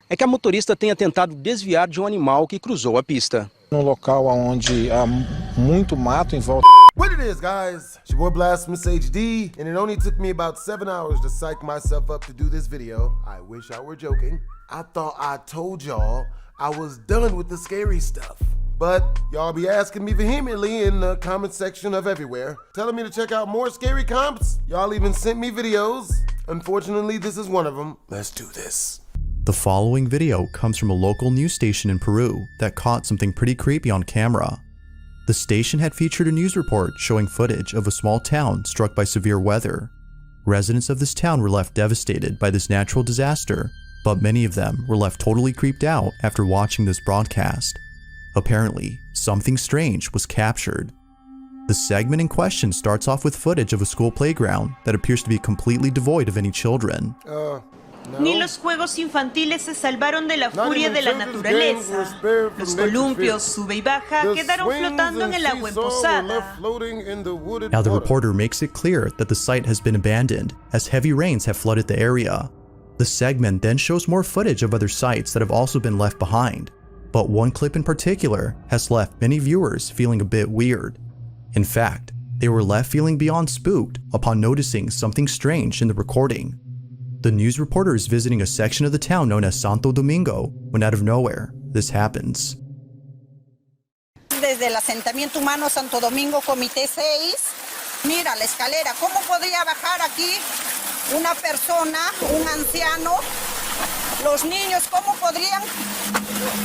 é que a motorista tenha tentado desviar de um animal que cruzou a pista. Num local onde há muito mato em volta. What it is, guys? It's your boy BlastphamousHD, and it only took me about 7 hours to psych myself up to do this video. I wish I were joking. I thought I told y'all I was done with the scary stuff. But y'all be asking me vehemently in the comment section of everywhere, telling me to check out more scary comps. Y'all even sent me videos. Unfortunately, this is one of them. Let's do this. The following video comes from a local news station in Peru that caught something pretty creepy on camera. The station had featured a news report showing footage of a small town struck by severe weather. Residents of this town were left devastated by this natural disaster, but many of them were left totally creeped out after watching this broadcast. Apparently, something strange was captured. The segment in question starts off with footage of a school playground that appears to be completely devoid of any children. No. Ni los juegos infantiles se salvaron de la furia de la naturaleza. Los columpios, sube y baja, quedaron flotando en el agua emposada. Now the reporter makes it clear that the site has been abandoned as heavy rains have flooded the area. The segment then shows more footage of other sites that have also been left behind. But one clip in particular has left many viewers feeling a bit weird. In fact, they were left feeling beyond spooked upon noticing something strange in the recording. The news reporter is visiting a section of the town known as Santo Domingo when out of nowhere, this happens. Desde el asentamiento humano Santo Domingo, Comité 6, mira la escalera, ¿cómo podría bajar aquí una persona, un anciano? Los niños, ¿cómo podrían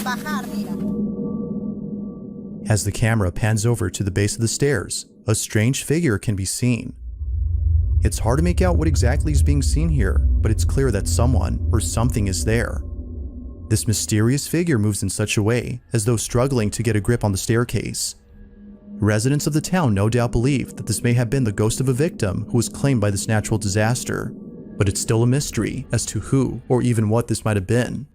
bajar? Mira. As the camera pans over to the base of the stairs, a strange figure can be seen. It's hard to make out what exactly is being seen here, but it's clear that someone or something is there. This mysterious figure moves in such a way as though struggling to get a grip on the staircase. Residents of the town no doubt believe that this may have been the ghost of a victim who was claimed by this natural disaster, but it's still a mystery as to who or even what this might have been.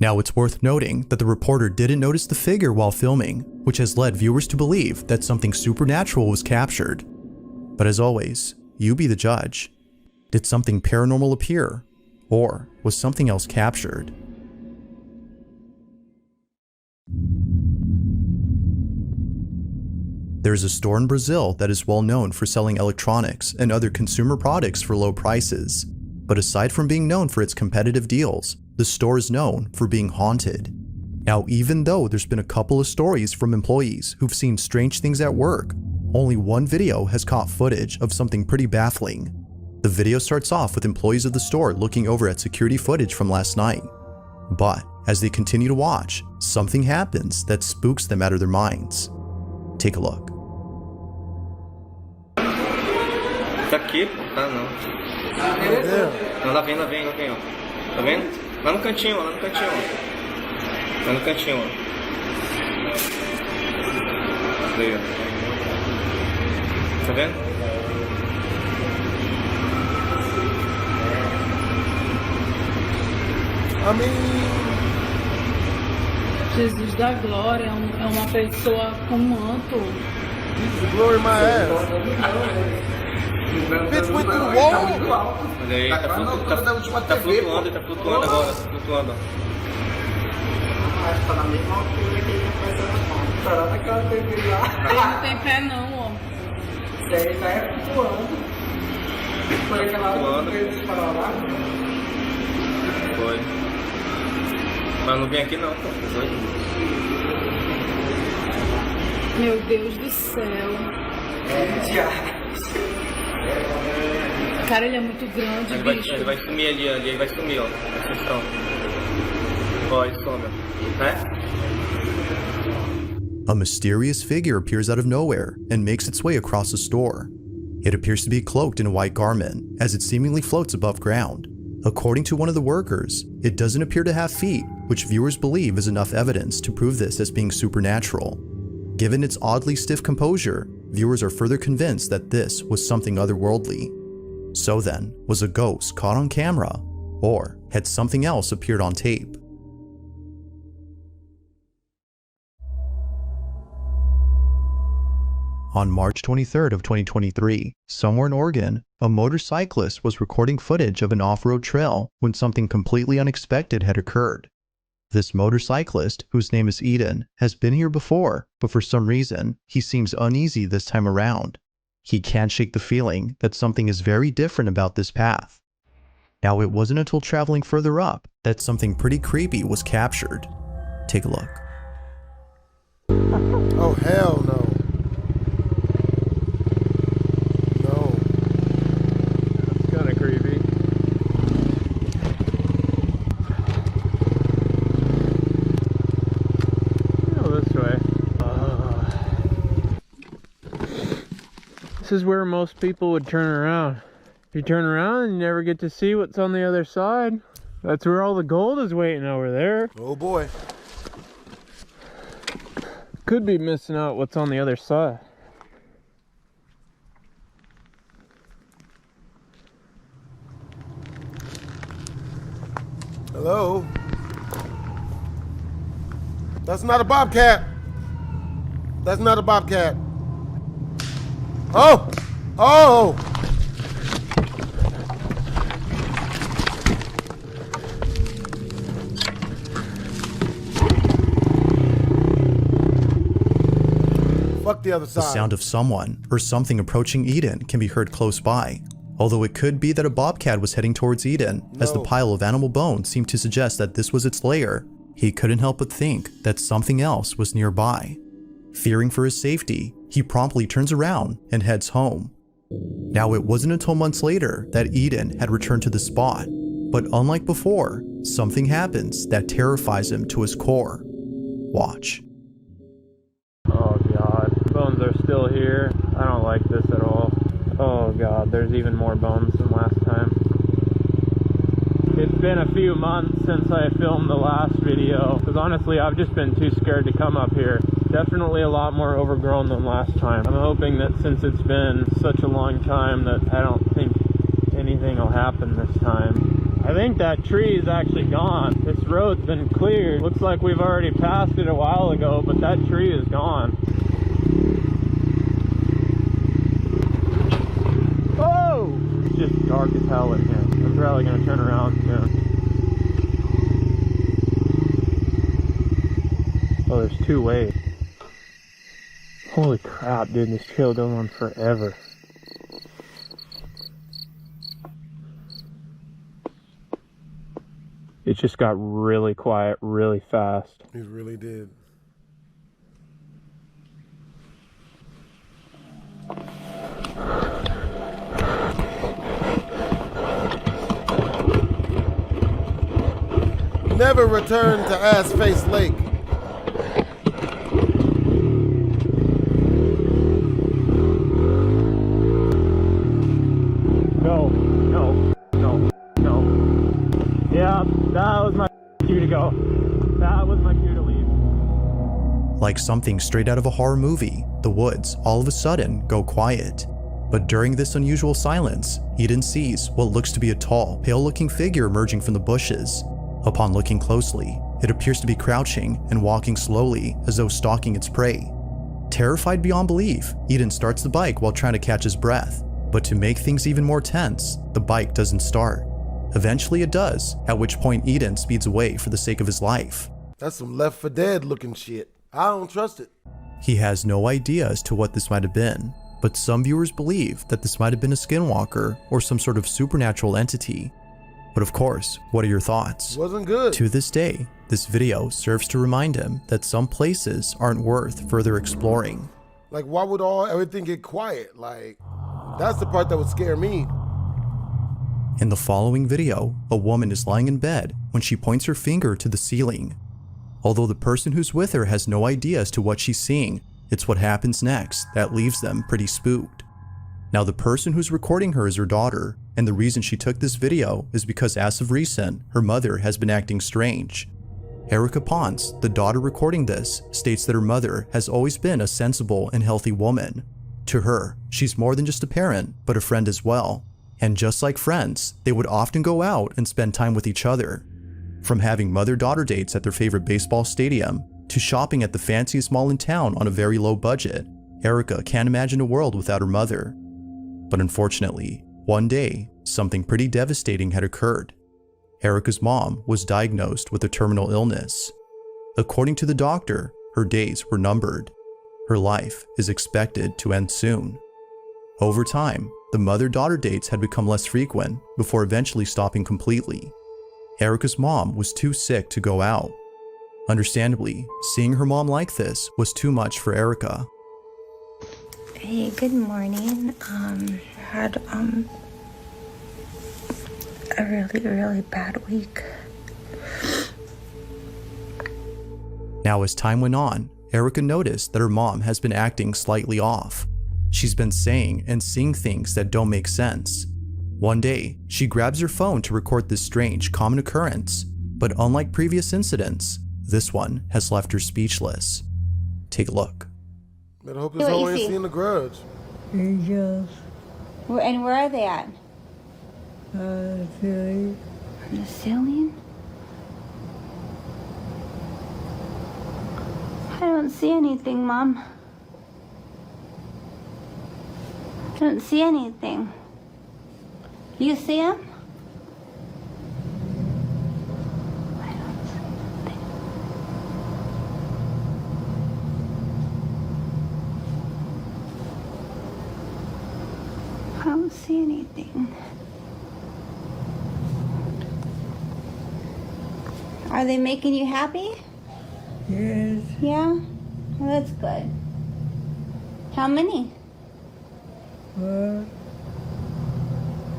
Now it's worth noting that the reporter didn't notice the figure while filming, which has led viewers to believe that something supernatural was captured. But as always, you be the judge. Did something paranormal appear? Or was something else captured? There's a store in Brazil that is well known for selling electronics and other consumer products for low prices. But aside from being known for its competitive deals, the store is known for being haunted. Now, even though there's been a couple of stories from employees who've seen strange things at work, only one video has caught footage of something pretty baffling. The video starts off with employees of the store looking over at security footage from last night. But as they continue to watch, something happens that spooks them out of their minds. Take a look. Tá aqui, pô. Tá não. Não, lá vem, ó. Tá vendo? Lá no cantinho, ó. Lá no cantinho, ó. Aí, ó. Tá vendo? Amém. Jesus da glória é uma pessoa com manto. Glory my ass. Bitch went through the wall. Olha aí, tá flutuando agora, tá flutuando. Tá na mesma altura que ele faz naquela TV lá. Ele não tem pé não, ó. Ele já é flutuando. Foi aquela hora que ele disparou lá. Foi. Mas não vem aqui não, pô. Meu Deus do céu. Cara, ele é muito grande, bicho. Ele vai sumir ali, ele vai sumir, ó. Atenção. Ó, ele some, né? A mysterious figure appears out of nowhere and makes its way across the store. It appears to be cloaked in a white garment, as it seemingly floats above ground. According to one of the workers, it doesn't appear to have feet, which viewers believe is enough evidence to prove this as being supernatural. Given its oddly stiff composure, viewers are further convinced that this was something otherworldly. So then, was a ghost caught on camera, or had something else appeared on tape? On March 23rd of 2023, somewhere in Oregon, a motorcyclist was recording footage of an off-road trail when something completely unexpected had occurred. This motorcyclist, whose name is Eden, has been here before, but for some reason, he seems uneasy this time around. He can't shake the feeling that something is very different about this path. Now, it wasn't until traveling further up that something pretty creepy was captured. Take a look. Oh, hell no. No. That's kind of creepy. Go this way. This is where most people would turn around. If you turn around, you never get to see what's on the other side. That's where all the gold is waiting over there. Oh boy. Could be missing out what's on the other side. Hello? That's not a bobcat. That's not a bobcat. Oh! Oh! Fuck the other side. The sound of someone or something approaching Eden can be heard close by, although it could be that a bobcat was heading towards Eden, as the pile of animal bones seemed to suggest that this was its lair. He couldn't help but think that something else was nearby. Fearing for his safety, he promptly turns around and heads home. Now, it wasn't until months later that Eden had returned to the spot, but unlike before, something happens that terrifies him to his core. Watch. Oh god, bones are still here. I don't like this at all. Oh god, there's even more bones than last time. It's been a few months since I filmed the last video, because honestly I've just been too scared to come up here. Definitely a lot more overgrown than last time. I'm hoping that since it's been such a long time that I don't think anything will happen this time. I think that tree is actually gone. This road's been cleared. Looks like we've already passed it a while ago, but that tree is gone. Oh! It's just dark as hell in here. I'm probably gonna turn around soon. Oh, there's two ways. Holy crap, dude, this trail goes on forever. It just got really quiet really fast. It really did. Never return to Ass-Face Lake. That was my cue to go. That was my cue to leave. Like something straight out of a horror movie, the woods all of a sudden go quiet. But during this unusual silence, Eden sees what looks to be a tall, pale-looking figure emerging from the bushes. Upon looking closely, it appears to be crouching and walking slowly as though stalking its prey. Terrified beyond belief, Eden starts the bike while trying to catch his breath. But to make things even more tense, the bike doesn't start. Eventually it does, at which point Eden speeds away for the sake of his life. That's some Left 4 Dead looking shit. I don't trust it. He has no idea as to what this might have been, but some viewers believe that this might have been a skinwalker or some sort of supernatural entity. But of course, what are your thoughts? Wasn't good. To this day, this video serves to remind him that some places aren't worth further exploring. Like, why would everything get quiet? Like, that's the part that would scare me. In the following video, a woman is lying in bed when she points her finger to the ceiling. Although the person who's with her has no idea as to what she's seeing, it's what happens next that leaves them pretty spooked. Now, the person who's recording her is her daughter, and the reason she took this video is because as of recent, her mother has been acting strange. Erica Ponce, the daughter recording this, states that her mother has always been a sensible and healthy woman. To her, she's more than just a parent, but a friend as well. And just like friends, they would often go out and spend time with each other. From having mother-daughter dates at their favorite baseball stadium, to shopping at the fanciest mall in town on a very low budget, Erica can't imagine a world without her mother. But unfortunately, one day, something pretty devastating had occurred. Erica's mom was diagnosed with a terminal illness. According to the doctor, her days were numbered. Her life is expected to end soon. Over time, the mother-daughter dates had become less frequent before eventually stopping completely. Erica's mom was too sick to go out. Understandably, seeing her mom like this was too much for Erica. Hey, good morning. Had a really bad week. Now, as time went on, Erica noticed that her mom has been acting slightly off. She's been saying and seeing things that don't make sense. One day, she grabs her phone to record this strange, common occurrence, but unlike previous incidents, this one has left her speechless. Take a look. Better hope this hoe ain't seen The Grudge. Angels. And where are they at? Ceiling. On the ceiling? I don't see anything, Mom. I don't see anything. You see him? I don't see anything. Are they making you happy? Yes. Yeah? Well, that's good. How many?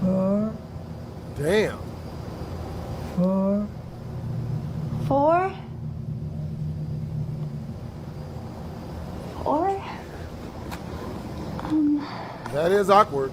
Four. Damn. Four? Four? That is awkward.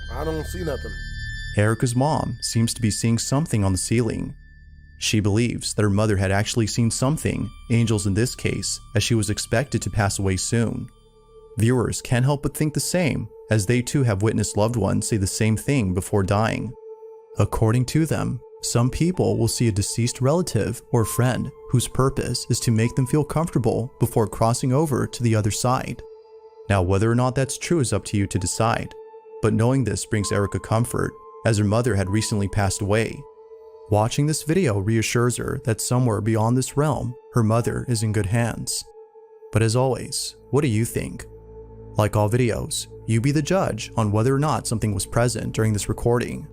I don't see nothing. Erica's mom seems to be seeing something on the ceiling. She believes that her mother had actually seen something, angels in this case, as she was expected to pass away soon. Viewers can't help but think the same, as they too have witnessed loved ones say the same thing before dying. According to them, some people will see a deceased relative or friend whose purpose is to make them feel comfortable before crossing over to the other side. Now, whether or not that's true is up to you to decide, but knowing this brings Erica comfort, as her mother had recently passed away. Watching this video reassures her that somewhere beyond this realm, her mother is in good hands. But as always, what do you think? Like all videos, you be the judge on whether or not something was present during this recording.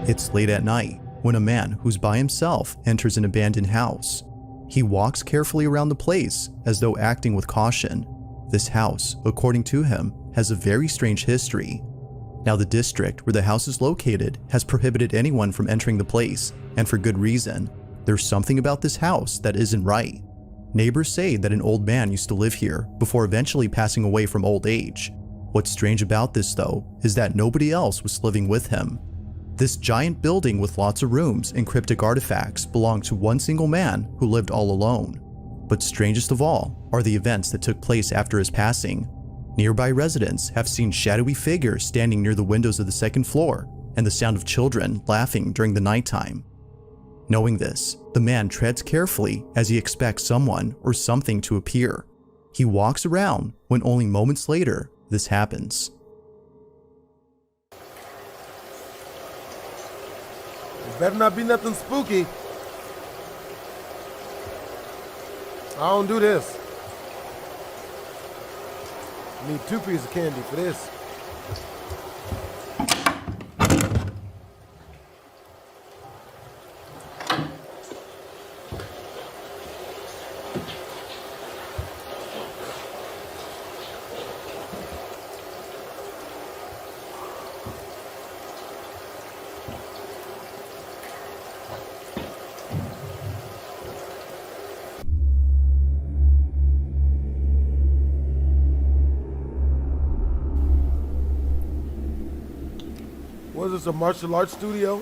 It's late at night when a man who's by himself enters an abandoned house. He walks carefully around the place as though acting with caution. This house, according to him, has a very strange history. Now, the district where the house is located has prohibited anyone from entering the place, and for good reason. There's something about this house that isn't right. Neighbors say that an old man used to live here before eventually passing away from old age. What's strange about this, though, is that nobody else was living with him. This giant building with lots of rooms and cryptic artifacts belonged to one single man who lived all alone. But strangest of all are the events that took place after his passing. Nearby residents have seen shadowy figures standing near the windows of the second floor and the sound of children laughing during the nighttime. Knowing this, the man treads carefully as he expects someone or something to appear. He walks around when only moments later this happens. It better not be nothing spooky. I don't do this. I need 2 pieces of candy for this. Was this a martial arts studio?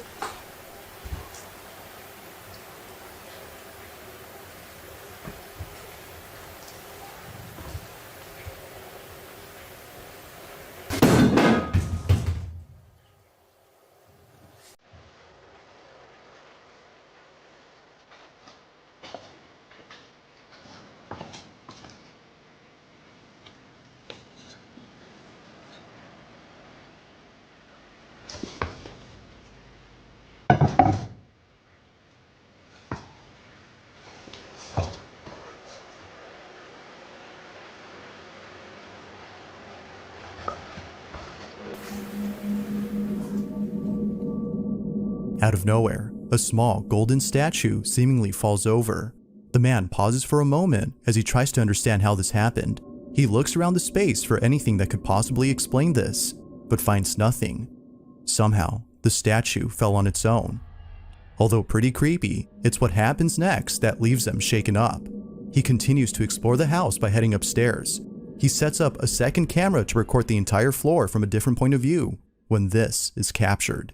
Out of nowhere, a small golden statue seemingly falls over. The man pauses for a moment as he tries to understand how this happened. He looks around the space for anything that could possibly explain this, but finds nothing. Somehow, the statue fell on its own. Although pretty creepy, it's what happens next that leaves them shaken up. He continues to explore the house by heading upstairs. He sets up a second camera to record the entire floor from a different point of view when this is captured.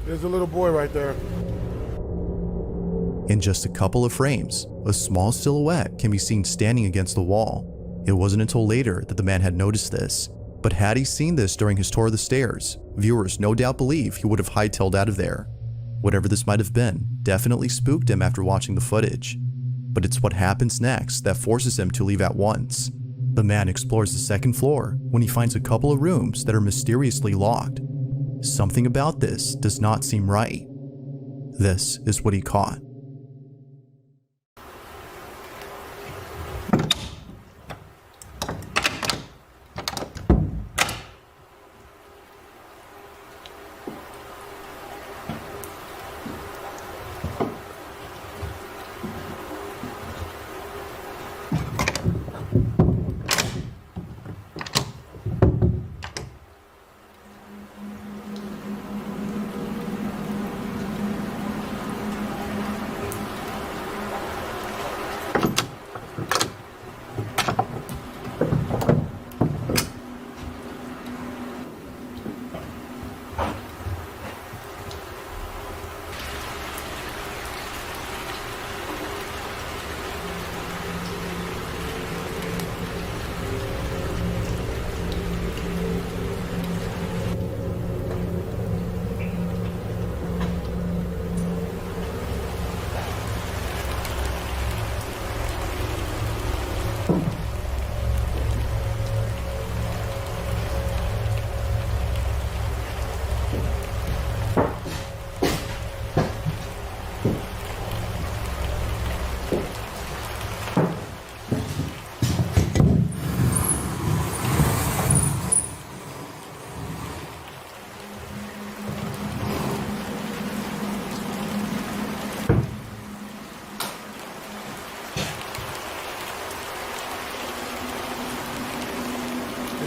There's a little boy right there. In just a couple of frames, a small silhouette can be seen standing against the wall. It wasn't until later that the man had noticed this, but had he seen this during his tour of the stairs, viewers no doubt believe he would have hightailed out of there. Whatever this might have been definitely spooked him after watching the footage. But it's what happens next that forces him to leave at once. The man explores the second floor when he finds a couple of rooms that are mysteriously locked. Something about this does not seem right. This is what he caught.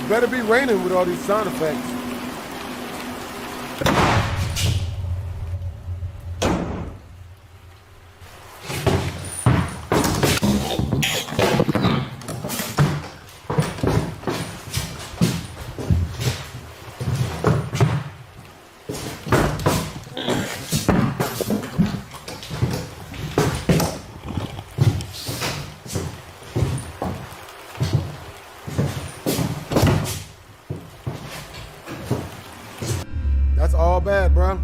Better be raining with all these sound effects. That's all bad, bro.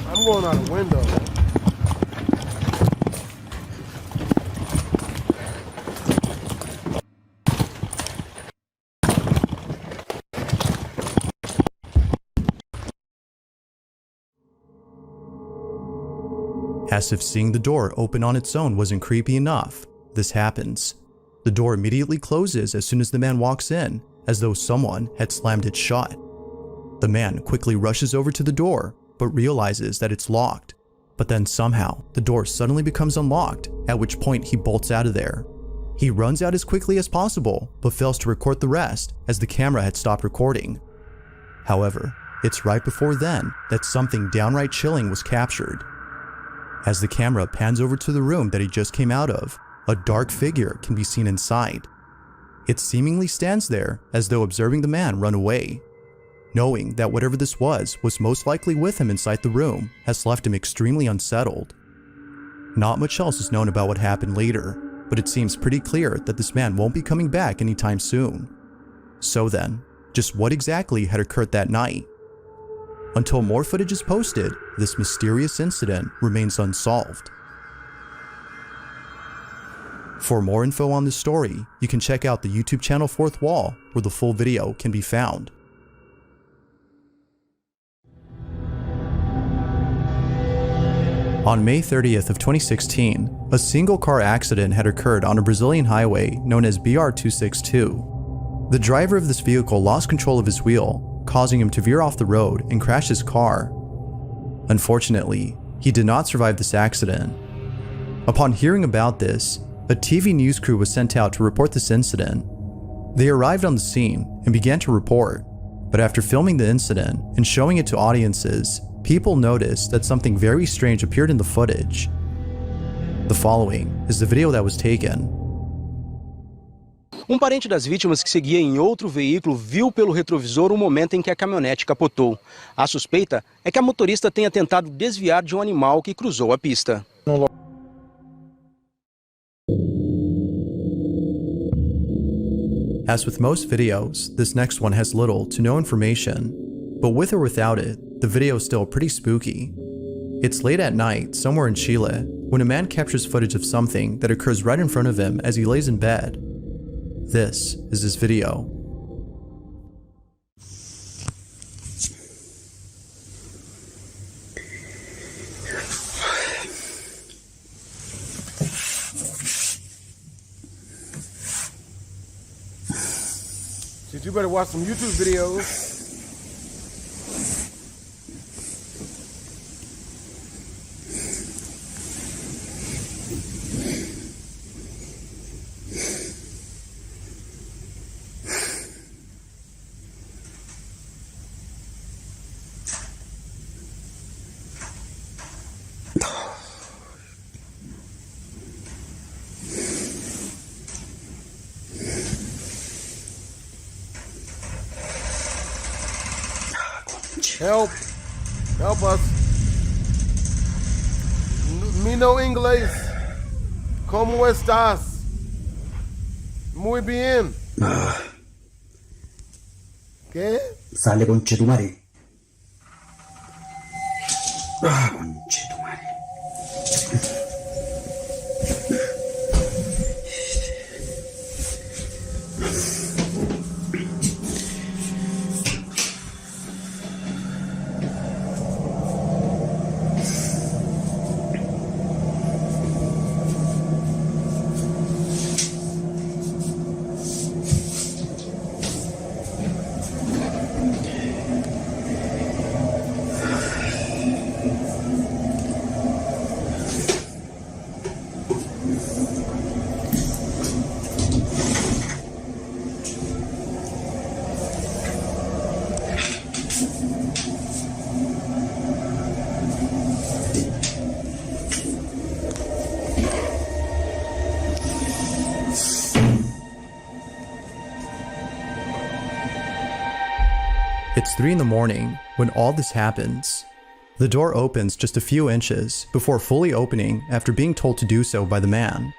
I'm going out the window. As if seeing the door open on its own wasn't creepy enough, this happens. The door immediately closes as soon as the man walks in, as though someone had slammed it shut. The man quickly rushes over to the door, but realizes that it's locked. But then somehow, the door suddenly becomes unlocked, at which point he bolts out of there. He runs out as quickly as possible, but fails to record the rest as the camera had stopped recording. However, it's right before then that something downright chilling was captured. As the camera pans over to the room that he just came out of, a dark figure can be seen inside. It seemingly stands there as though observing the man run away, knowing that whatever this was most likely with him inside the room has left him extremely unsettled. Not much else is known about what happened later, but it seems pretty clear that this man won't be coming back anytime soon. So then, just what exactly had occurred that night? Until more footage is posted, this mysterious incident remains unsolved. For more info on this story, you can check out the YouTube channel Fourth Wall, where the full video can be found. On May 30th of 2016, a single car accident had occurred on a Brazilian highway known as BR-262. The driver of this vehicle lost control of his wheel, causing him to veer off the road and crash his car. Unfortunately, he did not survive this accident. Upon hearing about this, a TV news crew was sent out to report this incident. They arrived on the scene and began to report, but after filming the incident and showing it to audiences, people noticed that something very strange appeared in the footage. The following is the video that was taken. Parente das vítimas que seguia em outro veículo viu pelo retrovisor o momento em que a caminhonete capotou. A suspeita é que a motorista tenha tentado desviar de animal que cruzou a pista. As with most videos, this next one has little to no information, but with or without it, the video is still pretty spooky. It's late at night, somewhere in Chile, when a man captures footage of something that occurs right in front of him as he lays in bed. This is his video. You better watch some YouTube videos. Help us. Me no inglés. ¿Cómo estás? Muy bien. ¿Qué? Sale conchetumare. Conchetumare. It's 3 in the morning when all this happens. The door opens just a few inches before fully opening after being told to do so by the man.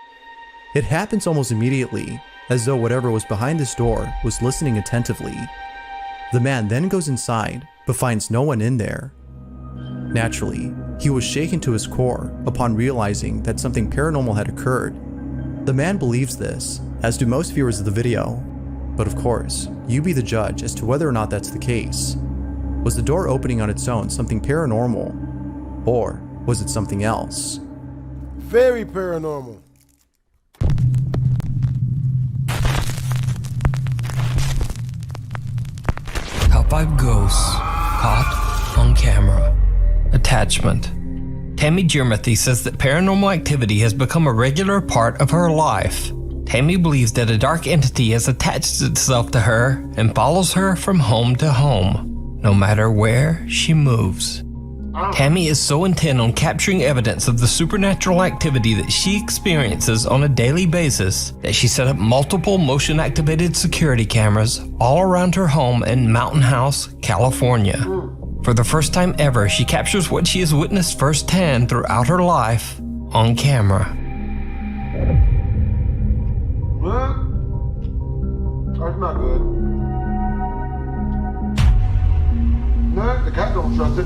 It happens almost immediately, as though whatever was behind this door was listening attentively. The man then goes inside, but finds no one in there. Naturally, he was shaken to his core upon realizing that something paranormal had occurred. The man believes this, as do most viewers of the video. But of course, you be the judge as to whether or not that's the case. Was the door opening on its own something paranormal? Or was it something else? Very paranormal. Top 5 ghosts caught on camera. Attachment. Tammy Jermathy says that paranormal activity has become a regular part of her life. Tammy believes that a dark entity has attached itself to her and follows her from home to home, no matter where she moves. Tammy is so intent on capturing evidence of the supernatural activity that she experiences on a daily basis that she set up multiple motion-activated security cameras all around her home in Mountain House, California. For the first time ever, she captures what she has witnessed firsthand throughout her life on camera. What? That's not good. No, the cat don't trust it.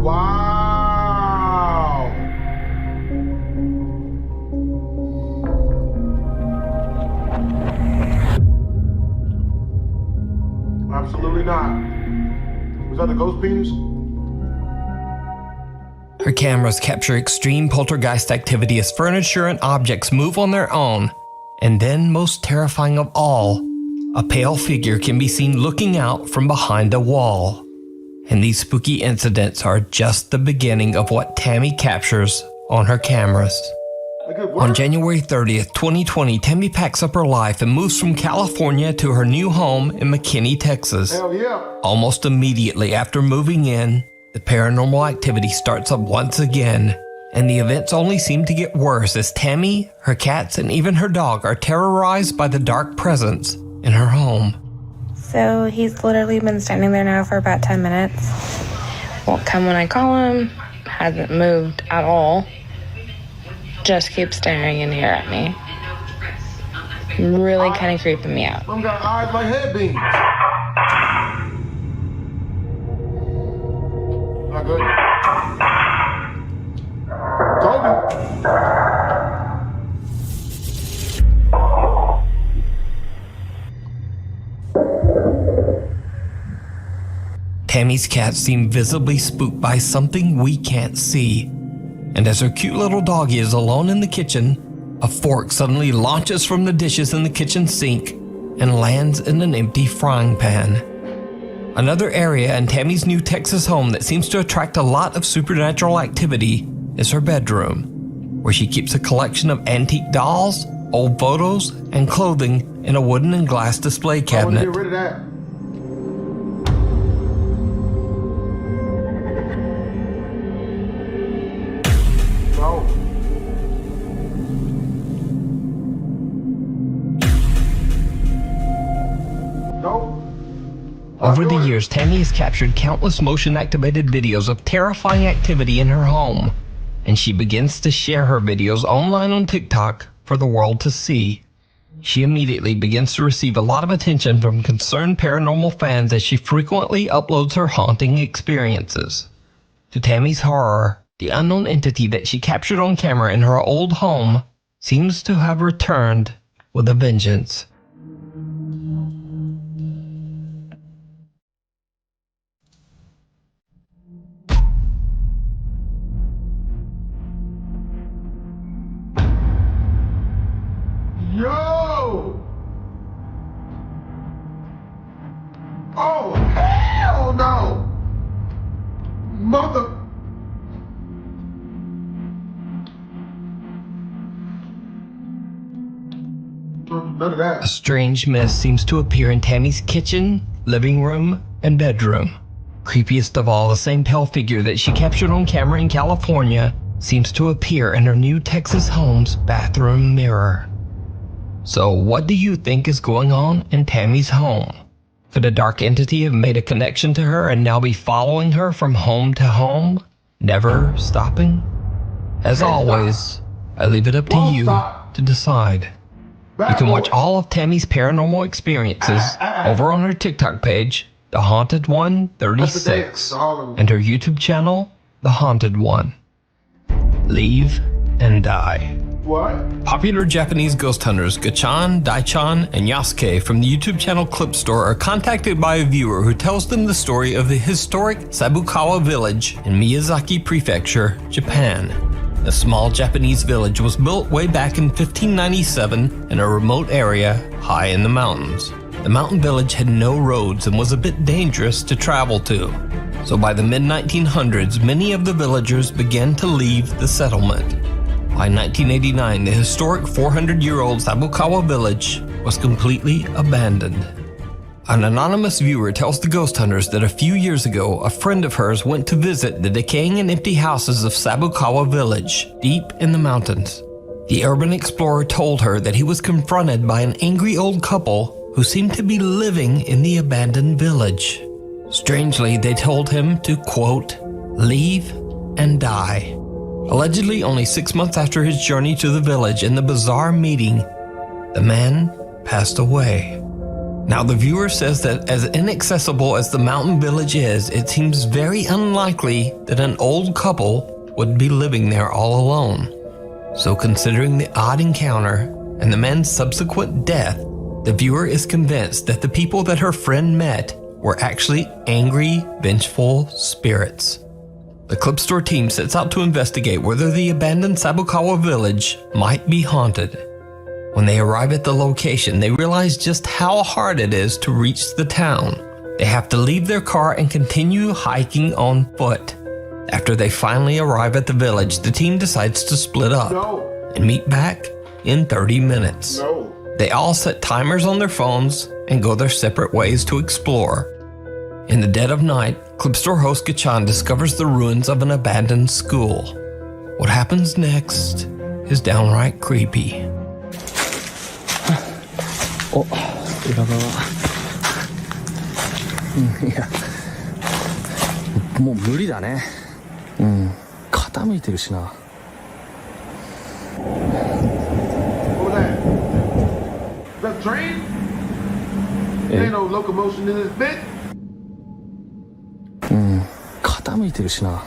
Wow. Absolutely not. Was that the ghost penis? Her cameras capture extreme poltergeist activity as furniture and objects move on their own. And then, most terrifying of all, a pale figure can be seen looking out from behind a wall. And these spooky incidents are just the beginning of what Tammy captures on her cameras. On January 30th, 2020, Tammy packs up her life and moves from California to her new home in McKinney, Texas. Hell yeah. Almost immediately after moving in, the paranormal activity starts up once again, and the events only seem to get worse as Tammy, her cats, and even her dog are terrorized by the dark presence in her home. So he's literally been standing there now for about 10 minutes. Won't come when I call him, hasn't moved at all. Just keeps staring in here at me. Really kind of creeping me out. Some got eyes like headbeams. Not good. Toby. Tammy's cats seem visibly spooked by something we can't see. And as her cute little doggie is alone in the kitchen, a fork suddenly launches from the dishes in the kitchen sink and lands in an empty frying pan. Another area in Tammy's new Texas home that seems to attract a lot of supernatural activity is her bedroom, where she keeps a collection of antique dolls, old photos, and clothing in a wooden and glass display cabinet. I want to get rid of that. Over the years, Tammy has captured countless motion-activated videos of terrifying activity in her home, and she begins to share her videos online on TikTok for the world to see. She immediately begins to receive a lot of attention from concerned paranormal fans as she frequently uploads her haunting experiences. To Tammy's horror, the unknown entity that she captured on camera in her old home seems to have returned with a vengeance. Yo! Oh, hell no! Mother... None of that. A strange mist seems to appear in Tammy's kitchen, living room, and bedroom. Creepiest of all, the same pale figure that she captured on camera in California seems to appear in her new Texas home's bathroom mirror. So what do you think is going on in Tammy's home? Could a dark entity have made a connection to her and now be following her from home to home, never stopping? As always, I leave it up to you to decide. You can watch all of Tammy's paranormal experiences over on her TikTok page, The Haunted One 36, and her YouTube channel, The Haunted One. Leave and die. What? Popular Japanese ghost hunters Gachan, Daichan, and Yasuke from the YouTube channel Clip Store are contacted by a viewer who tells them the story of the historic Sabukawa village in Miyazaki Prefecture, Japan. The small Japanese village was built way back in 1597 in a remote area high in the mountains. The mountain village had no roads and was a bit dangerous to travel to. So by the mid-1900s, many of the villagers began to leave the settlement. By 1989, the historic 400-year-old Sabukawa village was completely abandoned. An anonymous viewer tells the ghost hunters that a few years ago, a friend of hers went to visit the decaying and empty houses of Sabukawa village, deep in the mountains. The urban explorer told her that he was confronted by an angry old couple who seemed to be living in the abandoned village. Strangely, they told him to, quote, leave and die. Allegedly, only 6 months after his journey to the village and the bizarre meeting, the man passed away. Now, the viewer says that as inaccessible as the mountain village is, it seems very unlikely that an old couple would be living there all alone. So considering the odd encounter and the man's subsequent death, the viewer is convinced that the people that her friend met were actually angry, vengeful spirits. The clip store team sets out to investigate whether the abandoned Sabukawa village might be haunted. When they arrive at the location, they realize just how hard it is to reach the town. They have to leave their car and continue hiking on foot. After they finally arrive at the village, the team decides to split up and meet back in 30 minutes. They all set timers on their phones and go their separate ways to explore. In the dead of night, clip store host Gachan discovers the ruins of an abandoned school. What happens next is downright creepy. お、裏側。いや、もう無理だね。傾いてるしな。What was that? Is that a train? There ain't no locomotion in this bit. 傾いてるしな。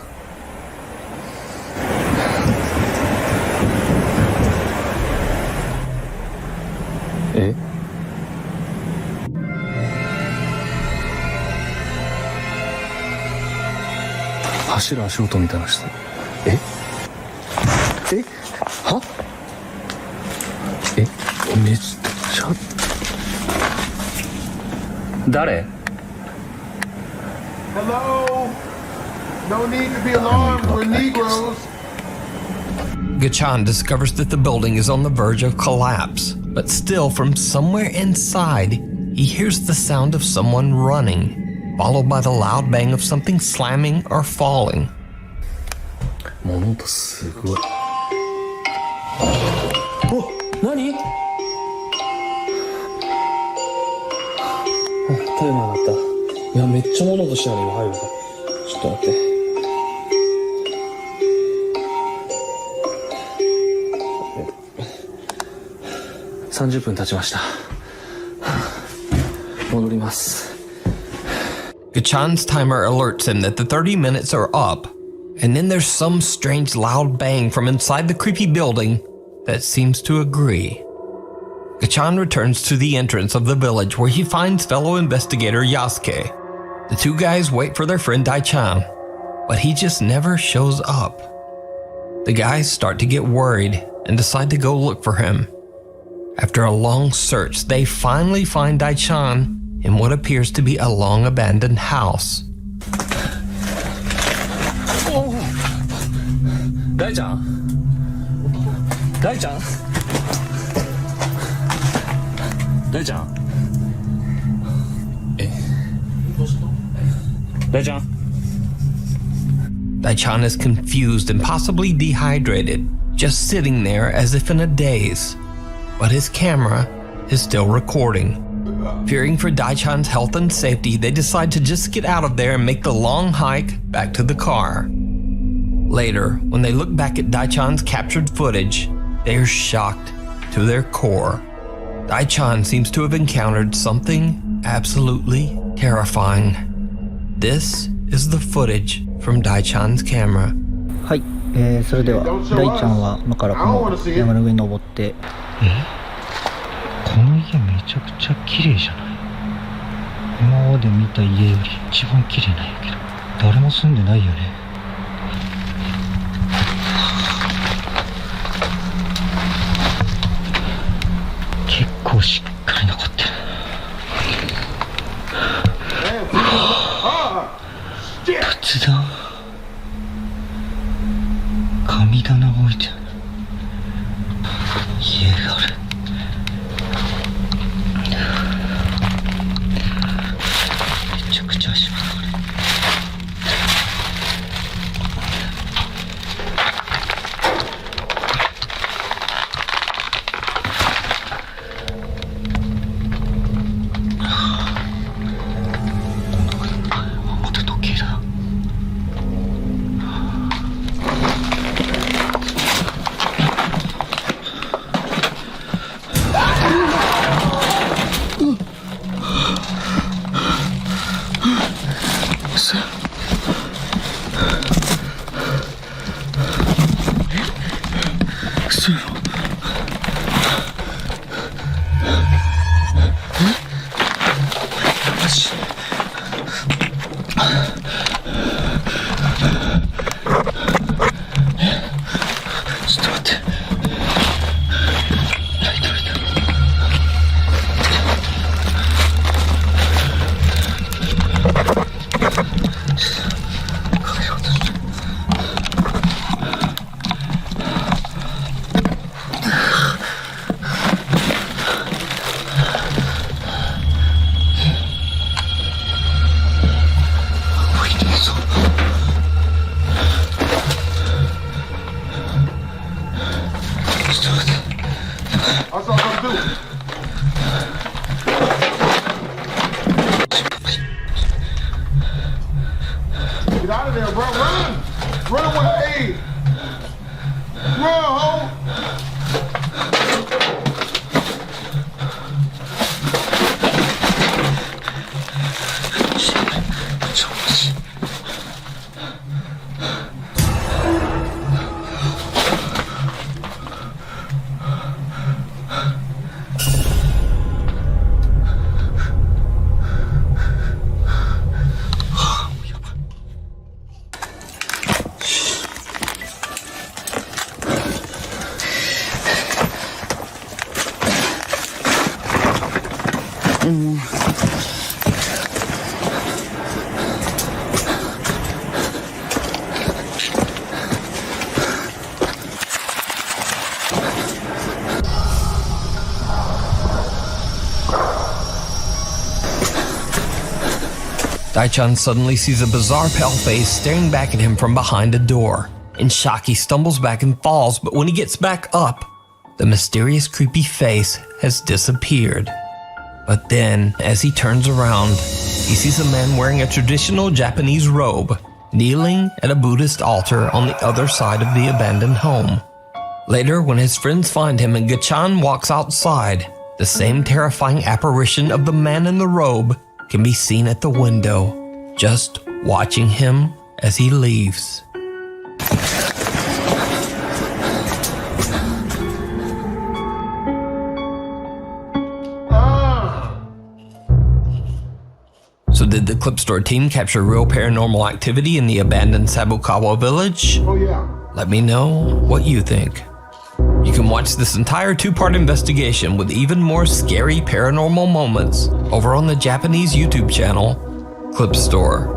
え？走る足音みたいなして。え？は？めっちゃ。誰？ Hello? No need to be alarmed, we're Negroes. Gachan discovers that the building is on the verge of collapse, but still from somewhere inside, he hears the sound of someone running, followed by the loud bang of something slamming or falling. 物音すごい。お、何？タイマー鳴った。いや、めっちゃ物音したのに今入るから。ちょっと待って。30分経ちました。戻ります。Gachan's timer alerts him that the 30 minutes are up, and then there's some strange loud bang from inside the creepy building that seems to agree. Gachan returns to the entrance of the village where he finds fellow investigator Yasuke. The two guys wait for their friend Daichan, but he just never shows up. The guys start to get worried and decide to go look for him. After a long search, they finally find Daichan in what appears to be a long abandoned house. Daichan? Daichan? Daichan? Daichan? Daichan is confused and possibly dehydrated, just sitting there as if in a daze. But his camera is still recording. Fearing for Daichan's health and safety, they decide to just get out of there and make the long hike back to the car. Later, when they look back at Daichan's captured footage, they are shocked to their core. Daichan seems to have encountered something absolutely terrifying. This is the footage from Daichan's camera. はい、それでは大ちゃんは今からこの山の上に登って。この家めちゃくちゃ綺麗じゃない？今まで見た家より一番綺麗なんやけど、誰も住んでないよね。結構しっかり残ってる。仏壇、神棚置いてある。家がある。Get out of there, bro. Run! Run away! Run, ho! Daichan suddenly sees a bizarre pale face staring back at him from behind a door. In shock, he stumbles back and falls, but when he gets back up, the mysterious creepy face has disappeared. But then, as he turns around, he sees a man wearing a traditional Japanese robe, kneeling at a Buddhist altar on the other side of the abandoned home. Later, when his friends find him and Gachan walks outside, the same terrifying apparition of the man in the robe can be seen at the window, just watching him as he leaves. So did the Clip Store team capture real paranormal activity in the abandoned Sabukawa village? Oh yeah. Let me know what you think. You can watch this entire two-part investigation with even more scary paranormal moments over on the Japanese YouTube channel, Clip Store.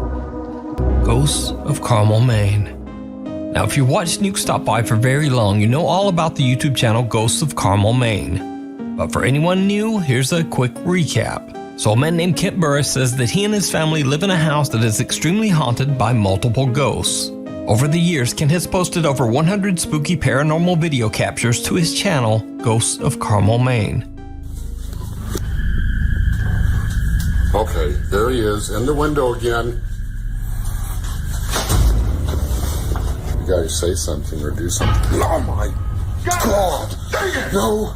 Ghosts of Carmel, Maine. Now, if you watched Nuke Stop By for very long, you know all about the YouTube channel Ghosts of Carmel, Maine. But for anyone new, here's a quick recap. So a man named Kent Burris says that he and his family live in a house that is extremely haunted by multiple ghosts. Over the years, Kent has posted over 100 spooky paranormal video captures to his channel, Ghosts of Carmel, Maine. Okay, there he is, in the window again. You guys say something or do something. Oh my God! Dang it! No!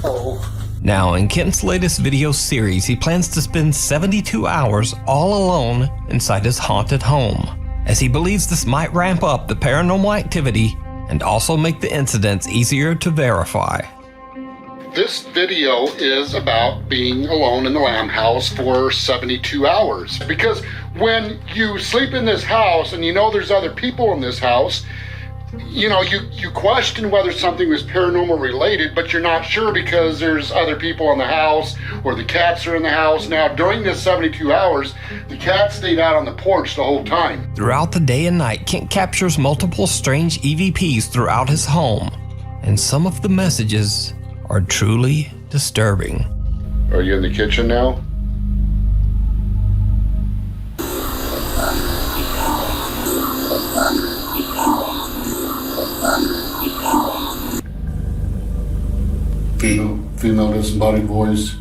Oh. Now, in Kent's latest video series, he plans to spend 72 hours all alone inside his haunted home, as he believes this might ramp up the paranormal activity and also make the incidents easier to verify. This video is about being alone in the lamb house for 72 hours. Because when you sleep in this house and you know there's other people in this house, you know, you question whether something was paranormal related, but you're not sure because there's other people in the house or the cats are in the house. Now, during this 72 hours, the cat stayed out on the porch the whole time. Throughout the day and night, Kent captures multiple strange EVPs throughout his home, and some of the messages are truly disturbing. Are you in the kitchen now? Female disembodied voice.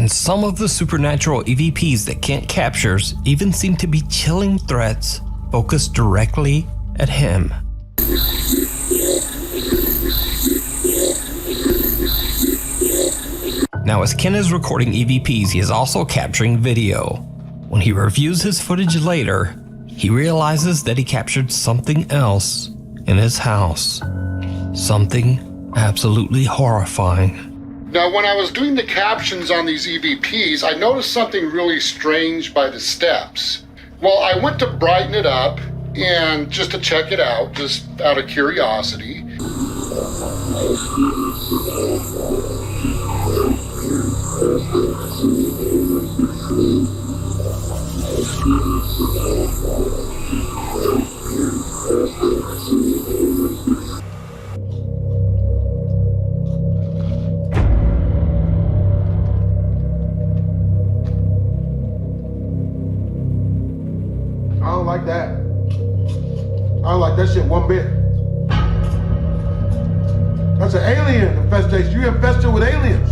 And some of the supernatural EVPs that Kent captures even seem to be chilling threats focused directly at him. Now, as Ken is recording EVPs, he is also capturing video. When he reviews his footage later, he realizes that he captured something else in his house. Something absolutely horrifying. Now, when I was doing the captions on these EVPs, I noticed something really strange by the steps. Well, I went to brighten it up and just to check it out, just out of curiosity. I don't like that. I don't like that shit one bit. That's an alien infestation. You infested with aliens.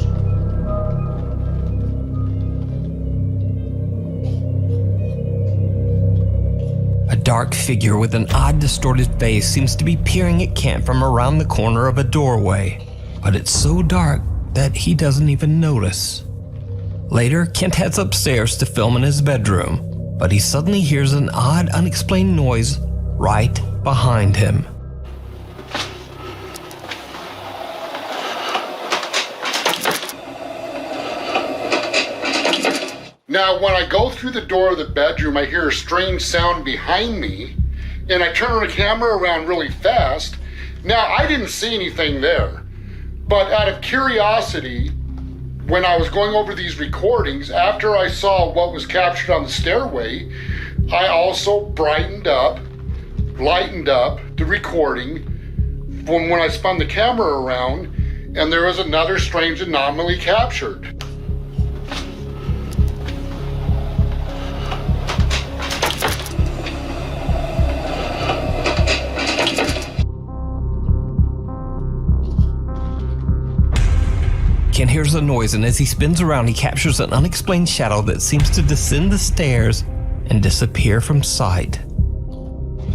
A dark figure with an odd distorted face seems to be peering at Kent from around the corner of a doorway, but it's so dark that he doesn't even notice. Later, Kent heads upstairs to film in his bedroom, but he suddenly hears an odd, unexplained noise right behind him. Now, when I go through the door of the bedroom, I hear a strange sound behind me, and I turn the camera around really fast. Now, I didn't see anything there, but out of curiosity, when I was going over these recordings, after I saw what was captured on the stairway, I also brightened up, lightened up the recording from when I spun the camera around, and there was another strange anomaly captured. Ken hears a noise, and as he spins around, he captures an unexplained shadow that seems to descend the stairs and disappear from sight.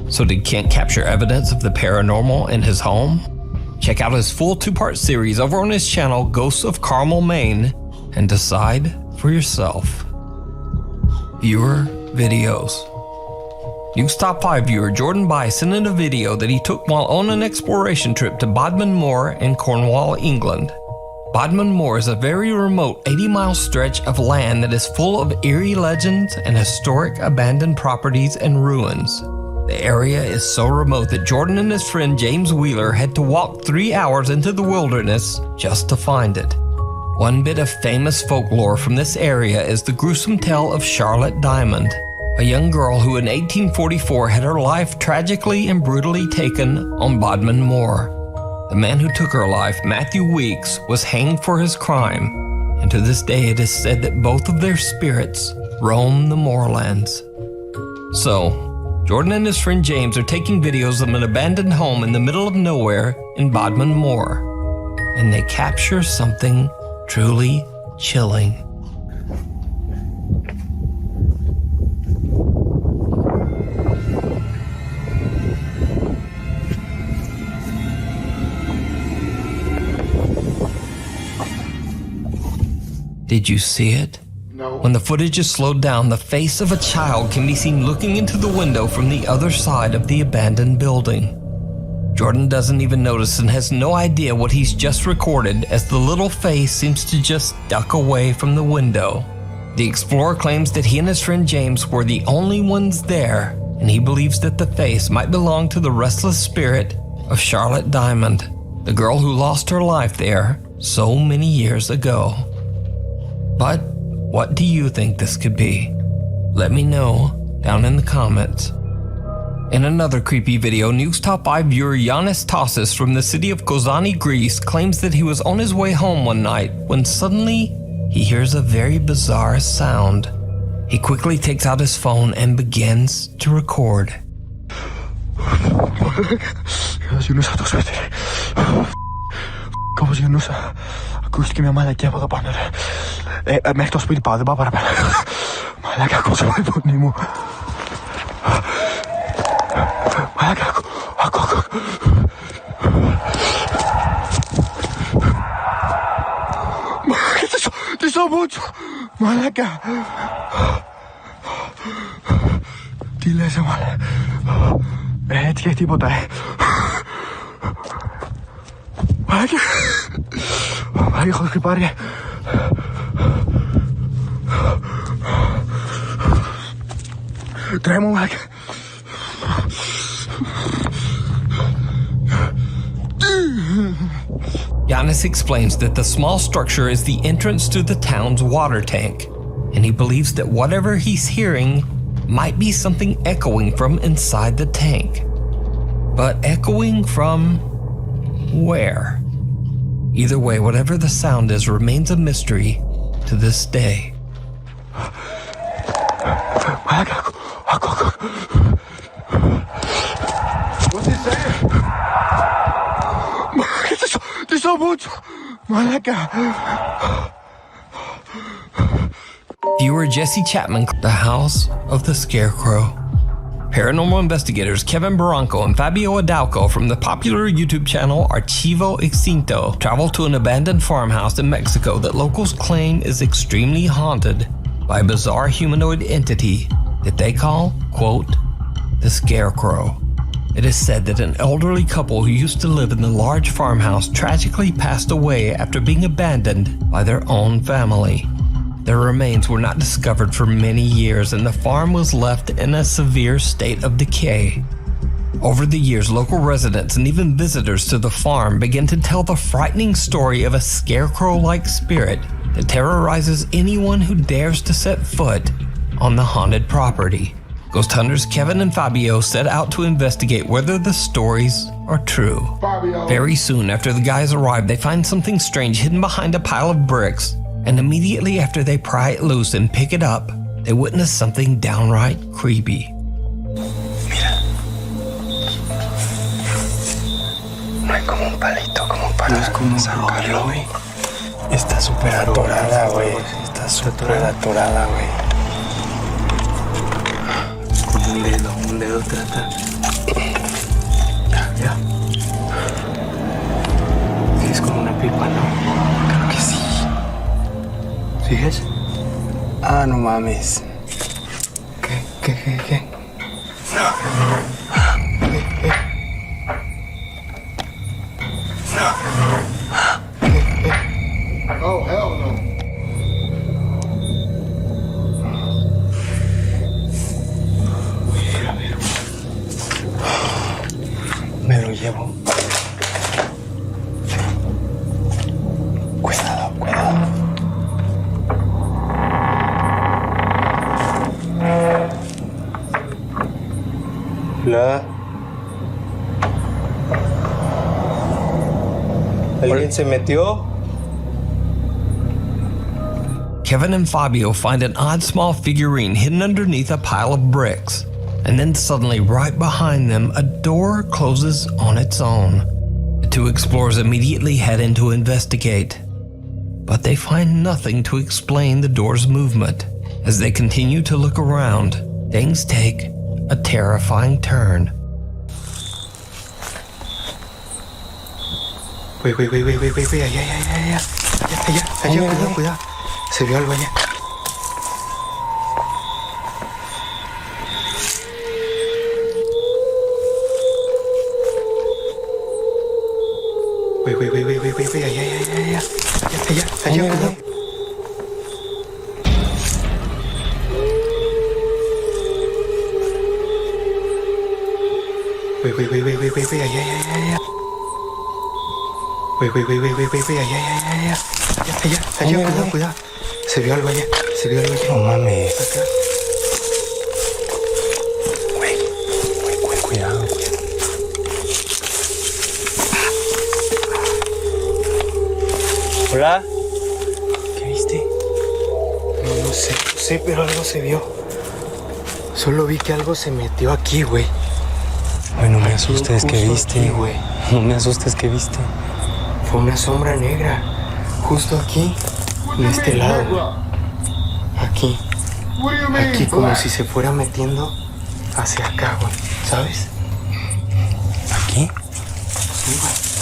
So did Kent capture evidence of the paranormal in his home? Check out his full 2-part series over on his channel, Ghosts of Carmel, Maine, and decide for yourself. Viewer videos. News Top 5 viewer Jordan By sent in a video that he took while on an exploration trip to Bodmin Moor in Cornwall, England. Bodmin Moor is a very remote 80-mile stretch of land that is full of eerie legends and historic abandoned properties and ruins. The area is so remote that Jordan and his friend James Wheeler had to walk 3 hours into the wilderness just to find it. One bit of famous folklore from this area is the gruesome tale of Charlotte Diamond, a young girl who in 1844 had her life tragically and brutally taken on Bodmin Moor. The man who took her life, Matthew Weeks, was hanged for his crime, and to this day it is said that both of their spirits roam the moorlands. So, Jordan and his friend James are taking videos of an abandoned home in the middle of nowhere in Bodmin Moor, and they capture something truly chilling. Did you see it? No. When the footage is slowed down, the face of a child can be seen looking into the window from the other side of the abandoned building. Jordan doesn't even notice and has no idea what he's just recorded as the little face seems to just duck away from the window. The explorer claims that he and his friend James were the only ones there, and he believes that the face might belong to the restless spirit of Charlotte Diamond, the girl who lost her life there so many years ago. But what do you think this could be? Let me know down in the comments. In another creepy video, News Top 5 viewer Yanis Tassis from the city of Kozani, Greece, claims that he was on his way home one night when suddenly he hears a very bizarre sound. He quickly takes out his phone and begins to record. Kapusinussa. Kuski minä mä kiepata panelle. Mehto speed paade papara. Mä läkä kun se voi niin mu. Mä läkä ako. This on mucho. Mä läkä. Tille se mä. Hetki tipota. Ay, hijo de padre. Traemos un Giannis explains that the small structure is the entrance to the town's water tank, and he believes that whatever he's hearing might be something echoing from inside the tank. But echoing from where? Either way, whatever the sound is remains a mystery to this day. What's he saying? There's so much. Viewer Jesse Chapman, The House of the Scarecrow. Paranormal investigators Kevin Barranco and Fabio Adalco from the popular YouTube channel Archivo Extinto travel to an abandoned farmhouse in Mexico that locals claim is extremely haunted by a bizarre humanoid entity that they call, quote, the Scarecrow. It is said that an elderly couple who used to live in the large farmhouse tragically passed away after being abandoned by their own family. Their remains were not discovered for many years, and the farm was left in a severe state of decay. Over the years, local residents and even visitors to the farm began to tell the frightening story of a scarecrow-like spirit that terrorizes anyone who dares to set foot on the haunted property. Ghost hunters Kevin and Fabio set out to investigate whether the stories are true. Very soon after the guys arrive, they find something strange hidden behind a pile of bricks. And immediately after they pry it loose and pick it up, they witness something downright creepy. Mira. No hay como un palito como para sacarlo, güey. Está súper atorada, güey. Está súper atorada, güey. Con un dedo trata. Ya. Sí, es como una pipa, ¿no? Creo que sí. ¿Sigues? Ah, no mames. ¿Qué? No. ¿Qué? No. Oh, hell no. A ver. Me lo llevo. Cuidado. Hola. ¿Alguien se metió? Kevin and Fabio find an odd small figurine hidden underneath a pile of bricks. And then suddenly, right behind them, a door closes on its own. The two explorers immediately head in to investigate. But they find nothing to explain the door's movement. As they continue to look around, things take a terrifying turn. Güey, allá, cuidado. Se vio algo allá. Güey, allá, cuidado. Güey, allá. Güey, allá, cuidado. Se vio algo allá. No mames. Acá. Güey, cuidado. Hola. ¿Qué viste? No sé, pero algo se vio. Solo vi que algo se metió aquí, güey. Ay, no me asustes, ¿qué viste? Aquí, güey. No me asustes, ¿qué viste? Fue una sombra negra, justo aquí, en este lado. Aquí. Aquí, como si se fuera metiendo hacia acá, güey. ¿Sabes? ¿Aquí? Sí, güey.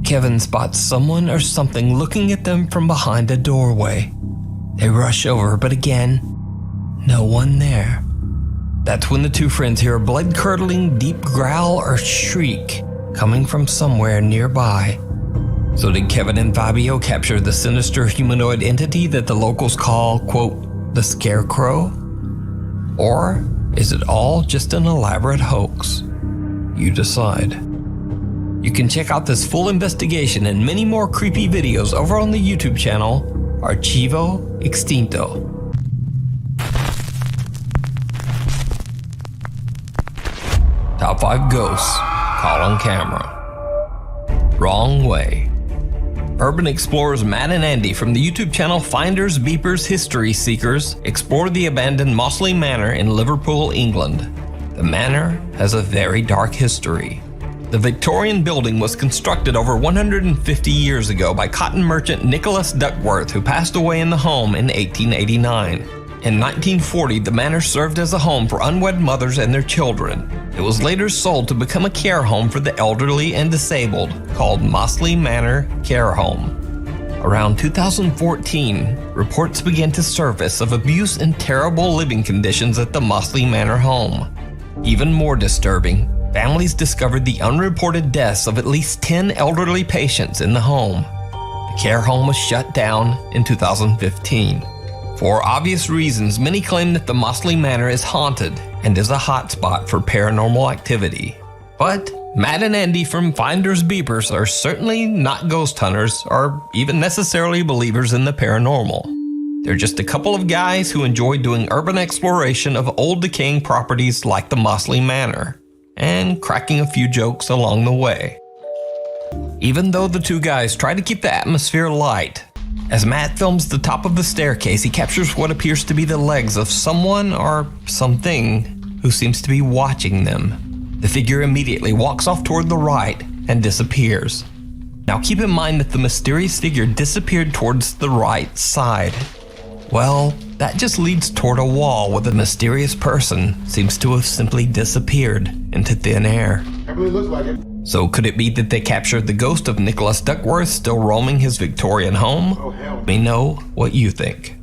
Kevin spots someone or something looking at them from behind a doorway. They rush over, but again, no one there. That's when the two friends hear a blood-curdling deep growl or shriek coming from somewhere nearby. So did Kevin and Fabio capture the sinister humanoid entity that the locals call, quote, the Scarecrow? Or is it all just an elaborate hoax? You decide. You can check out this full investigation and many more creepy videos over on the YouTube channel, Archivo Extinto. Top 5 Ghosts Caught on Camera. Wrong Way. Urban explorers Matt and Andy from the YouTube channel Finders, Beepers, History Seekers explore the abandoned Mossley Manor in Liverpool, England. The manor has a very dark history. The Victorian building was constructed over 150 years ago by cotton merchant Nicholas Duckworth, who passed away in the home in 1889. In 1940, the manor served as a home for unwed mothers and their children. It was later sold to become a care home for the elderly and disabled, called Mossley Manor Care Home. Around 2014, reports began to surface of abuse and terrible living conditions at the Mossley Manor home. Even more disturbing, families discovered the unreported deaths of at least 10 elderly patients in the home. The care home was shut down in 2015. For obvious reasons, many claim that the Mossley Manor is haunted and is a hotspot for paranormal activity. But Matt and Andy from Finders Beepers are certainly not ghost hunters or even necessarily believers in the paranormal. They're just a couple of guys who enjoy doing urban exploration of old decaying properties like the Mossley Manor, and cracking a few jokes along the way. Even though the two guys try to keep the atmosphere light, as Matt films the top of the staircase, he captures what appears to be the legs of someone or something who seems to be watching them. The figure immediately walks off toward the right and disappears. Now keep in mind that the mysterious figure disappeared towards the right side. Well, that just leads toward a wall where the mysterious person seems to have simply disappeared into thin air. Everybody looks like it. So could it be that they captured the ghost of Nicholas Duckworth still roaming his Victorian home? Oh, hell. Let me know what you think.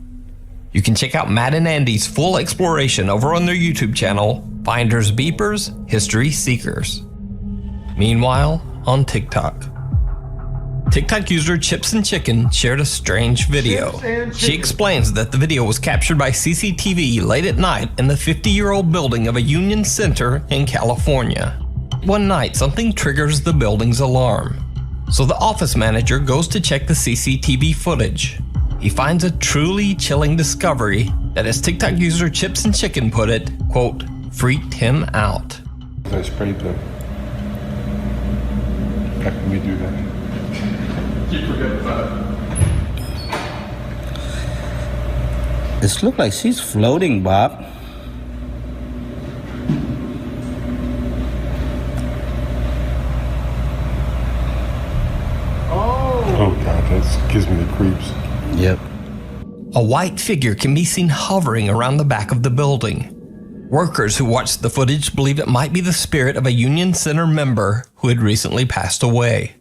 You can check out Matt and Andy's full exploration over on their YouTube channel, Finders Beepers, History Seekers. Meanwhile, on TikTok. TikTok user Chips and Chicken shared a strange video. She explains that the video was captured by CCTV late at night in the 50-year-old building of a Union Center in California. One night, something triggers the building's alarm. So the office manager goes to check the CCTV footage. He finds a truly chilling discovery that, as TikTok user Chips and Chicken put it, quote, freaked him out. I sprayed them. How can we do that? This looks like she's floating, Bob. Oh God, that gives me the creeps. Yep. A white figure can be seen hovering around the back of the building. Workers who watched the footage believe it might be the spirit of a Union Center member who had recently passed away.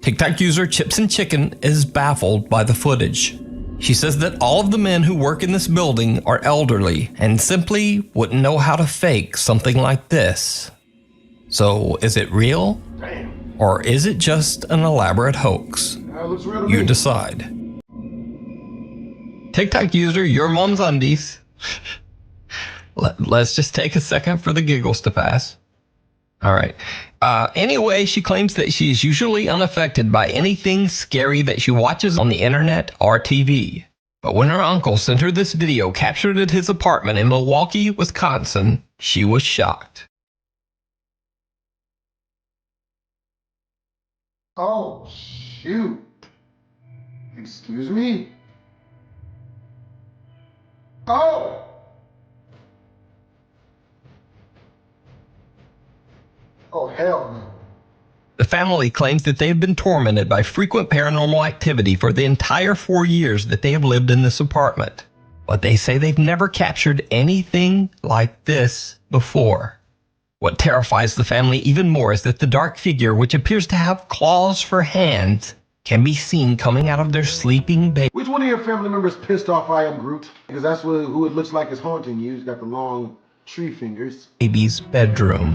TikTok user Chips and Chicken is baffled by the footage. She says that all of the men who work in this building are elderly and simply wouldn't know how to fake something like this. So is it real? Or is it just an elaborate hoax? You decide. TikTok user Your Mom's Undies. Let's just take a second for the giggles to pass. All right. Anyway, she claims that she is usually unaffected by anything scary that she watches on the internet or TV. But when her uncle sent her this video captured at his apartment in Milwaukee, Wisconsin, she was shocked. Oh, shoot. Excuse me? Oh! Oh, hell no. The family claims that they have been tormented by frequent paranormal activity for the entire 4 years that they have lived in this apartment. But they say they've never captured anything like this before. What terrifies the family even more is that the dark figure, which appears to have claws for hands, can be seen coming out of their sleeping baby. Which one of your family members pissed off I am Groot? Because that's who it looks like is haunting you. He's got the long tree fingers. Baby's bedroom.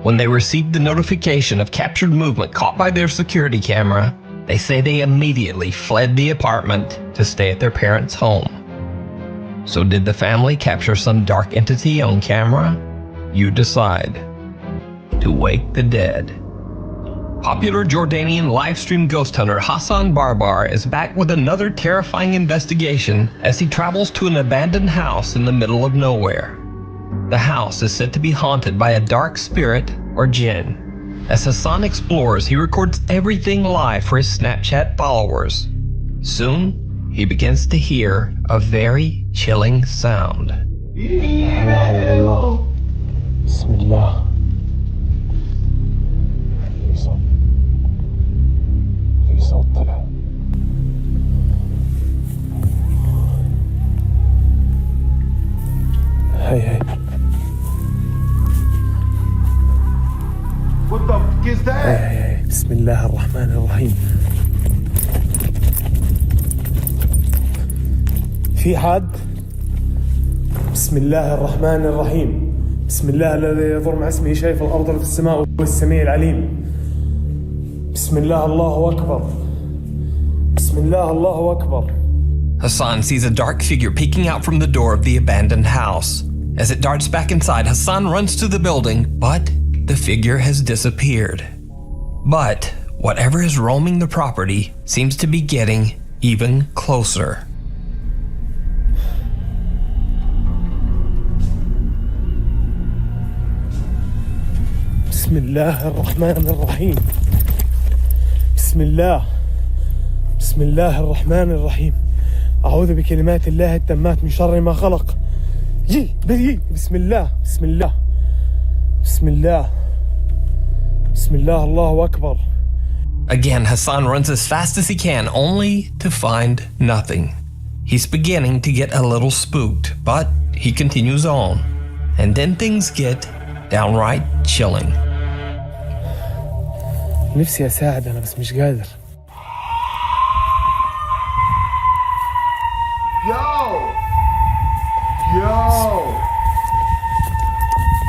When they received the notification of captured movement caught by their security camera, they say they immediately fled the apartment to stay at their parents' home. So did the family capture some dark entity on camera? You decide. To wake the dead. Popular Jordanian livestream ghost hunter Hassan Barbar is back with another terrifying investigation as he travels to an abandoned house in the middle of nowhere. The house is said to be haunted by a dark spirit or jinn. As Hassan explores, he records everything live for his Snapchat followers. Soon, he begins to hear a very chilling sound. Bismillah. Hey. What the fuck is that? Hey. Bismillah ar-Rahman ar-Rahim. في حد؟ بسم الله الرحمن الرحيم. بسم الله الذي يضر مع اسمه شيء في الأرض وفي السماء وهو السميع العليم. بسم الله الله أكبر. بسم الله الله أكبر. Hassan sees a dark figure peeking out from the door of the abandoned house. As it darts back inside, Hassan runs to the building, but the figure has disappeared. But whatever is roaming the property seems to be getting even closer. بسم الله الرحمن الرحيم. بسم الله الرحمن الرحيم. أعوذ بكلمات الله التامات من شر ما خلق. بسم الله الله أكبر. Again, Hassan runs as fast as he can, only to find nothing. He's beginning to get a little spooked, but he continues on. And then things get downright chilling. نفسي أساعد أنا بس مش قادر. Yo!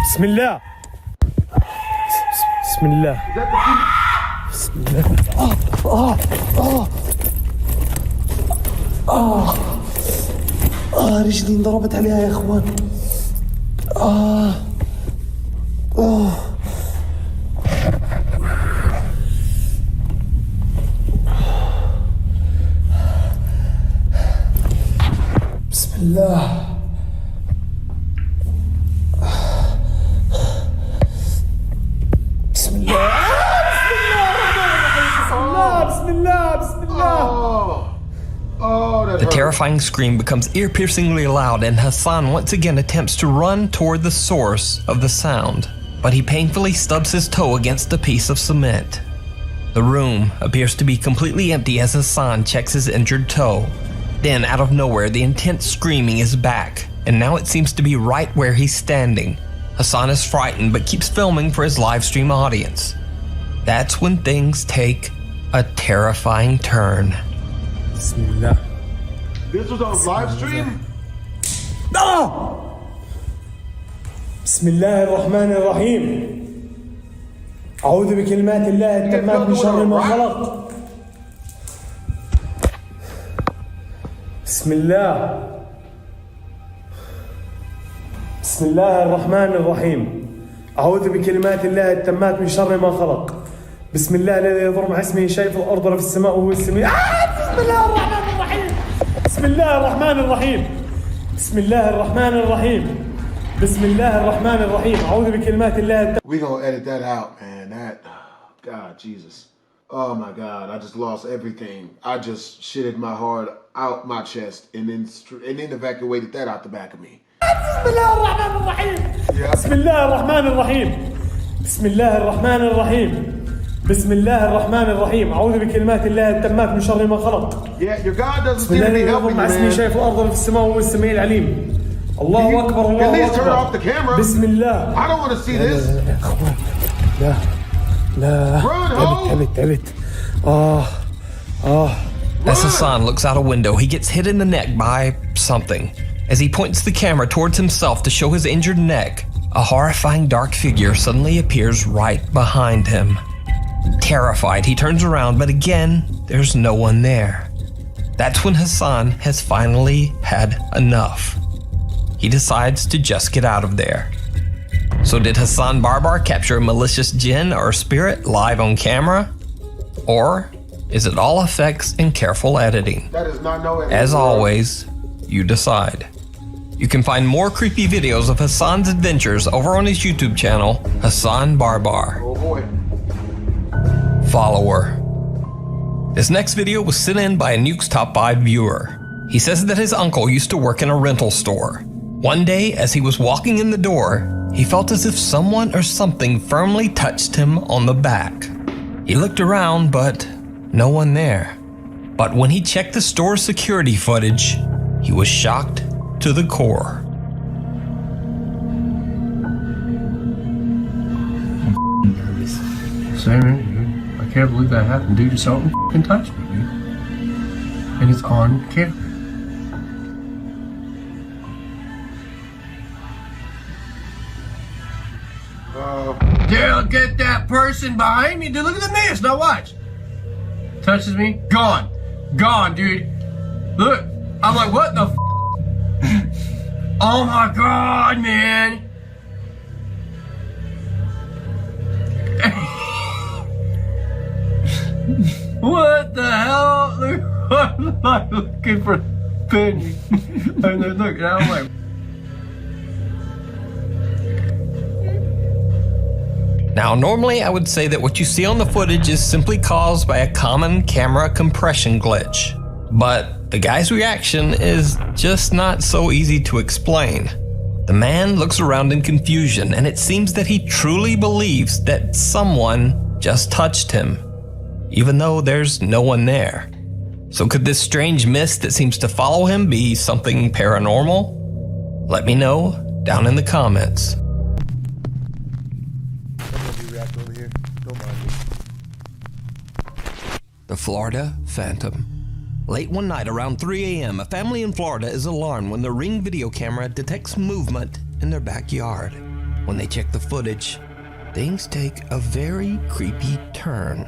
بسم الله. بسم الله. رجلي انضربت عليها يا اخوان. بسم الله. The terrifying scream becomes ear-piercingly loud, and Hassan once again attempts to run toward the source of the sound, but he painfully stubs his toe against a piece of cement. The room appears to be completely empty as Hassan checks his injured toe. Then, out of nowhere, the intense screaming is back, and now it seems to be right where he's standing. Hassan is frightened but keeps filming for his live stream audience. That's when things take a terrifying turn. Bismillah. This was on live stream? بسم الله الرحمن الرحيم. أعوذ بكلمات الله التامات من شر ما خلق. بسم الله. بسم الله الرحمن الرحيم. أعوذ بكلمات الله التامات من شر ما خلق. بسم الله الذي يضر مع اسمه شيء في الأرض ولا في السماء وهو السميع. بسم الله الرحمن الرحيم. بسم الله الرحمن الرحيم. بسم الله الرحمن الرحيم. بسم الله الرحمن الرحيم. أعوذ بكلمات الله. We gonna edit that out, man. That, God, Jesus. Oh my God, I just lost everything. I just shitted my heart out my chest and then evacuated that out the back of me. بسم الله الرحمن الرحيم بسم الله الرحمن الرحيم بسم الله الرحمن الرحيم أعوذ بكلمات الله التامات من شر ما خلق. Yeah, your God doesn't بسم seem to be الله helping you, الرحمن الرحيم شايف الأرض في السماء وهو السميع العليم. الله أكبر الله At least turn off the أكبر. camera. بسم الله. I don't want to see this. لا لا Run, ho! تعبت. As Hassan looks out a window, he gets hit in the neck by something. As he points the camera towards himself to show his injured neck, a horrifying dark figure suddenly appears right behind him. Terrified, he turns around, but again, there's no one there. That's when Hassan has finally had enough. He decides to just get out of there. So did Hassan Barbar capture a malicious jinn or spirit live on camera? Or is it all effects and careful editing? That is not no As always, you decide. You can find more creepy videos of Hassan's adventures over on his YouTube channel, Hassan Barbar. Oh boy. Follower. This next video was sent in by a Nuke's Top 5 viewer. He says that his uncle used to work in a rental store. One day, as he was walking in the door, he felt as if someone or something firmly touched him on the back. He looked around, but no one there. But when he checked the store's security footage, he was shocked to the core. Same, I can't believe that happened. Dude, just something f***ing touched me, dude. And it's on camera. Yeah, get that person behind me, dude. Look at the mist. Now watch. Touches me. Gone. Gone, dude. Look. I'm like, what the f***? Oh my God, man. What the hell? Look, I'm like looking for Penny. And then look, and I'm like. Now, normally I would say that what you see on the footage is simply caused by a common camera compression glitch. But the guy's reaction is just not so easy to explain. The man looks around in confusion, and it seems that he truly believes that someone just touched him, even though there's no one there. So could this strange mist that seems to follow him be something paranormal? Let me know down in the comments. The Florida Phantom. Late one night around 3 a.m., a family in Florida is alarmed when the Ring video camera detects movement in their backyard. When they check the footage, things take a very creepy turn.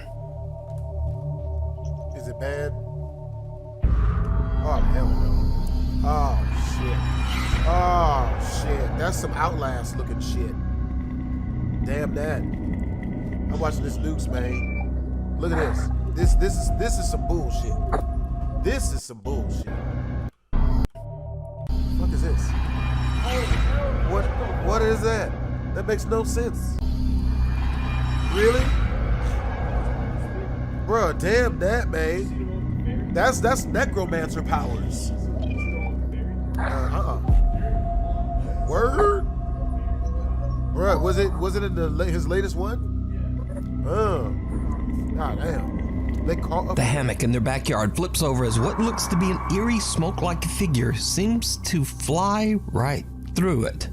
Is it bad? Oh, hell no. Oh, shit. Oh, shit. That's some Outlast looking shit. Damn that. I'm watching this Nukes, man. Look at this. This is some bullshit. This is some bullshit. What is this? What is that? That makes no sense. Really? Bruh, damn that, man. That's necromancer powers. Word? Bruh, was it in his latest one? God damn. The hammock in their backyard flips over as what looks to be an eerie smoke-like figure seems to fly right through it.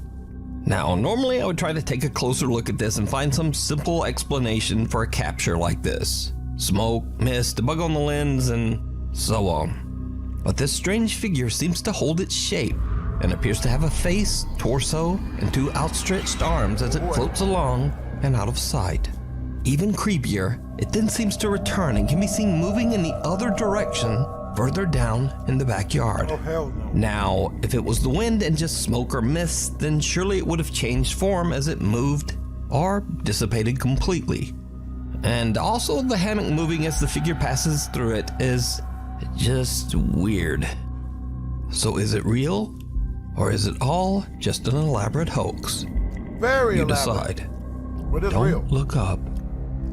Now, normally I would try to take a closer look at this and find some simple explanation for a capture like this. Smoke, mist, a bug on the lens, and so on. But this strange figure seems to hold its shape and appears to have a face, torso, and two outstretched arms as it floats along and out of sight. Even creepier, it then seems to return and can be seen moving in the other direction further down in the backyard. Oh, hell no. Now, if it was the wind and just smoke or mist, then surely it would have changed form as it moved or dissipated completely. And also the hammock moving as the figure passes through it is just weird. So is it real? Or is it all just an elaborate hoax? Very you elaborate. decide. What is Don't real? look up.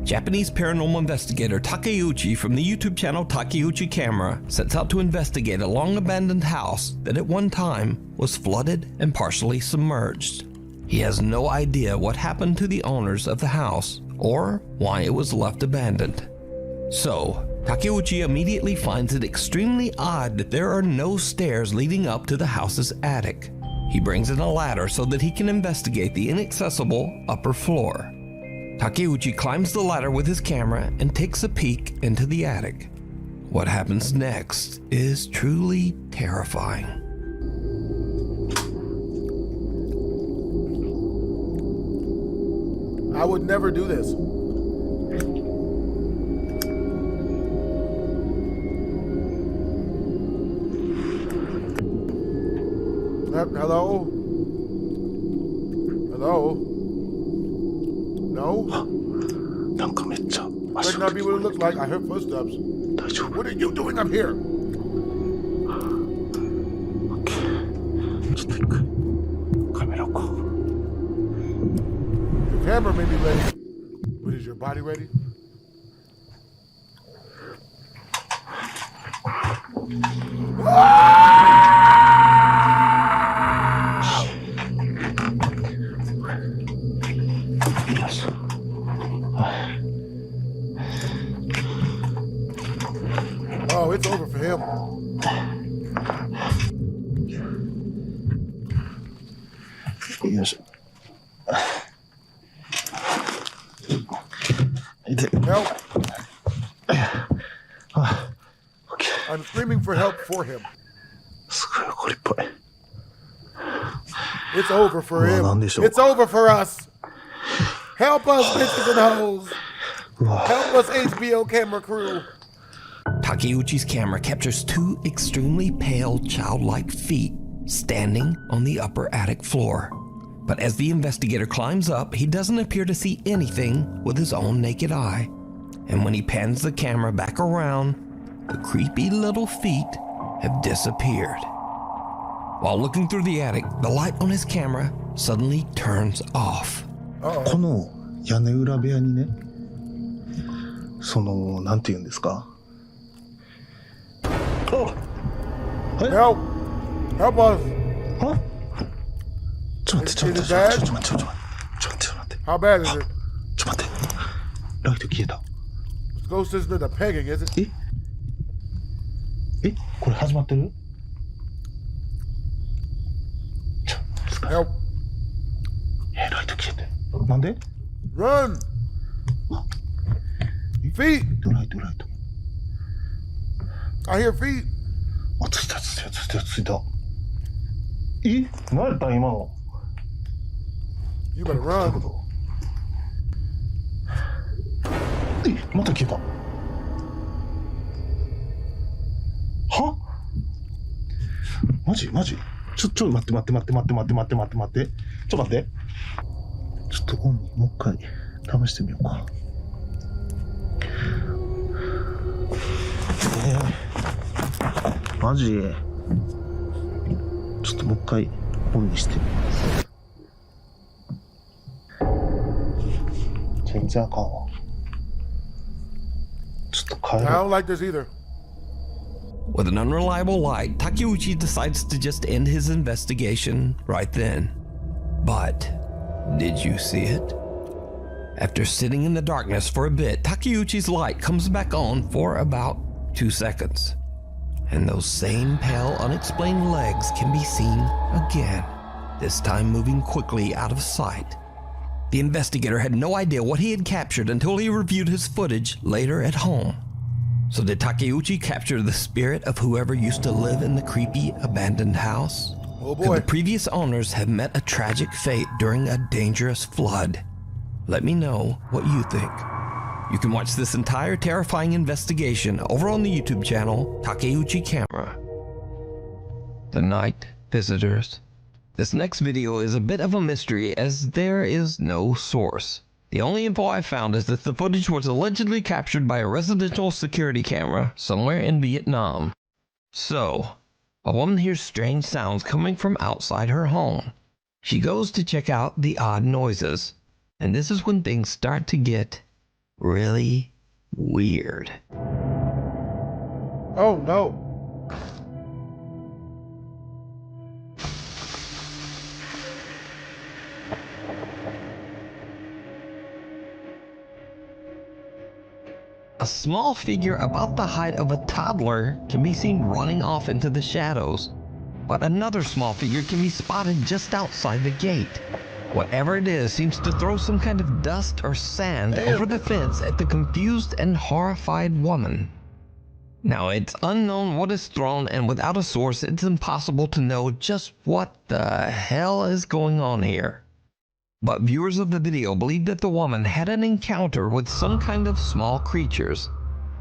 Japanese paranormal investigator Takeuchi from the YouTube channel Takeuchi Camera sets out to investigate a long-abandoned house that at one time was flooded and partially submerged. He has no idea what happened to the owners of the house or why it was left abandoned. So, Takeuchi immediately finds it extremely odd that there are no stairs leading up to the house's attic. He brings in a ladder so that he can investigate the inaccessible upper floor. Takeuchi climbs the ladder with his camera and takes a peek into the attic. What happens next is truly terrifying. I would never do this. Hello? Hello? No? Might not be what it looks like. I heard footsteps. What are you doing up here? The camera may be ready. But is your body ready? Oh, it's over for him. Yes. Help. I'm screaming for help for him. It's over for him. It's over for us. Help us, bitches and hoes. Help us, HBO camera crew. Takeuchi's camera captures two extremely pale, childlike feet standing on the upper attic floor. But as the investigator climbs up, he doesn't appear to see anything with his own naked eye. And when he pans the camera back around, the creepy little feet have disappeared. While looking through the attic, the light on his camera suddenly turns off. この屋根裏部屋にね、なんて言うんですか? Help! Help us! Huh? ちょっと待って。How bad is it? ちょっと待って。ライト消えた。Ghost isn't a pegging, is it? これ始まってる? Help! ライト消えて。なんで? Run! Feet! ライト。I hear feet. ついた。何やったん今の? You better run. また消えた。は? マジちょ待って。ちょっと待って。ちょっとオンにもう一回試してみようか。マジ? ちょっともう一回オンにしてみます。全然あかんわ。ちょっと変える。I don't like this either. With an unreliable light, Takeuchi decides to just end his investigation right then. But did you see it? After sitting in the darkness for a bit, Takeuchi's light comes back on for about 2 seconds. And those same pale, unexplained legs can be seen again, this time moving quickly out of sight. The investigator had no idea what he had captured until he reviewed his footage later at home. So did Takeuchi capture the spirit of whoever used to live in the creepy, abandoned house? Oh boy. Could the previous owners have met a tragic fate during a dangerous flood? Let me know what you think. You can watch this entire terrifying investigation over on the YouTube channel Takeuchi Camera. The Night Visitors. This next video is a bit of a mystery as there is no source. The only info I found is that the footage was allegedly captured by a residential security camera somewhere in Vietnam. So, a woman hears strange sounds coming from outside her home. She goes to check out the odd noises, and this is when things start to get really weird. Oh no. A small figure about the height of a toddler can be seen running off into the shadows, but another small figure can be spotted just outside the gate. Whatever it is seems to throw some kind of dust or sand over the fence at the confused and horrified woman. Now, it's unknown what is thrown, and without a source, it's impossible to know just what the hell is going on here. But viewers of the video believe that the woman had an encounter with some kind of small creatures,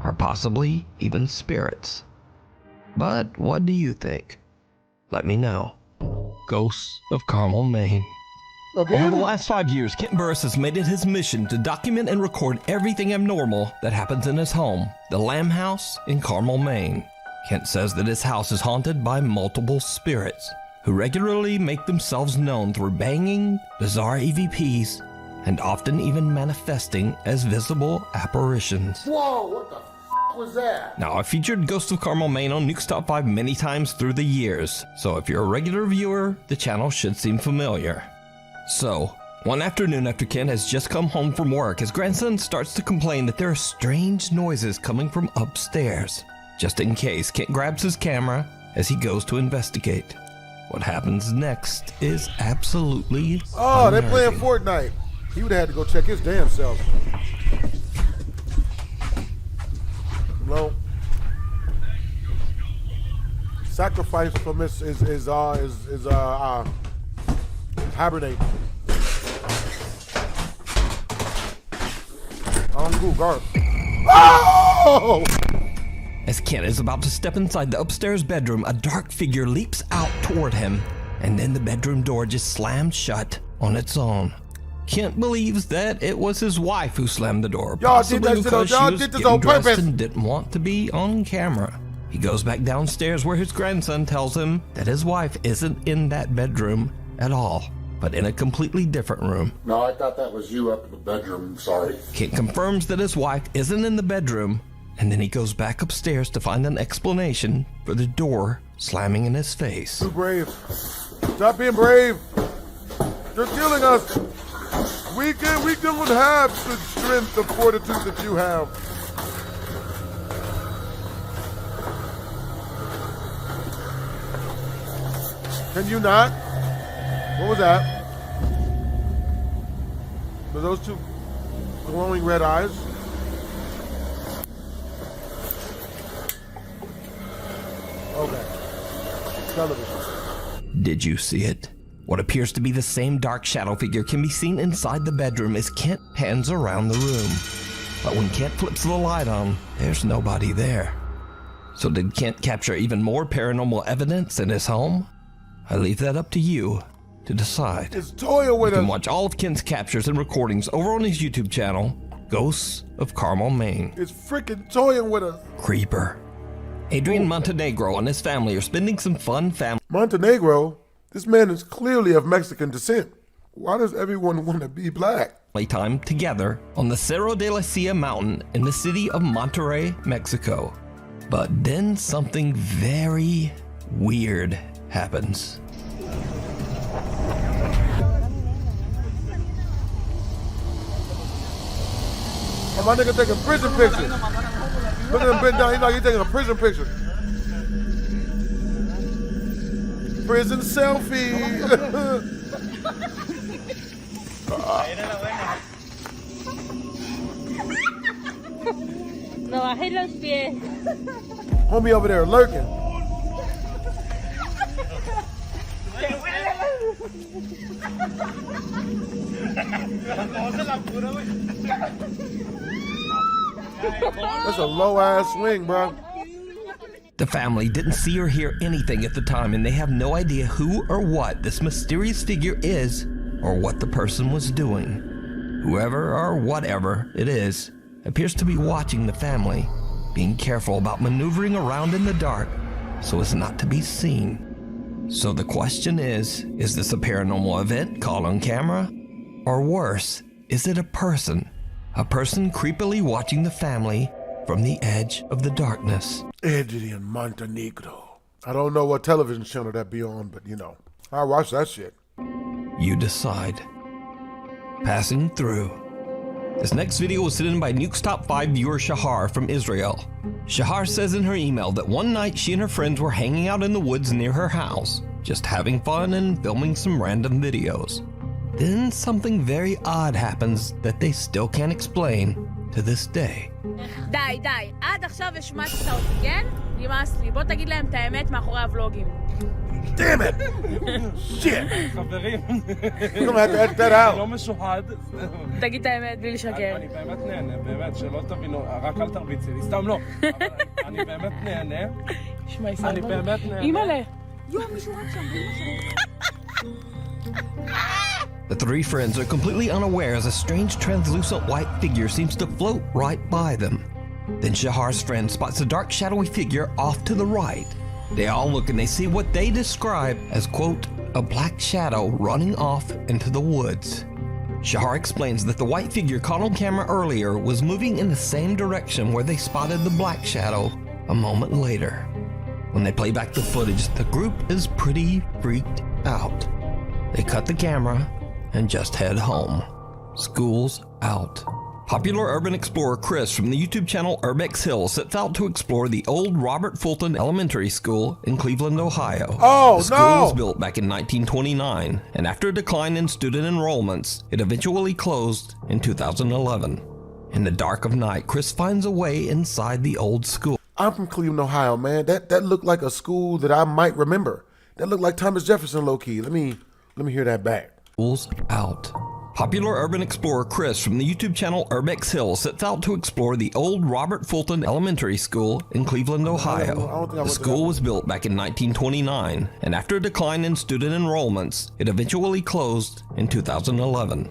or possibly even spirits. But what do you think? Let me know. Ghosts of Carmel, Maine. Over the last 5 years, Kent Burris has made it his mission to document and record everything abnormal that happens in his home, the Lamb House in Carmel, Maine. Kent says that his house is haunted by multiple spirits, who regularly make themselves known through banging, bizarre EVPs, and often even manifesting as visible apparitions. Whoa, what the f was that? Now, I've featured Ghosts of Carmel, Maine on Nuke's Top 5 many times through the years, so if you're a regular viewer, the channel should seem familiar. So, one afternoon after Ken has just come home from work, his grandson starts to complain that there are strange noises coming from upstairs. Just in case, Kent grabs his camera as he goes to investigate. What happens next is absolutely Oh, unnerving. they're playing Fortnite. He would have had to go check his damn self. No. Sacrifice from this is hibernate. Oh! As Kent is about to step inside the upstairs bedroom, a dark figure leaps out toward him, and then the bedroom door just slams shut on its own. Kent believes that it was his wife who slammed the door, possibly because she was getting dressed and didn't want to be on camera. He goes back downstairs where his grandson tells him that his wife isn't in that bedroom at all, but in a completely different room. No, I thought that was you up in the bedroom, sorry. Kent confirms that his wife isn't in the bedroom, and then he goes back upstairs to find an explanation for the door slamming in his face. Too brave. Stop being brave. You're killing us. We don't have the strength of fortitude that you have. Can you not? What was that? Were those two glowing red eyes? Okay. Television. Did you see it? What appears to be the same dark shadow figure can be seen inside the bedroom as Kent pans around the room. But when Kent flips the light on, there's nobody there. So did Kent capture even more paranormal evidence in his home? I leave that up to you to decide. It's toying with You can us. watch all of Kent's captures and recordings over on his YouTube channel, Ghosts of Carmel, Maine. It's freaking toying with us. Creeper. Adrian Montenegro and his family are spending some fun family Montenegro? This man is clearly of Mexican descent. Why does everyone want to be black? time together on the Cerro de la Silla mountain in the city of Monterrey, Mexico. But then something very weird happens. Oh, my nigga taking prison pictures. Look at him bent down. He's like he's taking a prison picture. Prison selfie. No bajé los pies. Homie over there lurking. That's a low ass swing, bro. The family didn't see or hear anything at the time, and they have no idea who or what this mysterious figure is or what the person was doing. Whoever or whatever it is appears to be watching the family, being careful about maneuvering around in the dark so as not to be seen. So the question is this a paranormal event caught on camera? Or worse, is it a person a person creepily watching the family from the edge of the darkness. Adrian Montenegro. I don't know what television channel that be on, but you know, I watch that shit. You decide. Passing through. This next video was sent in by Nuke's Top 5 viewer Shahar from Israel. Shahar says in her email that one night she and her friends were hanging out in the woods near her house, just having fun and filming some random videos. Then something very odd happens that they still can't explain to this day. די, די. עד עכשיו השמצת אותי, כן? נמאס לי. בוא תגיד להם את האמת מאחורי הוולוגים. Damn it! Shit! חברים, You're gonna have to edit that out. לא משוחד. תגיד את האמת בלי לשקר. אני באמת נהנה, באמת, שלא תבינו, רק אל תרביצי לי, סתם לא. אני באמת נהנה. שמע, ישראל. אני באמת נהנה. אימא'לה. יואו, מישהו רק שם, בלי The three friends are completely unaware as a strange translucent white figure seems to float right by them. Then Shahar's friend spots a dark shadowy figure off to the right. They all look and they see what they describe as, quote, a black shadow running off into the woods. Shahar explains that the white figure caught on camera earlier was moving in the same direction where they spotted the black shadow a moment later. When they play back the footage, the group is pretty freaked out. They cut the camera and just head home. School's out. Popular urban explorer Chris from the YouTube channel Urbex Hill sets out to explore the old Robert Fulton Elementary School in Cleveland, Ohio. Oh, the school was built back in 1929, and after a decline in student enrollments, it eventually closed in 2011. In the dark of night, Chris finds a way inside the old school. I'm from Cleveland, Ohio, man. That looked like a school that I might remember. That looked like Thomas Jefferson low-key. Let me hear that back. School's out. Popular urban explorer Chris from the YouTube channel Urbex Hill sets out to explore the old Robert Fulton Elementary School in Cleveland, Ohio. The school was built back in 1929, and after a decline in student enrollments, it eventually closed in 2011.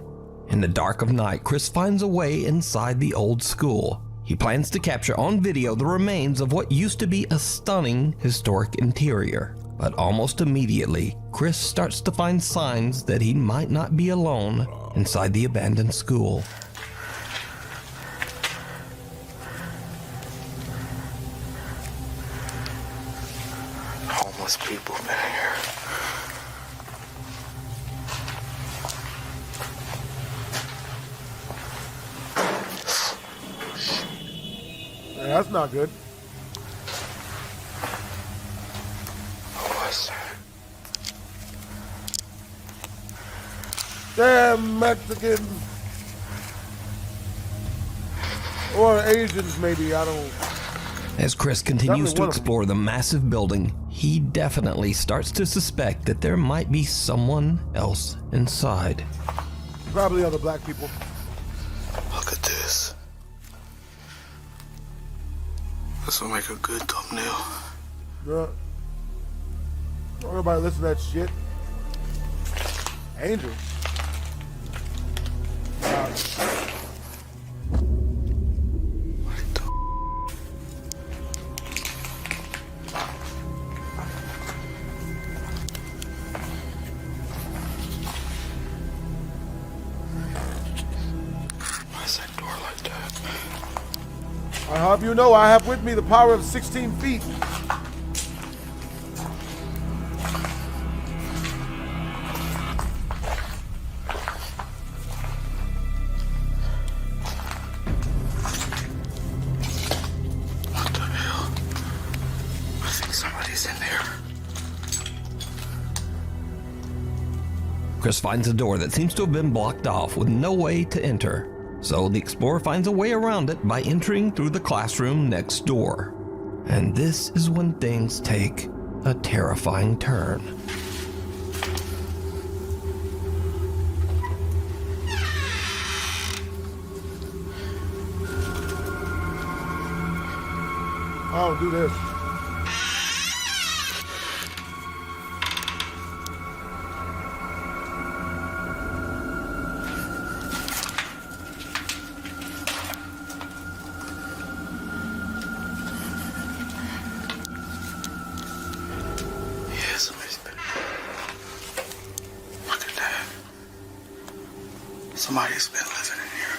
In the dark of night, Chris finds a way inside the old school. He plans to capture on video the remains of what used to be a stunning historic interior. But almost immediately, Chris starts to find signs that he might not be alone inside the abandoned school. Homeless people been here. Man, that's not good. Damn Mexicans. Or Asians, maybe, I don't... As Chris continues to explore the massive building, he definitely starts to suspect that there might be someone else inside. Probably other black people. Look at this. This will make a good thumbnail. Yeah. Everybody listen to that shit. Angel. I hope you know I have with me the power of 16 feet. What the hell? I think somebody's in there. Chris finds a door that seems to have been blocked off with no way to enter. So the explorer finds a way around it by entering through the classroom next door. And this is when things take a terrifying turn. I'll do this. Somebody's been living in here.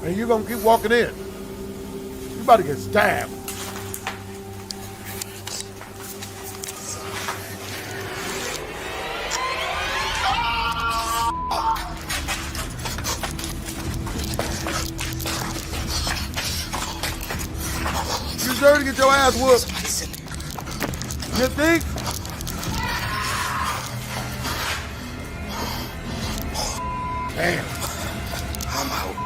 And you're gonna keep walking in. You about to get stabbed. You deserve to get your ass whooped. You think? Damn. I'm out.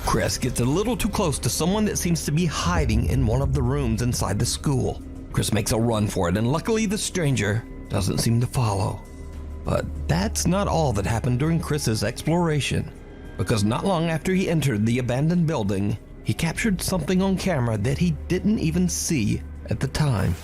Chris gets a little too close to someone that seems to be hiding in one of the rooms inside the school. Chris makes a run for it, and luckily the stranger doesn't seem to follow. But that's not all that happened during Chris's exploration, because not long after he entered the abandoned building, he captured something on camera that he didn't even see at the time.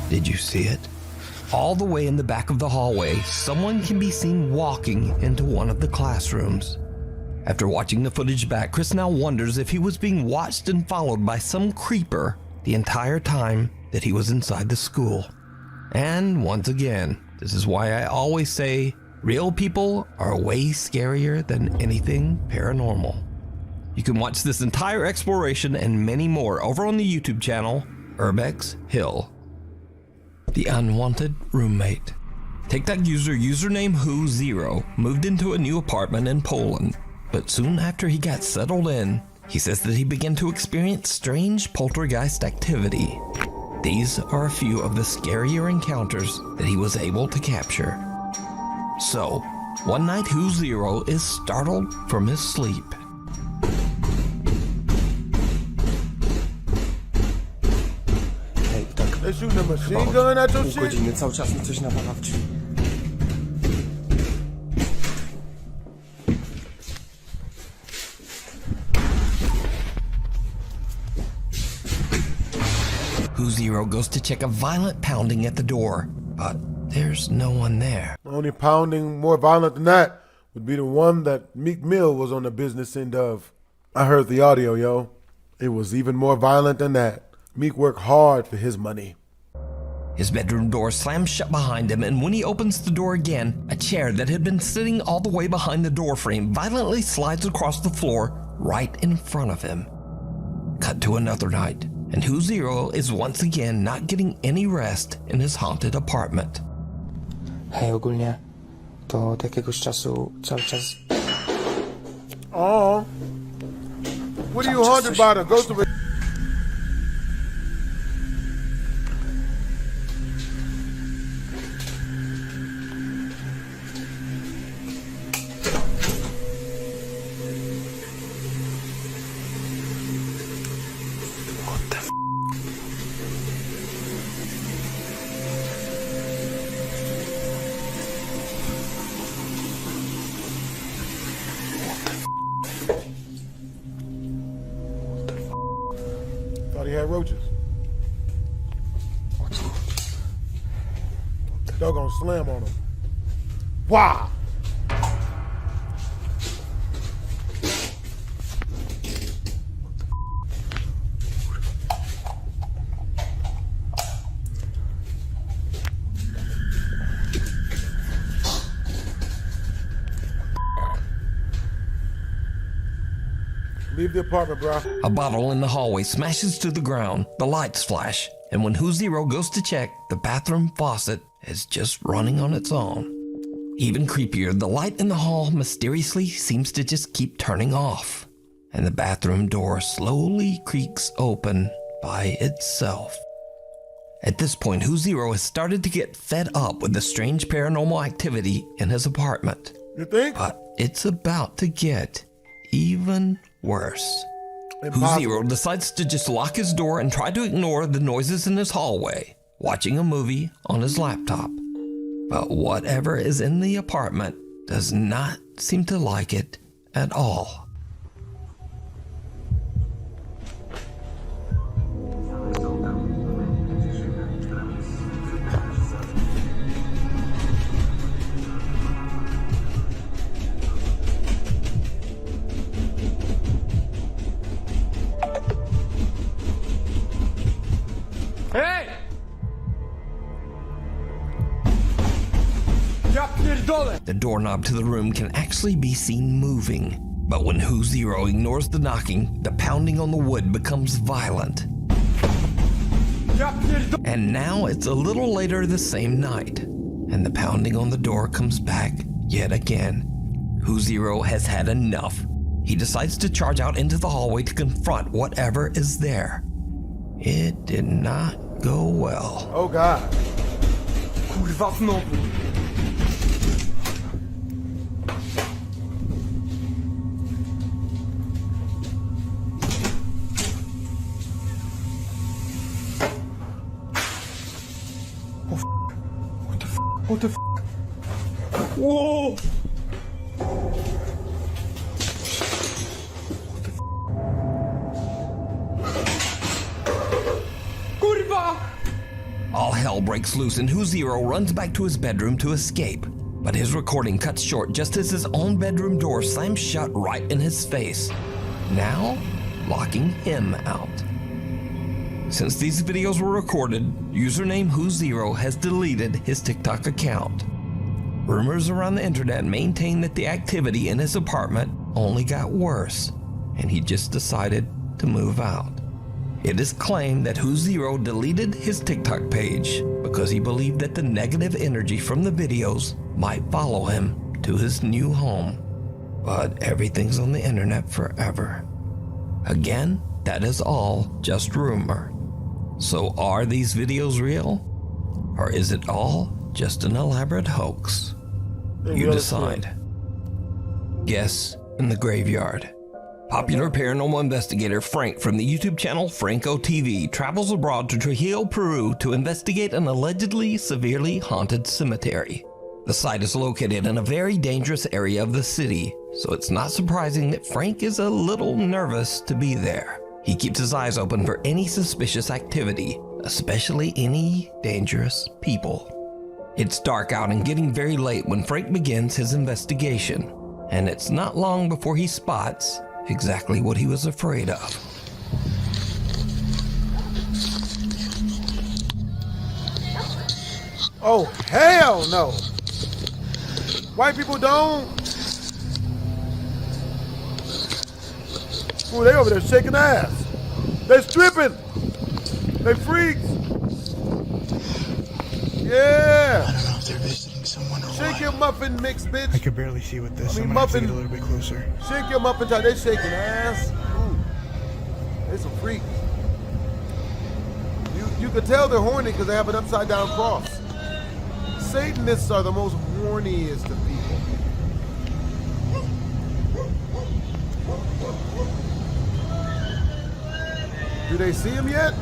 Did you see it? All the way in the back of the hallway, someone can be seen walking into one of the classrooms. After watching the footage back, Chris now wonders if he was being watched and followed by some creeper the entire time that he was inside the school. And once again, this is why I always say real people are way scarier than anything paranormal. You can watch this entire exploration and many more over on the YouTube channel, Urbex Hill. The unwanted roommate. TikTok user username Who0 moved into a new apartment in Poland, but soon after he got settled in, he says that he began to experience strange poltergeist activity. These are a few of the scarier encounters that he was able to capture. So, one night Who0 is startled from his sleep. They shooting a machine gun at your shit? Cały czas mi coś nawala w drzwi. Who0 goes to check a violent pounding at the door, but there's no one there. Only pounding more violent than that would be the one that Meek Mill was on the business end of. I heard the audio, yo. It was even more violent than that. Meek worked hard for his money. His bedroom door slams shut behind him, and when he opens the door again, a chair that had been sitting all the way behind the door frame violently slides across the floor right in front of him. Cut to another night, and Who0 is once again not getting any rest in his haunted apartment. Hej, ogólnie to od jakiegoś czasu cały czas... Oh. What are you haunted by? The ghost of a... Thought he had roaches. Dog gonna slam on him. Wow! Leave the apartment, bro. A bottle in the hallway smashes to the ground, the lights flash, and when Who0 goes to check, the bathroom faucet is just running on its own. Even creepier, the light in the hall mysteriously seems to just keep turning off, and the bathroom door slowly creaks open by itself. At this point, Who0 has started to get fed up with the strange paranormal activity in his apartment. You think? But it's about to get even worse. Who0 decides to just lock his door and try to ignore the noises in his hallway, watching a movie on his laptop. But whatever is in the apartment does not seem to like it at all. doorknob to the room can actually be seen moving. But when Who Zero ignores the knocking, the pounding on the wood becomes violent. And now it's a little later the same night, and the pounding on the door comes back yet again. Who Zero has had enough. He decides to charge out into the hallway to confront whatever is there. It did not go well. Oh God. Kurwa znowu. What the f? Whoa! Kurwa! All hell breaks loose and Who Zero runs back to his bedroom to escape. But his recording cuts short just as his own bedroom door slams shut right in his face, now locking him out. Since these videos were recorded, username Who Zero has deleted his TikTok account. Rumors around the internet maintain that the activity in his apartment only got worse, and he just decided to move out. It is claimed that Who Zero deleted his TikTok page because he believed that the negative energy from the videos might follow him to his new home. But everything's on the internet forever. Again, that is all just rumor. So are these videos real? Or is it all just an elaborate hoax? You decide. Guess in the Graveyard. Popular paranormal investigator Frank from the YouTube channel Franco TV travels abroad to Trujillo, Peru to investigate an allegedly severely haunted cemetery. The site is located in a very dangerous area of the city, so it's not surprising that Frank is a little nervous to be there. He keeps his eyes open for any suspicious activity, especially any dangerous people. It's dark out and getting very late when Frank begins his investigation, and it's not long before he spots exactly what he was afraid of. Oh, hell no! White people don't. Ooh, they over there shaking ass. They stripping. They freaks. Yeah. I don't know if they're visiting someone or what. Shake your muffin mix, bitch. I could barely see with this. I mean, I'm gonna have to muffin. get a little bit closer. Shake your muffin tie. They shaking ass. Ooh. They some freaks. You could tell they're horny because they have an upside down cross. Satanists are the most horniest of people. Do they see him yet?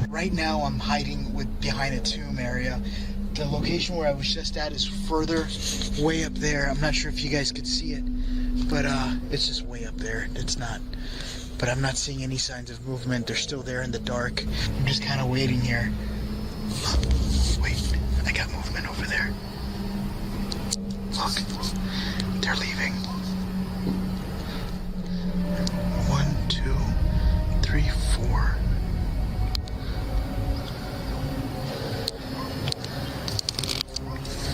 Right now, I'm hiding behind a tomb area. The location where I was just at is further, way up there. I'm not sure if you guys could see it, but it's just way up there. It's not. But I'm not seeing any signs of movement. They're still there in the dark. I'm just kind of waiting here. Wait, I got movement over there. Look, they're leaving. 1, 2, 3, 4.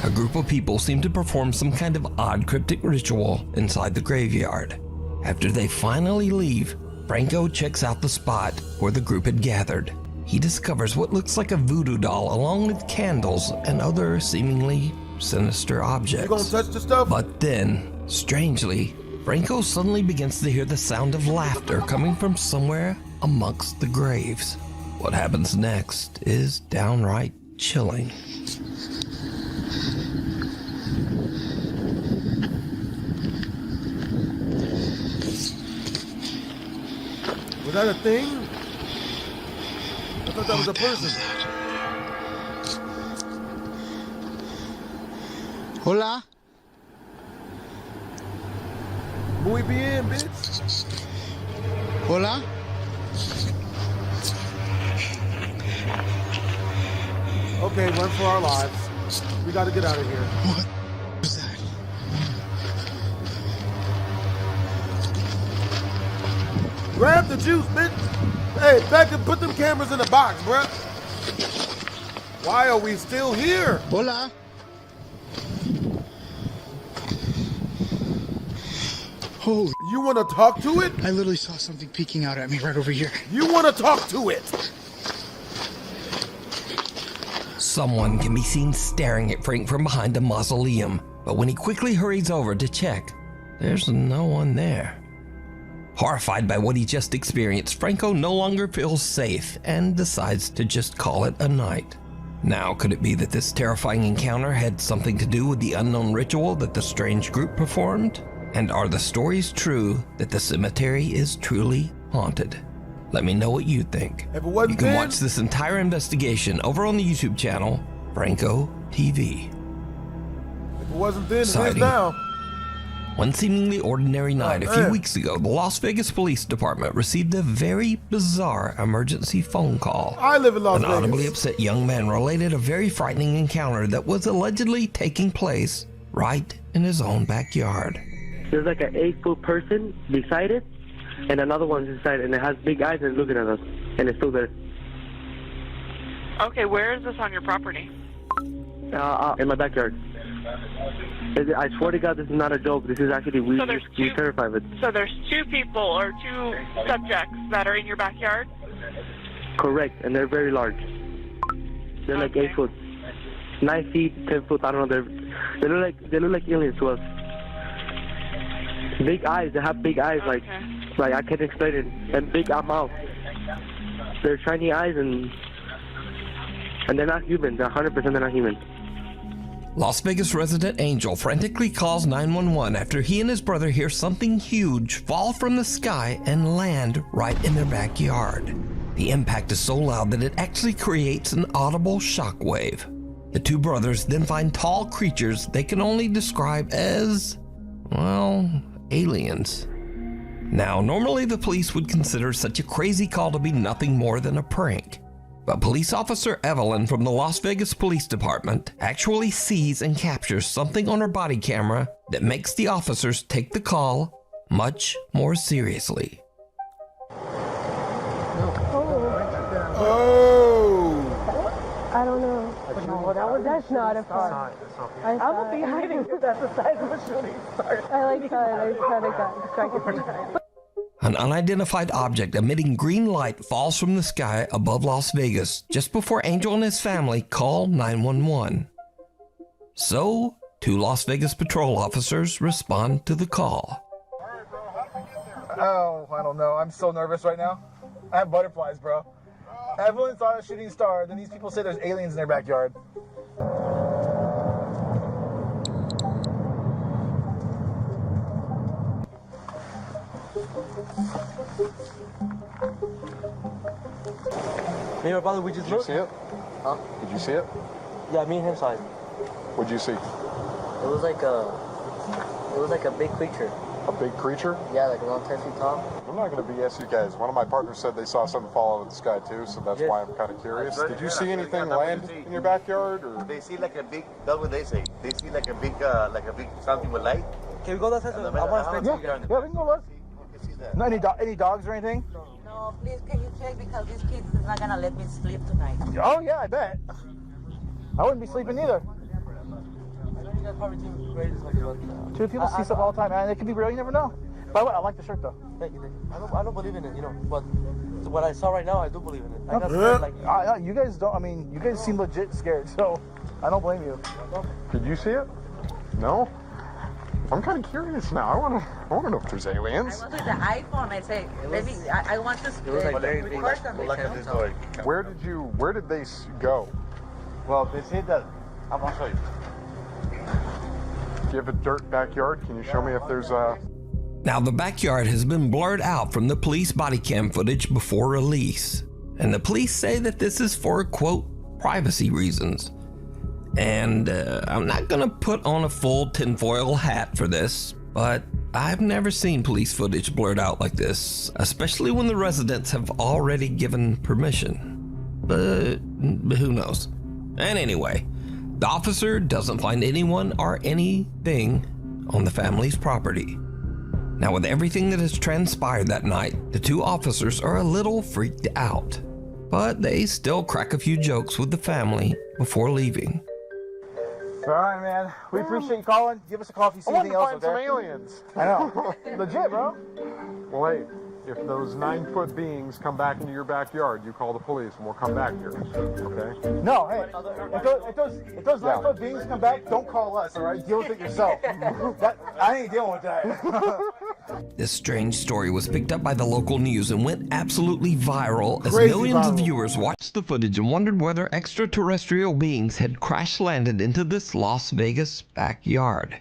A group of people seem to perform some kind of odd cryptic ritual inside the graveyard. After they finally leave, Franco checks out the spot where the group had gathered. He discovers what looks like a voodoo doll along with candles and other seemingly sinister objects. You gonna touch the stuff? But then, strangely, Franco suddenly begins to hear the sound of laughter coming from somewhere amongst the graves. What happens next is downright chilling. Was that a thing? I thought that was a person. Hola? Muy bien, bitch. Hola? Okay, run for our lives. We gotta get out of here. What was that? Grab the juice, bitch. Hey, back and put them cameras in the box, bruh. Why are we still here? Hola? Holy. You want to talk to it? I literally saw something peeking out at me right over here. You want to talk to it? Someone can be seen staring at Frank from behind a mausoleum, but when he quickly hurries over to check, there's no one there. Horrified by what he just experienced, Franco no longer feels safe and decides to just call it a night. Now, could it be that this terrifying encounter had something to do with the unknown ritual that the strange group performed? And are the stories true that the cemetery is truly haunted? Let me know what you think. You can watch this entire investigation over on the YouTube channel, Franco TV. If it wasn't then, it is now. One seemingly ordinary night a few weeks ago, the Las Vegas Police Department received a very bizarre emergency phone call. I live in Las Vegas. An audibly upset young man related a very frightening encounter that was allegedly taking place right in his own backyard. There's like an 8-foot person beside it, and another one's inside, and it has big eyes and looking at us, and it's still there. Okay, where is this on your property? In my backyard. I swear to God, this is not a joke. This is actually, we're terrified of it. So there's 2 people or 2 subjects that are in your backyard? Correct, and they're very large. They're like 8 foot, 9 feet, 10 foot. I don't know. They look like aliens to us. Big eyes. They have big eyes, like I can't explain it. And big mouth. They're shiny eyes, and they're not human. They're 100% they're not human. Las Vegas resident Angel frantically calls 911 after he and his brother hear something huge fall from the sky and land right in their backyard. The impact is so loud that it actually creates an audible shockwave. The 2 brothers then find tall creatures they can only describe as, well, aliens. Now, normally the police would consider such a crazy call to be nothing more than a prank. But police officer Evelyn from the Las Vegas Police Department actually sees and captures something on her body camera that makes the officers take the call much more seriously. Oh! I don't know. That's not a car. I will be hiding because that's the size of a shooting star. I like that. I try to distract you. An unidentified object emitting green light falls from the sky above Las Vegas just before Angel and his family call 911. So, 2 Las Vegas patrol officers respond to the call. Oh, I don't know. I'm so nervous right now. I have butterflies, bro. Evelyn saw a shooting star, then these people say there's aliens in their backyard. Me and my brother, we just looked. Did you see it? Huh? Did you see it? Yeah, me and him saw it. What'd you see? It was like a big creature. A big creature? Yeah, like around 10 feet tall. I'm not going to BS you guys. One of my partners said they saw something fall out of the sky too, so that's why I'm kind of curious. Did you see anything land in your backyard? Or? They see like a big, that's what they say. They see like a big something with light. Can we go outside? I want to spend some time. Yeah, we can go look. No, any dogs or anything? No, please, can you check because these kids is not gonna let me sleep tonight. Oh yeah, I bet. I wouldn't be sleeping either. 2 people see stuff all the time, man. It could be real. You never know. By the way, I like the shirt though. Thank you. I don't believe in it, you know, but what I saw right now, I do believe in it. I got scared, you guys don't. I mean, you guys seem legit scared, so I don't blame you. Did you see it? No. I'm kind of curious now. I want to know if there's aliens. I went with the iPhone. I say, maybe I want to record something. Where did they go? Well, they said that. I'm gonna show you. Do you have a dirt backyard? Can you show me if there's a... Now, the backyard has been blurred out from the police body cam footage before release. And the police say that this is for, quote, privacy reasons. And I'm not gonna put on a full tinfoil hat for this, but I've never seen police footage blurred out like this, especially when the residents have already given permission. But who knows? And anyway, the officer doesn't find anyone or anything on the family's property. Now, with everything that has transpired that night, the 2 officers are a little freaked out, but they still crack a few jokes with the family before leaving. All right, man. We appreciate you calling. Give us a call if you see anything else, okay? I want to find some aliens. I know. Legit, bro. Well, hey, if those 9-foot beings come back into your backyard, you call the police and we'll come back here. Okay? No, hey, if those 9-foot beings come back, don't call us, all right? Deal with it yourself. I ain't dealing with that. This strange story was picked up by the local news and went absolutely viral as Crazy millions of viral. viewers watched the footage and wondered whether extraterrestrial beings had crash-landed into this Las Vegas backyard.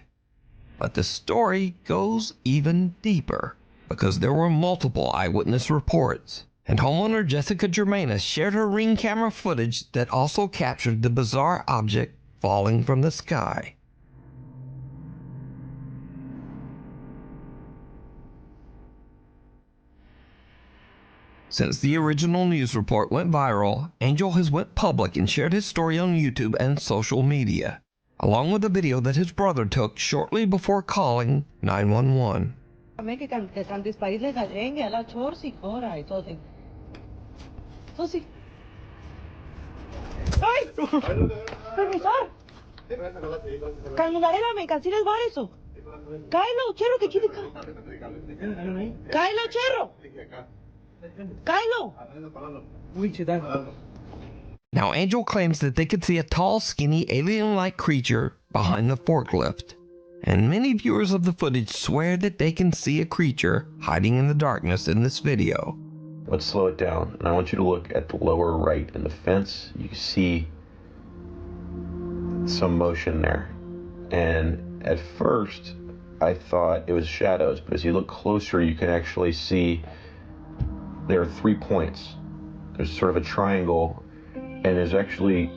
But the story goes even deeper, because there were multiple eyewitness reports, and homeowner Jessica Germanis shared her Ring camera footage that also captured the bizarre object falling from the sky. Since the original news report went viral, Angel has went public and shared his story on YouTube and social media, along with a video that his brother took shortly before calling 911. ¡Ay! ¡Profesor! ¡Calma, cancela el bar eso! ¡Cáelo, Chero, que quiere ¡Cáelo, Chero! ¡Cáelo! Now, Angel claims that they could see a tall, skinny, alien-like creature behind the forklift, and many viewers of the footage swear that they can see a creature hiding in the darkness in this video. Let's slow it down, and I want you to look at the lower right in the fence. You can see some motion there, and at first I thought it was shadows, but as you look closer you can actually see there are 3 points. There's sort of a triangle, and there's actually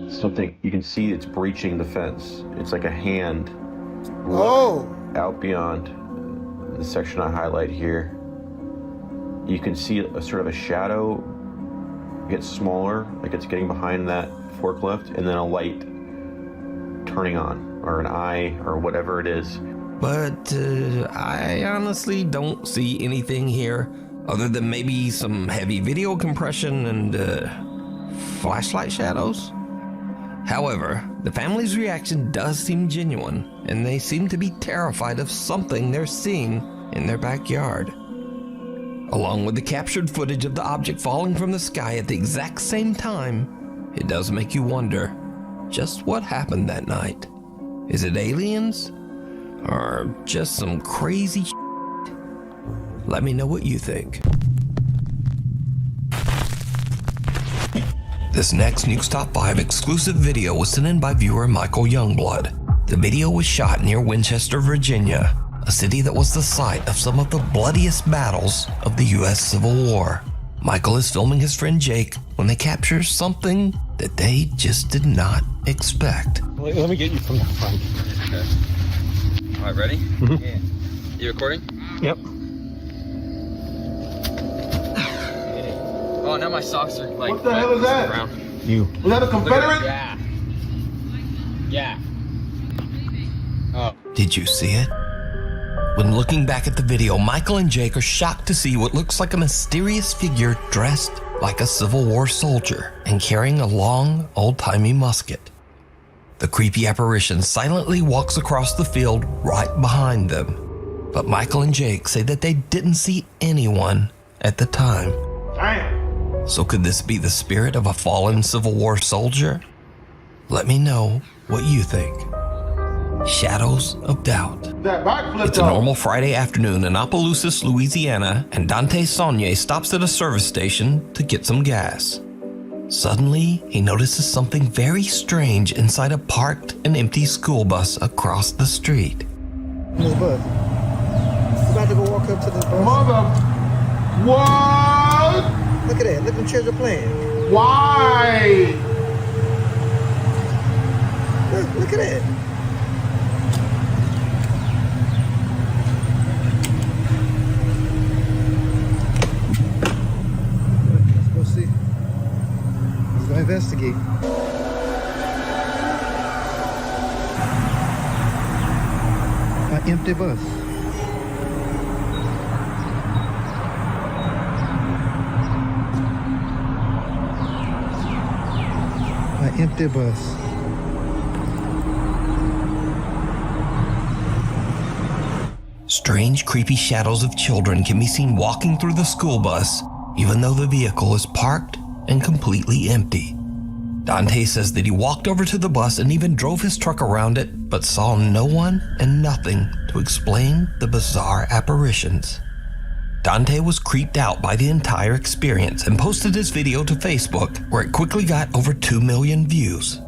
something you can see. It's breaching the fence. It's like a hand out beyond the section I highlight here. You can see a sort of a shadow get smaller, like it's getting behind that forklift, and then a light turning on, or an eye, or whatever it is. But I honestly don't see anything here, other than maybe some heavy video compression and flashlight shadows. However, the family's reaction does seem genuine, and they seem to be terrified of something they're seeing in their backyard. Along with the captured footage of the object falling from the sky at the exact same time, it does make you wonder just what happened that night. Is it aliens? Or just some crazy shit? Let me know what you think. This next Nuke's Top 5 exclusive video was sent in by viewer Michael Youngblood. The video was shot near Winchester, Virginia, a city that was the site of some of the bloodiest battles of the US Civil War. Michael is filming his friend Jake when they capture something that they just did not expect. Let me get you from the front. Okay. All right, ready? Mm-hmm. Yeah. You recording? Yep. Oh, now my socks are like. What the hell is that? Around. You. Is that a Confederate? Yeah. Yeah. Oh. Did you see it? When looking back at the video, Michael and Jake are shocked to see what looks like a mysterious figure dressed like a Civil War soldier and carrying a long, old-timey musket. The creepy apparition silently walks across the field right behind them, but Michael and Jake say that they didn't see anyone at the time. Damn. So could this be the spirit of a fallen Civil War soldier? Let me know what you think. Shadows of Doubt. It's a normal Friday afternoon in Opelousas, Louisiana, and Dante Saunier stops at a service station to get some gas. Suddenly, he notices something very strange inside a parked and empty school bus across the street. This bus. You about to go walk up to this bus? Mother. What? Look at that. Look at them children playing. Why? Look at that. Let's go see. Let's go investigate. An empty bus. An empty bus. Strange, creepy shadows of children can be seen walking through the school bus, even though the vehicle is parked and completely empty. Dante says that he walked over to the bus and even drove his truck around it, but saw no one and nothing to explain the bizarre apparitions. Dante was creeped out by the entire experience and posted his video to Facebook, where it quickly got over 2 million views.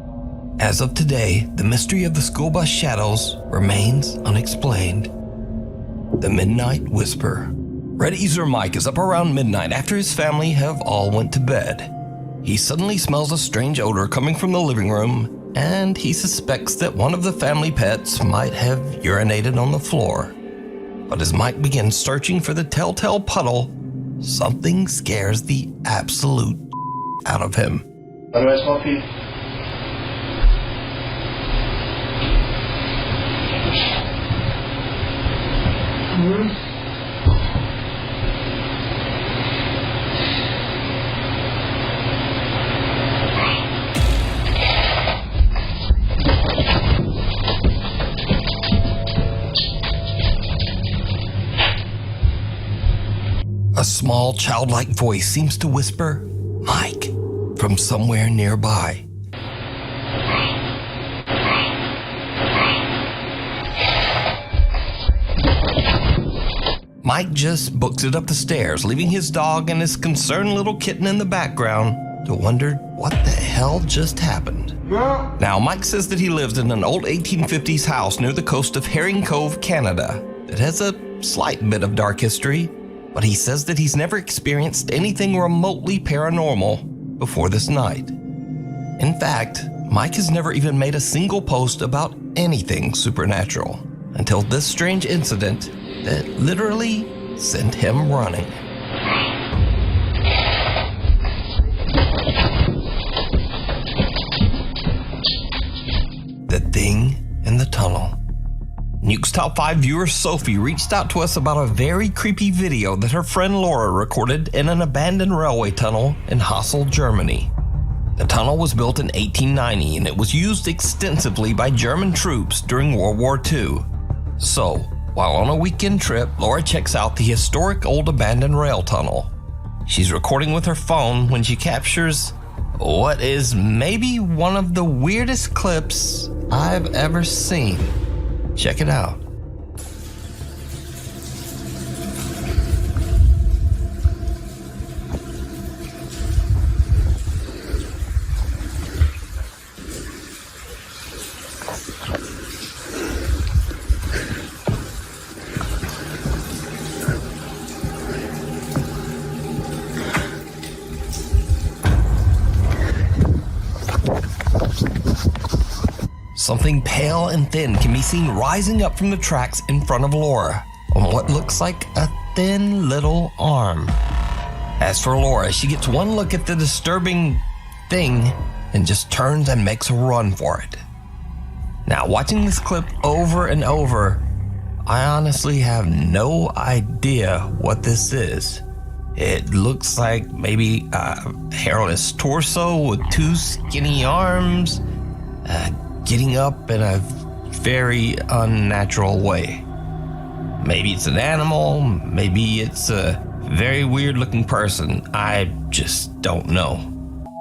As of today, the mystery of the school bus shadows remains unexplained. The Midnight Whisper. Red Easer Mike is up around midnight after his family have all went to bed. He suddenly smells a strange odor coming from the living room, and he suspects that one of the family pets might have urinated on the floor. But as Mike begins searching for the telltale puddle, something scares the absolute out of him. How do I smell for you? A small, childlike voice seems to whisper, "Mike," from somewhere nearby. Mike just books it up the stairs, leaving his dog and his concerned little kitten in the background to wonder what the hell just happened. Now, Mike says that he lives in an old 1850s house near the coast of Herring Cove, Canada, that has a slight bit of dark history, but he says that he's never experienced anything remotely paranormal before this night. In fact, Mike has never even made a single post about anything supernatural until this strange incident that literally sent him running. The Thing in the Tunnel. Nuke's Top 5 viewer Sophie reached out to us about a very creepy video that her friend Laura recorded in an abandoned railway tunnel in Hassel, Germany. The tunnel was built in 1890 and it was used extensively by German troops during World War II. So, while on a weekend trip, Laura checks out the historic old abandoned rail tunnel. She's recording with her phone when she captures what is maybe one of the weirdest clips I've ever seen. Check it out. Something pale and thin can be seen rising up from the tracks in front of Laura on what looks like a thin little arm. As for Laura, she gets one look at the disturbing thing and just turns and makes a run for it. Now, watching this clip over and over, I honestly have no idea what this is. It looks like maybe a hairless torso with two skinny arms, getting up in a very unnatural way. Maybe it's an animal, maybe it's a very weird looking person. I just don't know.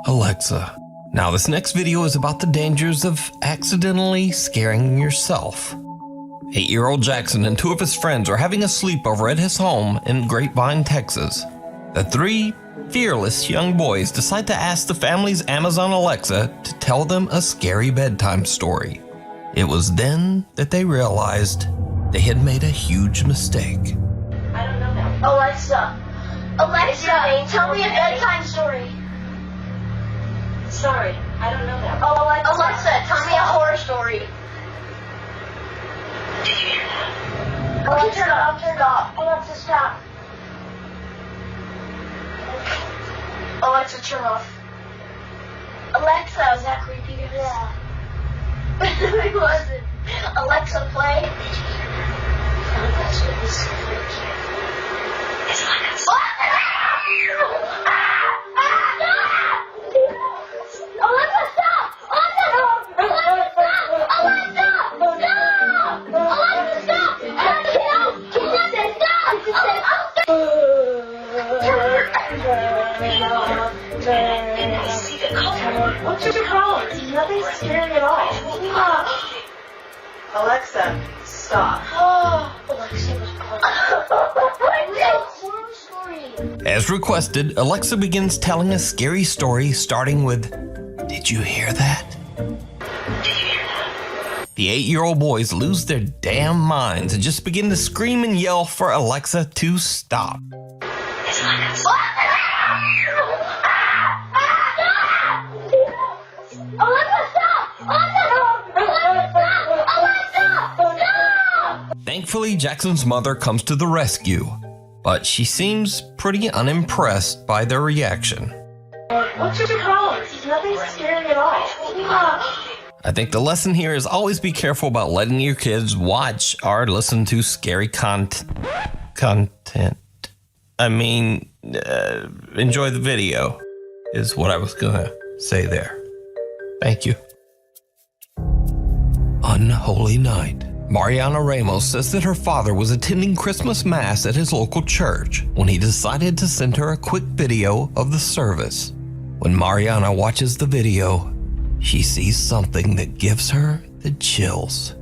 Alexa. Now this next video is about the dangers of accidentally scaring yourself. 8-year-old Jackson and 2 of his friends are having a sleepover at his home in Grapevine, Texas. The 3 fearless young boys decide to ask the family's Amazon Alexa to tell them a scary bedtime story. It was then that they realized they had made a huge mistake. I don't know that. Alexa, tell me a bedtime story. Sorry, I don't know that. Oh, Alexa, tell me a horror story. Did you hear that? Okay, turn it off. Alexa, stop. Alexa, turn off. Alexa, was that creepy? Yeah. It wasn't. Alexa, play. It's like a... Alexa, stop! Alexa, stop! Alexa, stop! Alexa, stop! What's your problem? Nothing's scary at all. Alexa, stop. Alexa was horror story. As requested, Alexa begins telling a scary story starting with, "Did you hear that?" The 8-year-old boys lose their damn minds and just begin to scream and yell for Alexa to stop. Thankfully, Jackson's mother comes to the rescue, but she seems pretty unimpressed by their reaction. What's your problem? Nothing's scary at all. I think the lesson here is always be careful about letting your kids watch or listen to scary content. Enjoy the video is what I was gonna say there. Thank you. Unholy night. Mariana Ramos says that her father was attending Christmas Mass at his local church when he decided to send her a quick video of the service. When Mariana watches the video, she sees something that gives her the chills.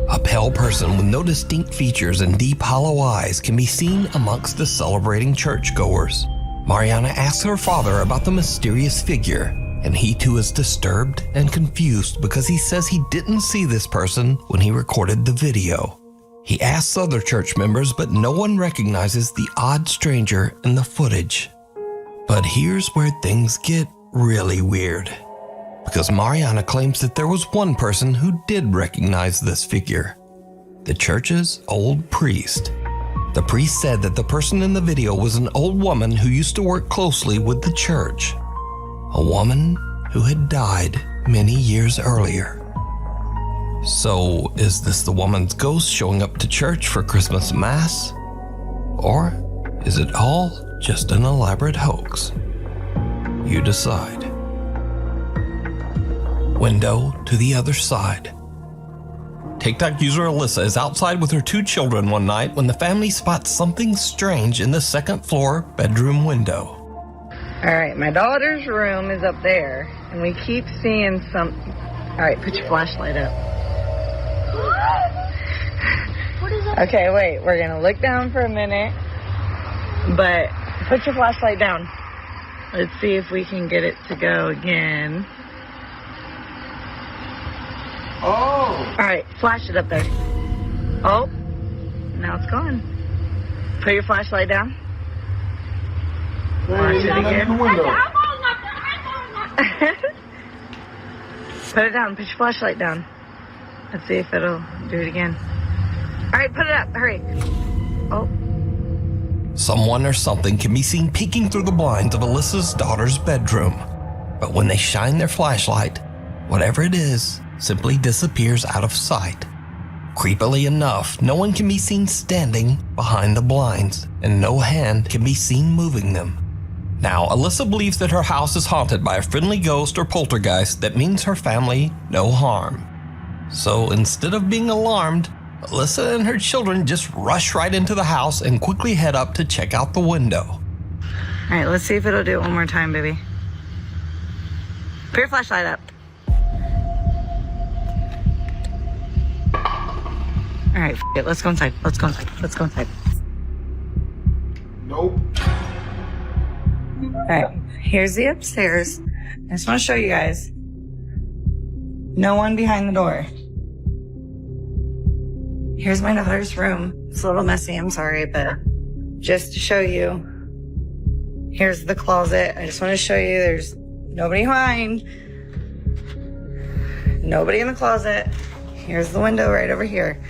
A pale person with no distinct features and deep hollow eyes can be seen amongst the celebrating churchgoers. Mariana asks her father about the mysterious figure, and he too is disturbed and confused because he says he didn't see this person when he recorded the video. He asks other church members, but no one recognizes the odd stranger in the footage. But here's where things get really weird, because Mariana claims that there was one person who did recognize this figure, the church's old priest. The priest said that the person in the video was an old woman who used to work closely with the church, a woman who had died many years earlier. So, is this the woman's ghost showing up to church for Christmas Mass? Or is it all just an elaborate hoax? You decide. Window to the other side. TikTok user Alyssa is outside with her 2 children one night when the family spots something strange in the second floor bedroom window. Alright, my daughter's room is up there, and we keep seeing something. Alright, put your flashlight up. What is that? Okay, wait, we're gonna look down for a minute, but put your flashlight down. Let's see if we can get it to go again. Oh! Alright, flash it up there. Oh, now it's gone. Put your flashlight down. Flash it again. Put it down, put your flashlight down. Let's see if it'll do it again. Alright, put it up, hurry. Oh. Someone or something can be seen peeking through the blinds of Alyssa's daughter's bedroom. But when they shine their flashlight, whatever it is simply disappears out of sight. Creepily enough, no one can be seen standing behind the blinds, and no hand can be seen moving them. Now, Alyssa believes that her house is haunted by a friendly ghost or poltergeist that means her family no harm. So instead of being alarmed, Alyssa and her children just rush right into the house and quickly head up to check out the window. Alright, let's see if it'll do it one more time, baby. Put your flashlight up. Alright, it. Let's go inside. Let's go inside. Let's go inside. Nope. Alright, here's the upstairs. I just want to show you guys. No one behind the door. Here's my daughter's room. It's a little messy, I'm sorry, but just to show you. Here's the closet. I just want to show you there's nobody behind. Nobody in the closet. Here's the window right over here.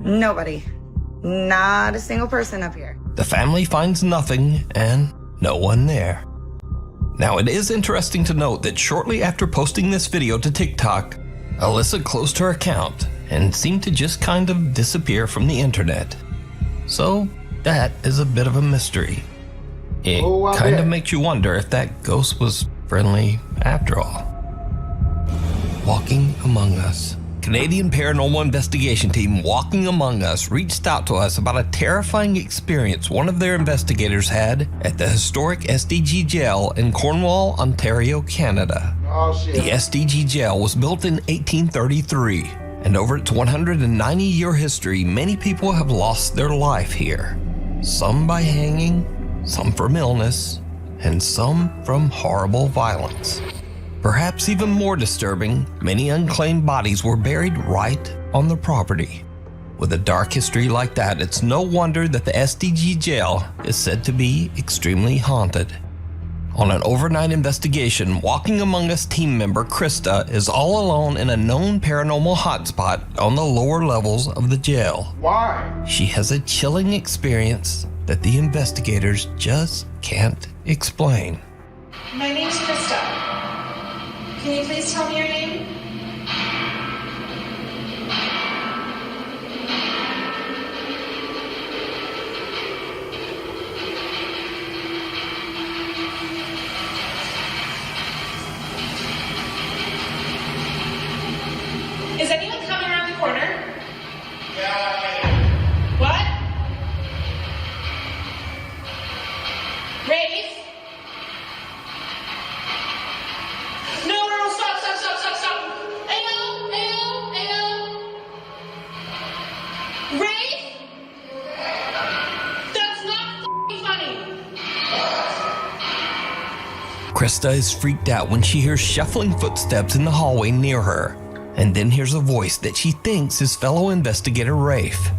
Nobody. Not a single person up here. The family finds nothing and no one there. Now, it is interesting to note that shortly after posting this video to TikTok, Alyssa closed her account and seemed to just kind of disappear from the internet. So, that is a bit of a mystery. It kind of makes you wonder if that ghost was friendly after all. Walking among us, Canadian paranormal investigation team Walking Among Us reached out to us about a terrifying experience one of their investigators had at the historic SDG jail in Cornwall, Ontario, Canada. Oh, shit. The SDG jail was built in 1833, and over its 190-year history, many people have lost their life here. Some by hanging, some from illness, and some from horrible violence. Perhaps even more disturbing, many unclaimed bodies were buried right on the property. With a dark history like that, it's no wonder that the SDG jail is said to be extremely haunted. On an overnight investigation, Walking Among Us team member Krista is all alone in a known paranormal hotspot on the lower levels of the jail. Why? She has a chilling experience that the investigators just can't explain. My name's Krista. Can you please tell me your name? Is anyone coming around the corner? What? Rafe? No, stop. Ayo. Rafe? That's not f***ing funny. Krista is freaked out when she hears shuffling footsteps in the hallway near her, and then hears a voice that she thinks is fellow investigator Rafe.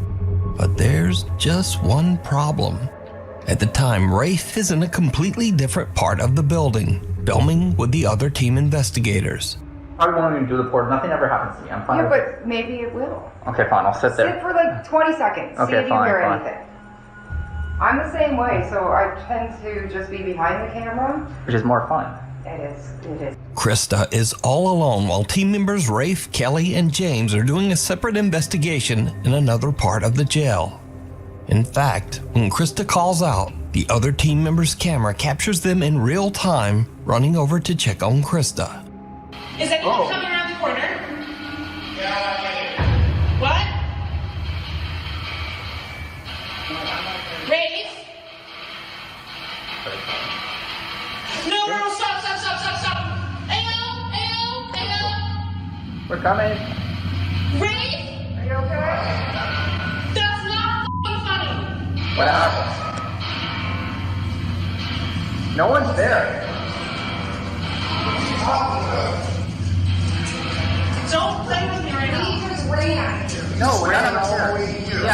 But there's just one problem. At the time, Rafe is in a completely different part of the building, filming with the other team investigators. I won't even do the port. Nothing ever happens to me. I'm fine. Yeah, but maybe it will. Okay, fine. I'll sit there. Sit for like 20 seconds. Okay, see if you fine, hear fine. anything. I'm the same way, so I tend to just be behind the camera. Which is more fun. It is. Krista is all alone while team members Rafe, Kelly, and James are doing a separate investigation in another part of the jail. In fact, when Krista calls out, the other team member's camera captures them in real time running over to check on Krista. Is anyone coming around the corner? What? Rafe? No, stop. Ayo. We're coming. Rafe? Are you okay? That's not f***ing funny. What happened? No one's there. Don't play with me right now. He just ran. No, we're not upstairs. Yeah,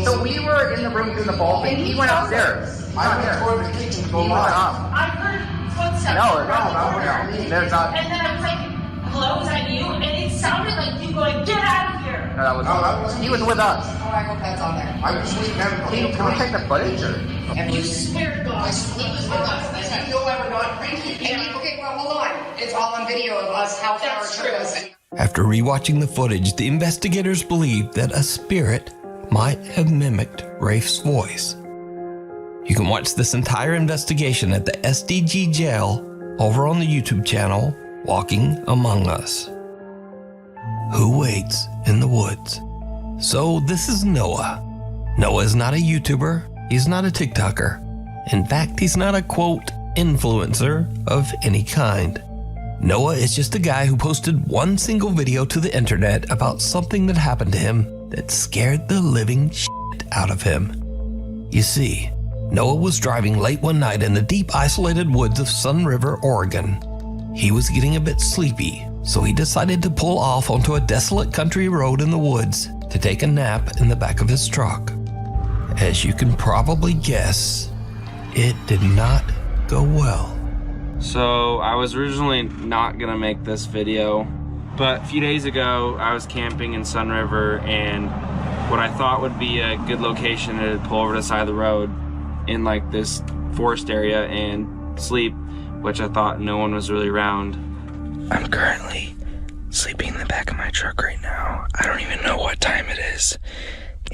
so we were in the room doing the ball thing. He went upstairs. I'm here. He went up. I heard footsteps. No, there's not. And then I was like, hello, is that you? And it sounded like you going, get out of here. No, that was he was with us. Oh, I hope that's on there. I was sleeping. Can we take the footage? You swear to God. I sleep with us. I said, no, I would not. Okay, well, hold on. It's all on video of us, how far it took us. After rewatching the footage, the investigators believe that a spirit might have mimicked Rafe's voice. You can watch this entire investigation at the SDG jail over on the YouTube channel, Walking Among Us. Who waits in the woods? So this is Noah. Noah is not a YouTuber. He's not a TikToker. In fact, he's not a, quote, influencer of any kind. Noah is just a guy who posted one single video to the internet about something that happened to him that scared the living shit out of him. You see, Noah was driving late one night in the deep isolated woods of Sun River, Oregon. He was getting a bit sleepy, so he decided to pull off onto a desolate country road in the woods to take a nap in the back of his truck. As you can probably guess, it did not go well. So I was originally not gonna make this video, but a few days ago I was camping in Sun River, and what I thought would be a good location to pull over to the side of the road in like this forest area and sleep, which I thought no one was really around. I'm currently sleeping in the back of my truck right now. I don't even know what time it is,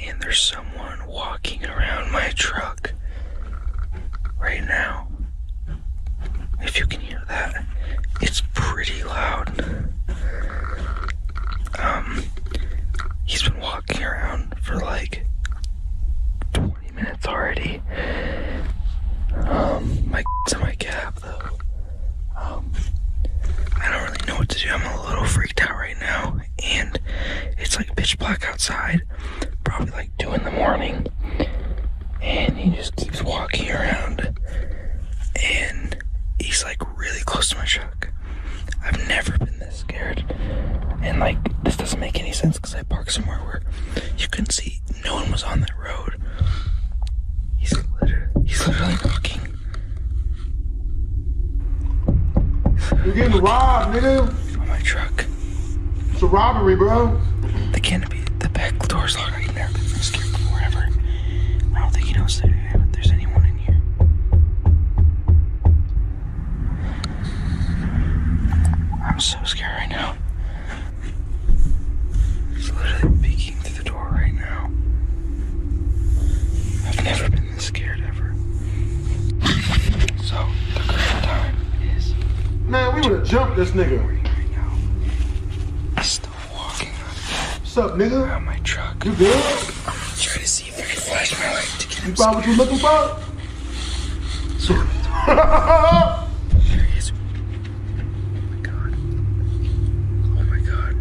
and there's someone walking around my truck right now. If you can hear that, it's pretty loud. to do. I'm a little freaked out right now, and it's like pitch black outside, probably like 2 in the morning, and he just keeps walking around, and he's like really close to my truck. I've never been this scared, and like this doesn't make any sense because I parked somewhere where you can see no one was on that road. He's literally walking. You're getting robbed, nigga. On my truck. It's a robbery, bro. The canopy, the back door's locked. I've never been this scared before, ever. I don't think he knows that there's anyone in here. I'm so scared right now. He's literally peeking through the door right now. I've never been this scared ever. So, the correct time is... Man, we would've jumped this nigga. Right now. He's still walking on. What's up, nigga? Around my truck. You good? I'm gonna try to see if I can flash my light to get him. You found what you looking for? So, there he is. Oh my god. Oh my god.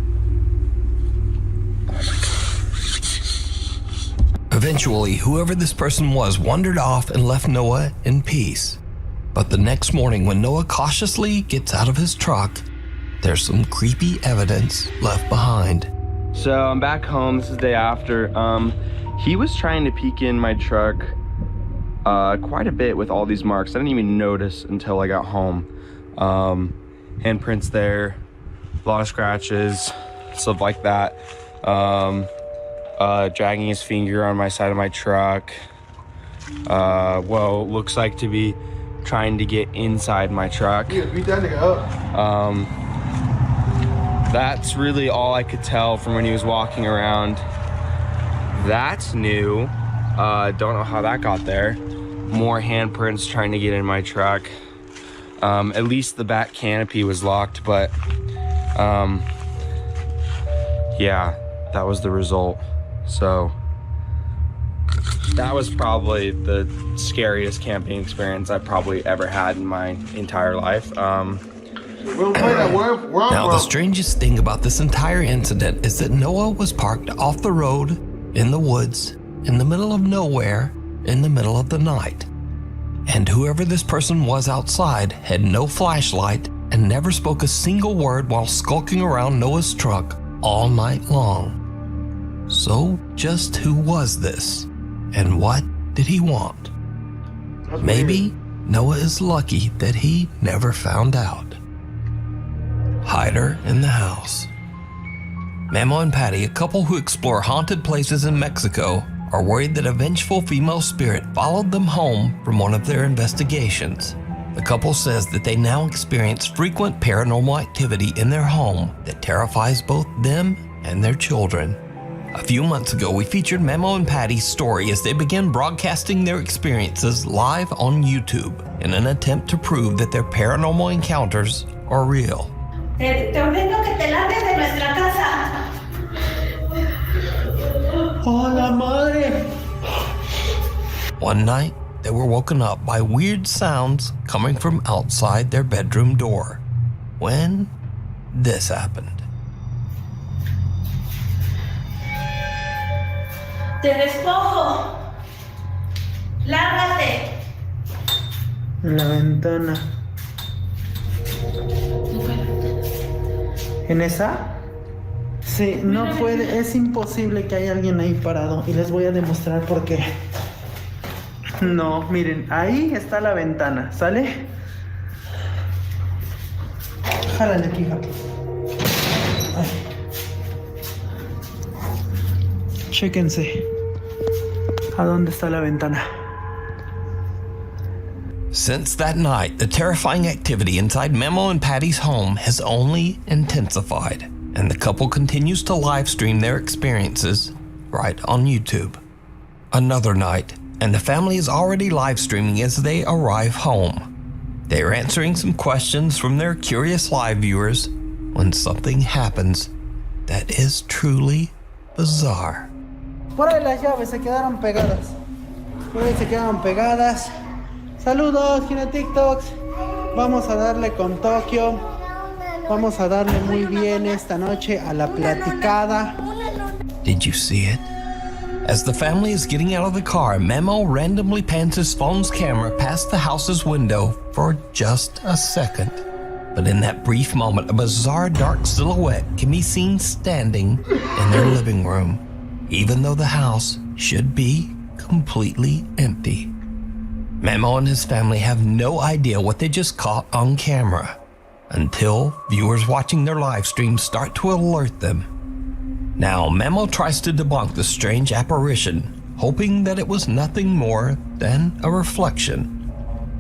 Oh my god. Eventually, whoever this person was wandered off and left Noah in peace. But the next morning, when Noah cautiously gets out of his truck, there's some creepy evidence left behind. So I'm back home. This is the day after. He was trying to peek in my truck quite a bit with all these marks. I didn't even notice until I got home. Handprints there, a lot of scratches, stuff like that. Dragging his finger on my side of my truck. Well, looks like to be trying to get inside my truck. Yeah, beat that nigga up. That's really all I could tell from when he was walking around. That's new. Don't know how that got there. More handprints trying to get in my truck. At least the back canopy was locked, but yeah, that was the result. So that was probably the scariest camping experience I've probably ever had in my entire life. Now, the strangest thing about this entire incident is that Noah was parked off the road, in the woods, in the middle of nowhere, in the middle of the night. And whoever this person was outside had no flashlight and never spoke a single word while skulking around Noah's truck all night long. So, just who was this? And what did he want? Maybe Noah is lucky that he never found out. Hider in the house. Memo and Patty, a couple who explore haunted places in Mexico, are worried that a vengeful female spirit followed them home from one of their investigations. The couple says that they now experience frequent paranormal activity in their home that terrifies both them and their children. A few months ago, we featured Memo and Patty's story as they began broadcasting their experiences live on YouTube in an attempt to prove that their paranormal encounters are real. Te ordeno que te largues de nuestra casa. Hola, madre. One night, they were woken up by weird sounds coming from outside their bedroom door. When this happened. Te despojo. Lárgate. La ventana. ¿En esa? Sí, no puede, es imposible que haya alguien ahí parado. Y les voy a demostrar por qué. No, miren, ahí está la ventana, ¿sale? Jálale aquí, hija. Chéquense. ¿A dónde está la ventana? Since that night, the terrifying activity inside Memo and Patty's home has only intensified, and the couple continues to live stream their experiences right on YouTube. Another night, and the family is already live streaming as they arrive home. They are answering some questions from their curious live viewers when something happens that is truly bizarre. Por ahí las llaves se quedaron pegadas. Por ahí se quedaron pegadas. Saludos, Gine TikToks. Vamos a darle con Tokio. Vamos a darle muy bien esta noche a la platicada. Did you see it? As the family is getting out of the car, Memo randomly pans his phone's camera past the house's window for just a second. But in that brief moment, a bizarre dark silhouette can be seen standing in their living room, even though the house should be completely empty. Memo and his family have no idea what they just caught on camera until viewers watching their live stream start to alert them. Now, Memo tries to debunk the strange apparition, hoping that it was nothing more than a reflection.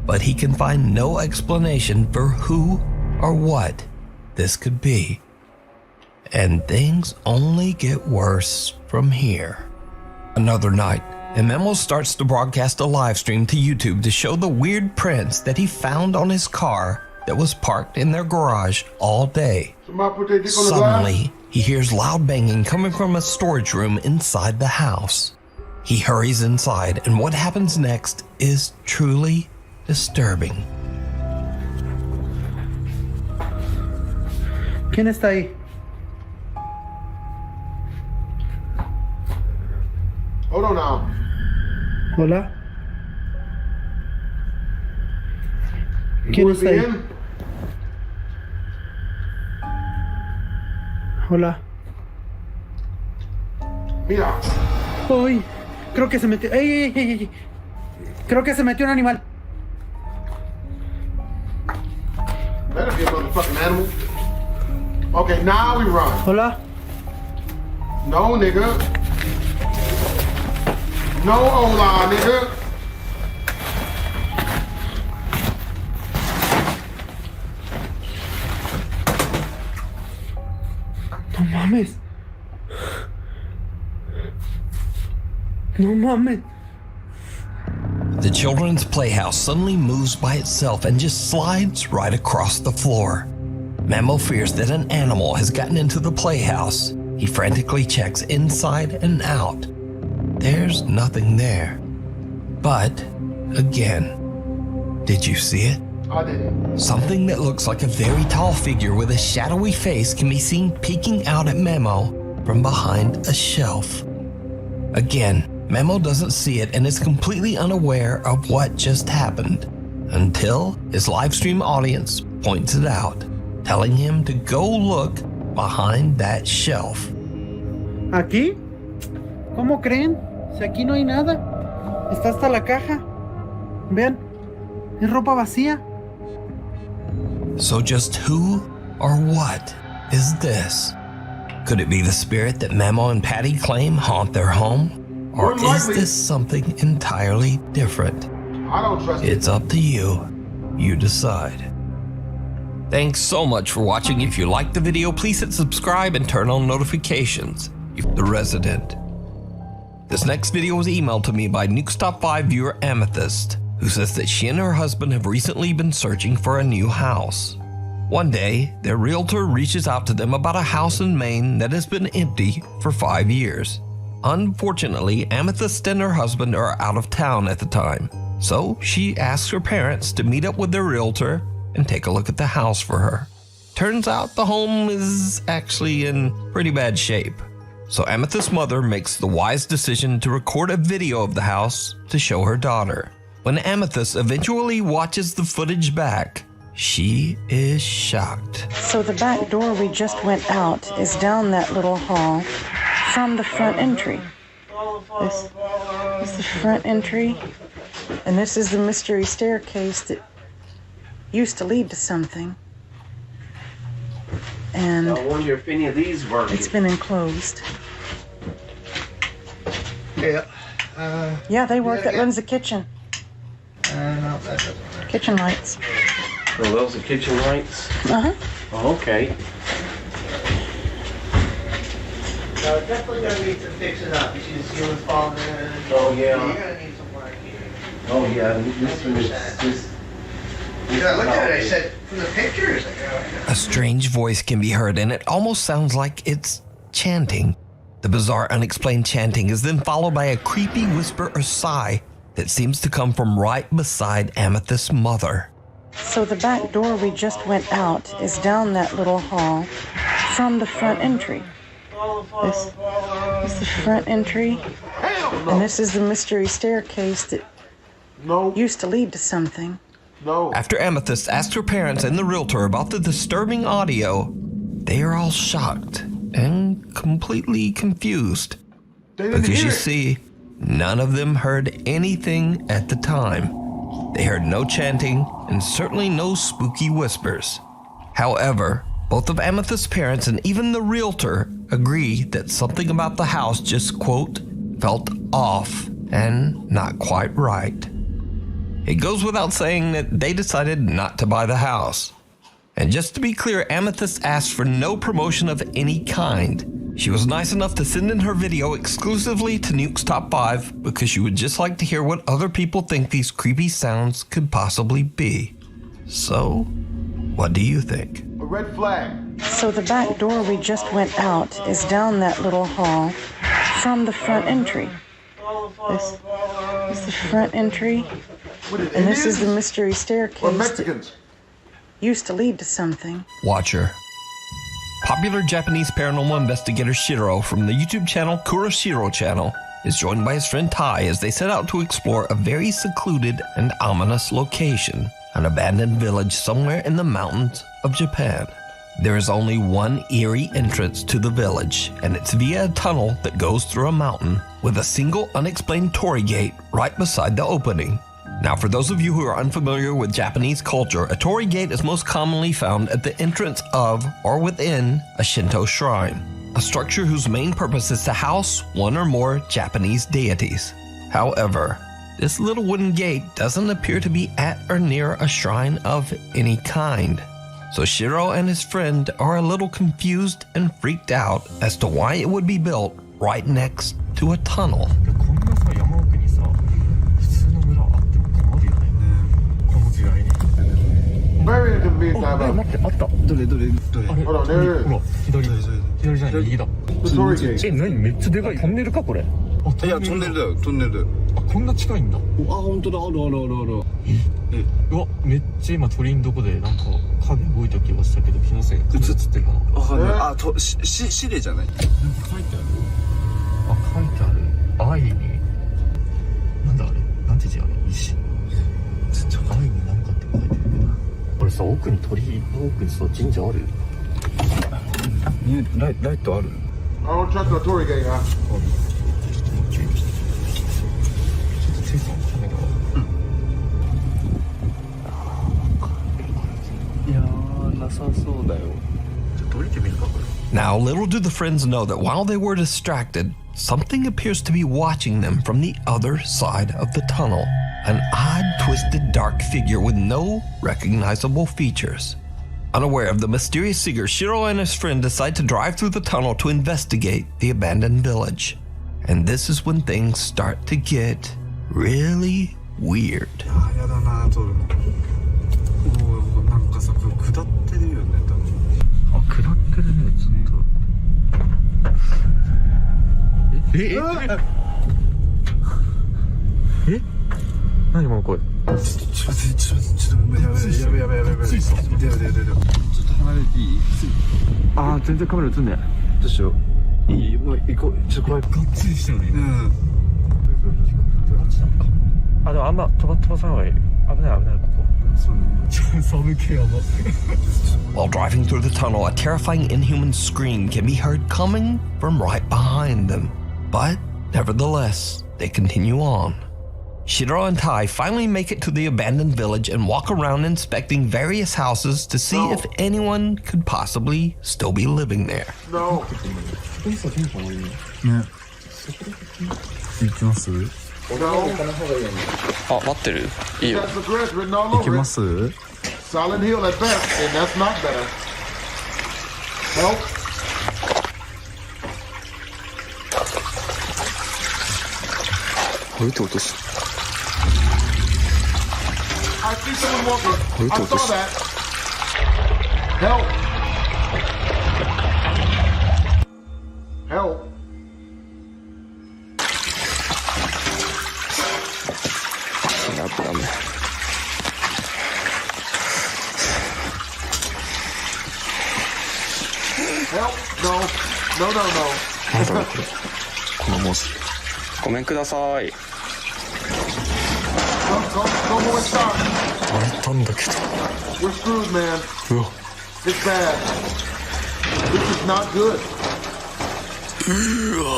But he can find no explanation for who or what this could be. And things only get worse from here. Another night, and Memo starts to broadcast a live stream to YouTube to show the weird prints that he found on his car that was parked in their garage all day. Suddenly, he hears loud banging coming from a storage room inside the house. He hurries inside, and what happens next is truly disturbing. ¿Quién está ahí? Hold on now. Hola. ¿Quién está ahí? Hola. Mira. Uy, creo que se metió. ¡Ey! Creo que se metió un animal. Better be a motherfucking animal. Okay, now we run. Hola. No, nigga. No, hola, nigga. No mames. No mames. The children's playhouse suddenly moves by itself and just slides right across the floor. Memo fears that an animal has gotten into the playhouse. He frantically checks inside and out. There's nothing there. But, again, did you see it? I didn't. Something that looks like a very tall figure with a shadowy face can be seen peeking out at Memo from behind a shelf. Again, Memo doesn't see it and is completely unaware of what just happened until his livestream audience points it out, telling him to go look behind that shelf. ¿Aquí? ¿Cómo creen? Si aquí no hay nada. Está hasta la caja. Vean, es ropa vacía. So just who or what is this? Could it be the spirit that Memo and Patty claim haunt their home? Or is this something entirely different? I don't trust It's up to you. You decide. Thanks so much for watching. If you liked the video, please hit subscribe and turn on notifications. The Resident. This next video was emailed to me by Nuke's Top 5 viewer Amethyst, who says that she and her husband have recently been searching for a new house. One day, their realtor reaches out to them about a house in Maine that has been empty for 5 years. Unfortunately, Amethyst and her husband are out of town at the time, so she asks her parents to meet up with their realtor and take a look at the house for her. Turns out the home is actually in pretty bad shape. So Amethyst's mother makes the wise decision to record a video of the house to show her daughter. When Amethyst eventually watches the footage back, she is shocked. So the back door we just went out is down that little hall from the front entry. This is the front entry, and this is the mystery staircase that used to lead to something. And I wonder if any of these work. it's been enclosed. Yeah. Yeah, they work. That runs the kitchen. No, that doesn't work. Kitchen lights. So those are kitchen lights? Uh-huh. Oh, okay. No, it's definitely gonna need to fix it up. You see the ceiling's falling in. Oh, yeah. You're gonna need some work here. Oh, yeah. This one is just. Yeah, I looked at it, I said, from the pictures, A strange voice can be heard, and it almost sounds like it's chanting. The bizarre, unexplained chanting is then followed by a creepy whisper or sigh that seems to come from right beside Amethyst's mother. So the back door we just went out is down that little hall from the front entry. This is the front entry, and this is the mystery staircase that used to lead to something. After Amethyst asked her parents and the realtor about the disturbing audio, they are all shocked and completely confused. Because you see, none of them heard anything at the time. They heard no chanting and certainly no spooky whispers. However, both of Amethyst's parents and even the realtor agree that something about the house just, quote, felt off and not quite right. It goes without saying that they decided not to buy the house. And just to be clear, Amethyst asked for no promotion of any kind. She was nice enough to send in her video exclusively to Nuke's Top 5 because she would just like to hear what other people think these creepy sounds could possibly be. So, what do you think? A red flag. So the back door we just went out is down that little hall from the front entry. This is the front entry, and this is the mystery staircase that used to lead to something. Watcher. Popular Japanese paranormal investigator Shiro from the YouTube channel Kuroshiro Channel is joined by his friend Tai as they set out to explore a very secluded and ominous location, an abandoned village somewhere in the mountains of Japan. There is only one eerie entrance to the village, and it's via a tunnel that goes through a mountain with a single unexplained torii gate right beside the opening. Now, for those of you who are unfamiliar with Japanese culture, a torii gate is most commonly found at the entrance of or within a Shinto shrine, a structure whose main purpose is to house one or more Japanese deities. However, this little wooden gate doesn't appear to be at or near a shrine of any kind. So Shiro and his friend are a little confused and freaked out as to why it would be built right next to a tunnel. Very inconvenient. Hold on, there it is. The torii gate. めっちゃでかいトンネルかこれ。いやトンネルだよトンネルだよ。こんな近いんだ。あ本当だあるあるあるある。うわめっちゃ今鳥のとこでなんか影動いた気がしたけど気のせい。映ってるかな。あとシレじゃない。なんか書いてある。あ書いてある。愛になんだあれなんて字あれ石。愛になんかって書いてるけど。これさ奥に鳥居の奥にさ神社ある。ライトある。I don't trust the torii gate, huh? いやーなさそうだよ。ちょっと降りてみるかこれ。Now, little do the friends know that while they were distracted, something appears to be watching them from the other side of the tunnel. An odd, twisted, dark figure with no recognizable features. Unaware of the mysterious seeker, Shiro and his friend decide to drive through the tunnel to investigate the abandoned village. And this is when things start to get really weird. やだな撮るの。おなんかさこれ下ってるよね多分。あ下ってるねちょっと。え？何この声。ちょっとやべ。ちょっと離れていい？あー全然カメラ映んねえ。どうしよう。いいもう行こう。ちょっと怖い。がっつりしてるね。うん。あでもあんま飛ばさない方がいい。危ないここ。寒気やば。While driving through the tunnel, a terrifying inhuman scream can be heard coming from right behind them. But nevertheless, they continue on. Shiro and Tai finally make it to the abandoned village and walk around inspecting various houses to see if anyone could possibly still be living there. No. ね。行きます？ あ、待ってる？いいよ。行きます？ Solid hill at best, and that's not better. Help. I see someone walking. I saw that. Help. Help. Help! No. No, no, no. なんだろうこれ。この文字。ごめんください。 Go more start. 割れたんだけど。 We're screwed, man. うわ。 It's bad. This is not good. うわ。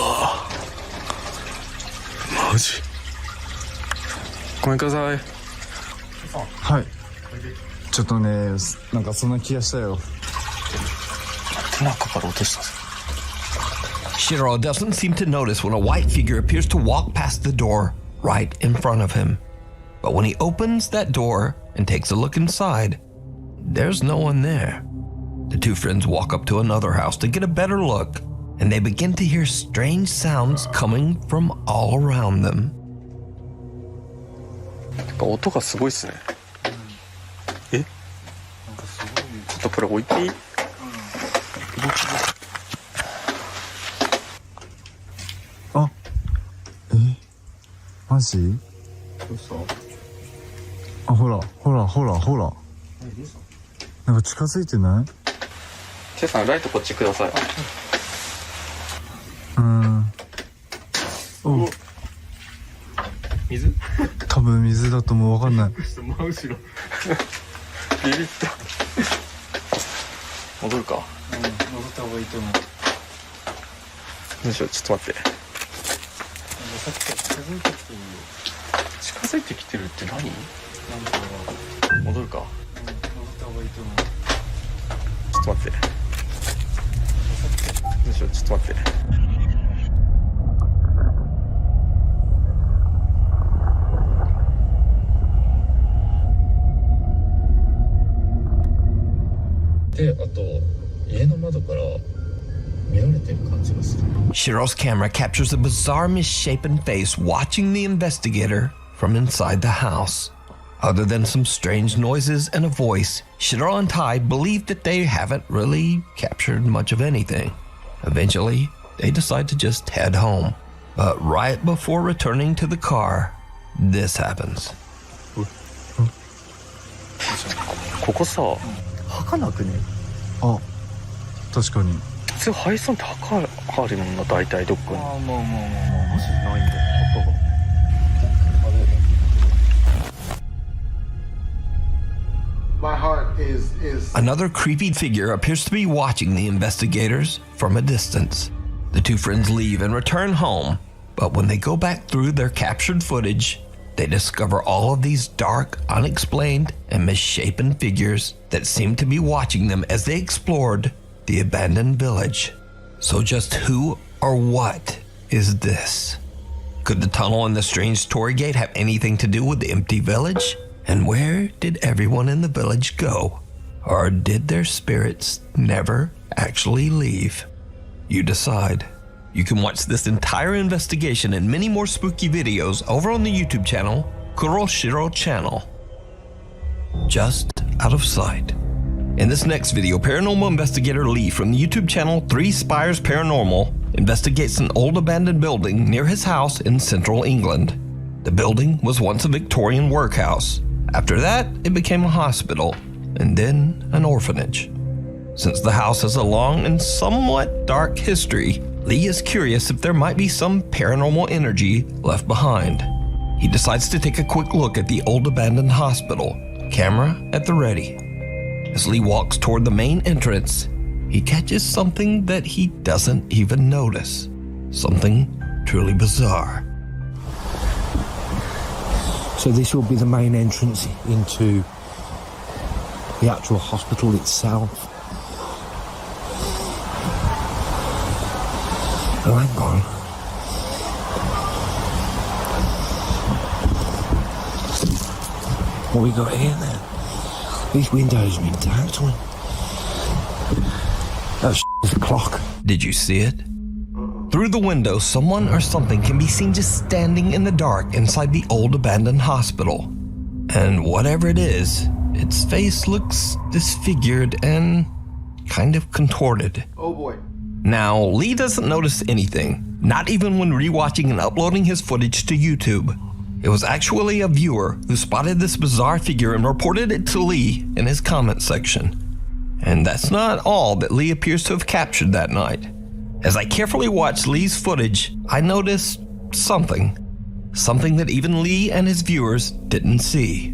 マジ。ごめんください。はい。ちょっとね、なんかそんな気がしたよ。中から落としたぞ。 Shiro doesn't seem to notice when a white figure appears to walk past the door right in front of him. But when he opens that door and takes a look inside, there's no one there. The two friends walk up to another house to get a better look, and they begin to hear strange sounds coming from all around them. やっぱ音がすごいっすね。え？ちょっとこれ置いていい？あ、マジ？どうした？あ、ほら。なんか近づいてない？チェさんライトこっちください。お。水？多分水だともうわかんない。真後ろ。ビビった。戻るか。戻った方がいいと思う。どうしよう、ちょっと待って。さっきから近づいてきてるよ。近づいてきてるって何？戻るか。戻った方がいいと思う。ちょっと待って。どうしよう、ちょっと待って。で、あと家の窓から見られてる感じがする。 Shiro's camera captures a bizarre misshapen face watching the investigator from inside the house. Other than some strange noises and a voice, Shiro and Tai believe that they haven't really captured much of anything. Eventually, they decide to just head home. But right before returning to the car, this happens. ここさ、墓なくね？あ、確かに。普通廃村って墓あるもんな、大体どっかに。まあマジないんだよ、墓が。 My heart is Another creepy figure appears to be watching the investigators from a distance. The two friends leave and return home, but when they go back through their captured footage, they discover all of these dark, unexplained, and misshapen figures that seem to be watching them as they explored the abandoned village. So just who or what is this? Could the tunnel and the strange torii gate have anything to do with the empty village? And where did everyone in the village go? Or did their spirits never actually leave? You decide. You can watch this entire investigation and many more spooky videos over on the YouTube channel, Kuroshiro Channel. Just out of sight. In this next video, paranormal investigator Lee from the YouTube channel 3 Spires Paranormal investigates an old abandoned building near his house in central England. The building was once a Victorian workhouse. After that, it became a hospital, and then an orphanage. Since the house has a long and somewhat dark history, Lee is curious if there might be some paranormal energy left behind. He decides to take a quick look at the old abandoned hospital, camera at the ready. As Lee walks toward the main entrance, he catches something that he doesn't even notice. Something truly bizarre. So this will be the main entrance into the actual hospital itself. Oh, hang on. What we got here then? These windows are intact. Oh, there's a clock. Did you see it? Through the window, someone or something can be seen just standing in the dark inside the old abandoned hospital. And whatever it is, its face looks disfigured and kind of contorted. Oh boy. Now, Lee doesn't notice anything, not even when rewatching and uploading his footage to YouTube. It was actually a viewer who spotted this bizarre figure and reported it to Lee in his comment section. And that's not all that Lee appears to have captured that night. As I carefully watched Lee's footage, I noticed something. Something that even Lee and his viewers didn't see.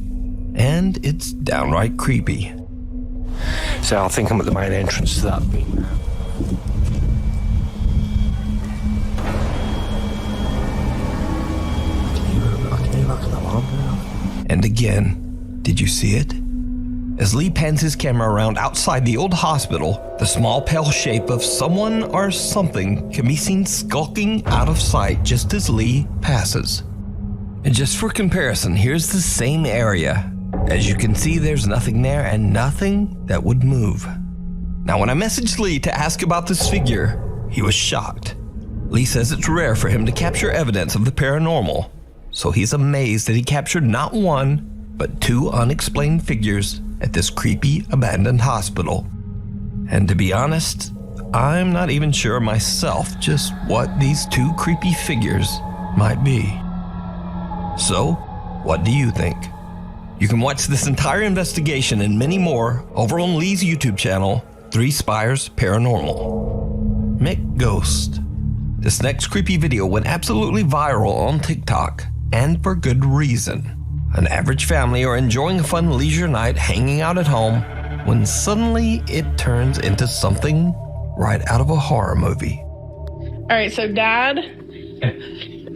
And it's downright creepy. So I think I'm at the main entrance to that bit now. Can you look at the lamp now? And again, did you see it? As Lee pans his camera around outside the old hospital, the small pale shape of someone or something can be seen skulking out of sight just as Lee passes. And just for comparison, here's the same area. As you can see, there's nothing there and nothing that would move. Now, when I messaged Lee to ask about this figure, he was shocked. Lee says it's rare for him to capture evidence of the paranormal, so he's amazed that he captured not one, but two unexplained figures at this creepy abandoned hospital. And to be honest, I'm not even sure myself just what these two creepy figures might be. So, what do you think? You can watch this entire investigation and many more over on Lee's YouTube channel, 3 Spires Paranormal. McGhost. This next creepy video went absolutely viral on TikTok, and for good reason. An average family are enjoying a fun leisure night hanging out at home when suddenly it turns into something right out of a horror movie. All right, so Dad,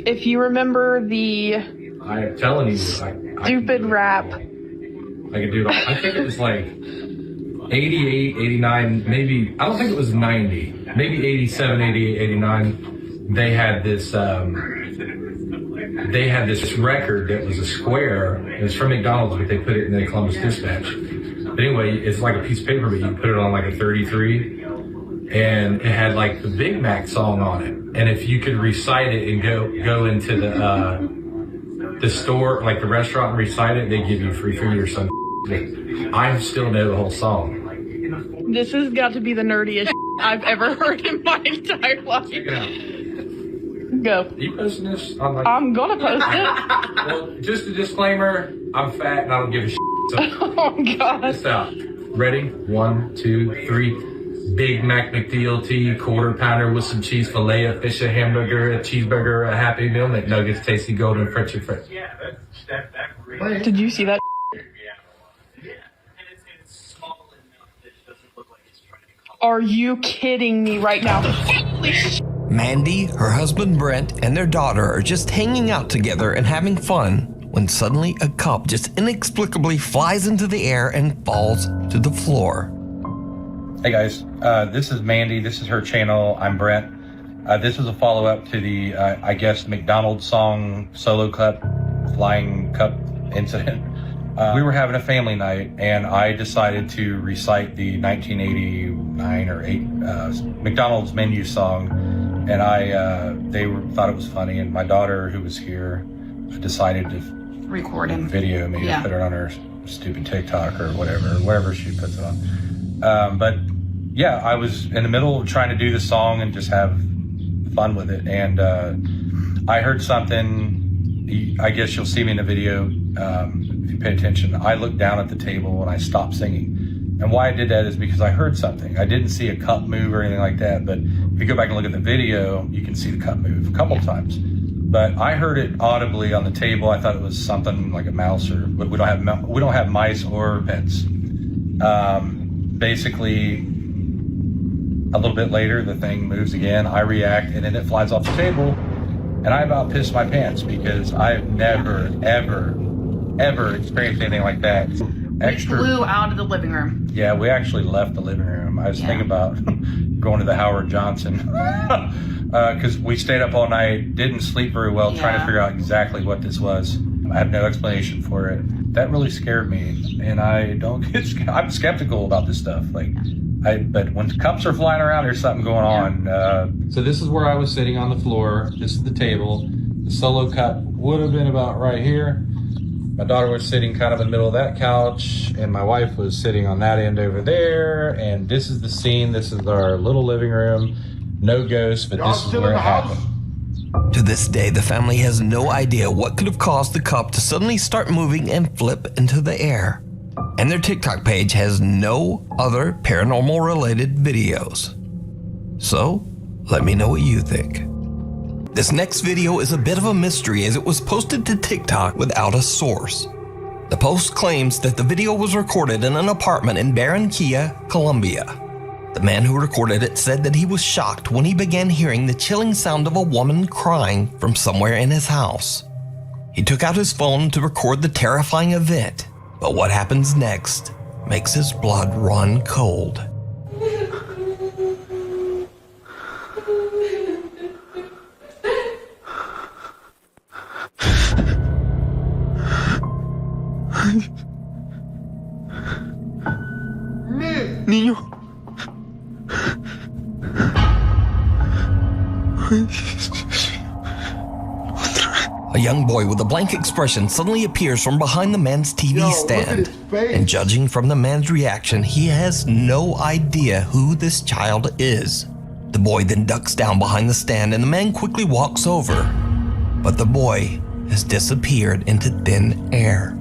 if you remember the I'm telling you, stupid rap. I could do it all. I think it was like 88, 89, maybe, I don't think it was 90, maybe 87, 88, 89. They had this record that was a square. It was from McDonald's, but they put it in the Columbus Dispatch. But anyway, it's like a piece of paper, but you put it on like a 33, and it had like the Big Mac song on it. And if you could recite it and go into the store, like the restaurant, and recite it, they give you free food or something. I still know the whole song. This has got to be the nerdiest I've ever heard in my entire life. Check it out. Go. Are you posting this on like... I'm gonna post it. Well, just a disclaimer, I'm fat and I don't give a shit. So oh god. This out. Ready? 1, 2, 3. Big Mac McDLT, quarter pounder with some cheese fillet, a fish, a hamburger, a cheeseburger, a Happy Meal, McNuggets, tasty golden French and French. Did you see that? Are you kidding me right now? Holy shit. Mandy, her husband Brent, and their daughter are just hanging out together and having fun when suddenly a cup just inexplicably flies into the air and falls to the floor. Hey guys, this is Mandy. This is her channel. I'm Brent. This was a follow-up to the, I guess, McDonald's song Solo Cup, Flying Cup incident. We were having a family night, and I decided to recite the 1989 or 8 McDonald's menu song. And they thought it was funny, and my daughter, who was here, decided to record him, video me, and put it on her stupid TikTok or wherever she puts it on. But yeah, I was in the middle of trying to do the song and just have fun with it, and I heard something. I guess you'll see me in the video if you pay attention. I looked down at the table and I stopped singing. And why I did that is because I heard something. I didn't see a cup move or anything like that, but if you go back and look at the video, you can see the cup move a couple times. But I heard it audibly on the table. I thought it was something like a mouse, but we don't have mice or pets. Basically, a little bit later, the thing moves again. I react, and then it flies off the table, and I about pissed my pants because I've never, ever experienced anything like that. Extra. We flew out of the living room. Yeah, we actually left the living room. I was thinking about going to the Howard Johnson because we stayed up all night, didn't sleep very well, trying to figure out exactly what this was. I have no explanation for it. That really scared me, and I don't get scared. I'm skeptical about this stuff. But when cups are flying around, there's something going on. So this is where I was sitting on the floor. This is the table. The solo cup would have been about right here. My daughter was sitting kind of in the middle of that couch, and my wife was sitting on that end over there. And this is the scene. This is our little living room. No ghosts, but this is where it happened. To this day, the family has no idea what could have caused the cup to suddenly start moving and flip into the air. and their TikTok page has no other paranormal related videos. So, let me know what you think. This next video is a bit of a mystery as it was posted to TikTok without a source. The post claims that the video was recorded in an apartment in Barranquilla, Colombia. The man who recorded it said that he was shocked when he began hearing the chilling sound of a woman crying from somewhere in his house. He took out his phone to record the terrifying event, but what happens next makes his blood run cold. Niño. A young boy with a blank expression suddenly appears from behind the man's TV stand. And judging from the man's reaction, he has no idea who this child is. The boy then ducks down behind the stand and the man quickly walks over. But the boy has disappeared into thin air.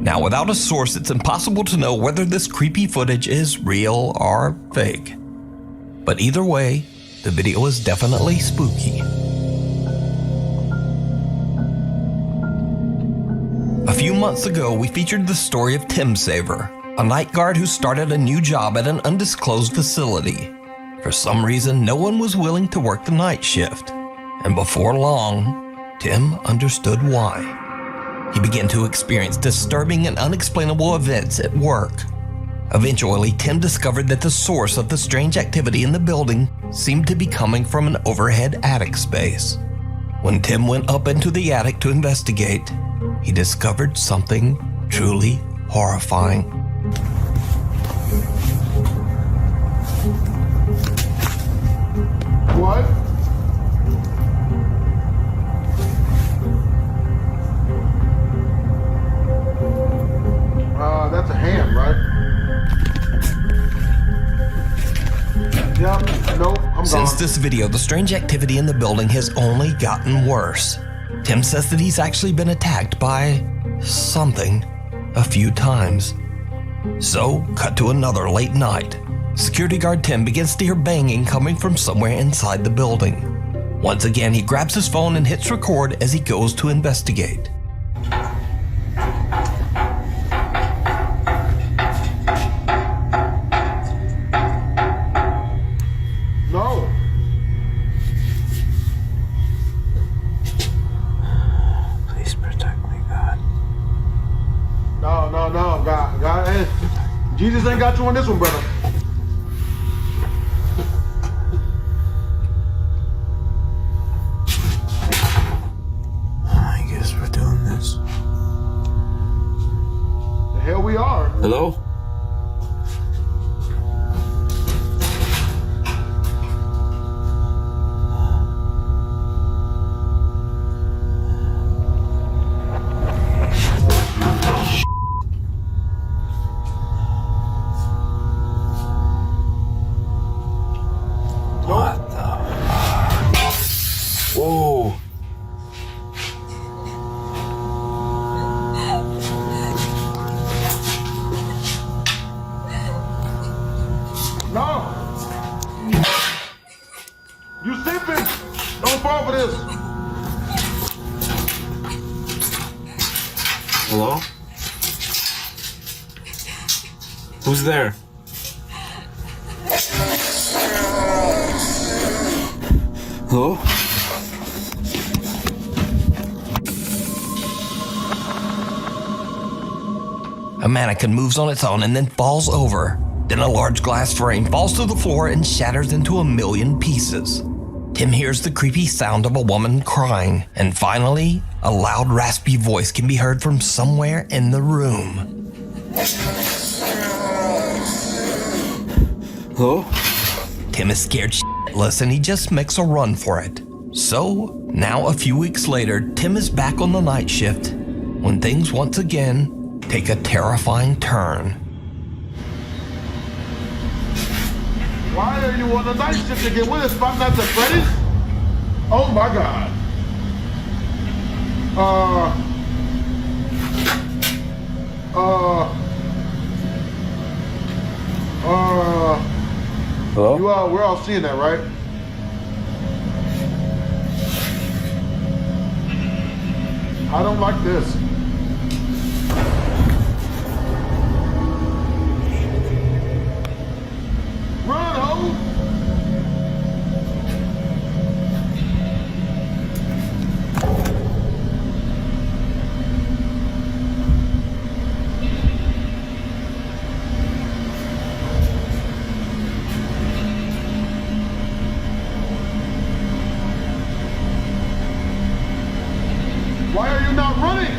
Now, without a source, it's impossible to know whether this creepy footage is real or fake. But either way, the video is definitely spooky. A few months ago, we featured the story of Tim Saver, a night guard who started a new job at an undisclosed facility. For some reason, no one was willing to work the night shift. And before long, Tim understood why. He began to experience disturbing and unexplainable events at work. Eventually, Tim discovered that the source of the strange activity in the building seemed to be coming from an overhead attic space. When Tim went up into the attic to investigate, he discovered something truly horrifying. What? That's a hand, right? Yep, nope, I'm gone. Since this video, the strange activity in the building has only gotten worse. Tim says that he's actually been attacked by something a few times. So, cut to another late night. Security guard Tim begins to hear banging coming from somewhere inside the building. Once again, he grabs his phone and hits record as he goes to investigate. No, God, Jesus ain't got you on this one, brother. I guess we're doing this. The hell we are. Hello? Hello? Who's there? Hello? A mannequin moves on its own and then falls over. Then a large glass frame falls to the floor and shatters into a million pieces. Tim hears the creepy sound of a woman crying, and finally, a loud raspy voice can be heard from somewhere in the room. Hello? Tim is scared shitless and he just makes a run for it. So, now a few weeks later, Tim is back on the night shift when things once again take a terrifying turn. Why are you on the night shift to get with us, Five Nights at Freddy's? Oh my God. Hello? We're all seeing that, right? I don't like this. Run, ho! Why are you not running?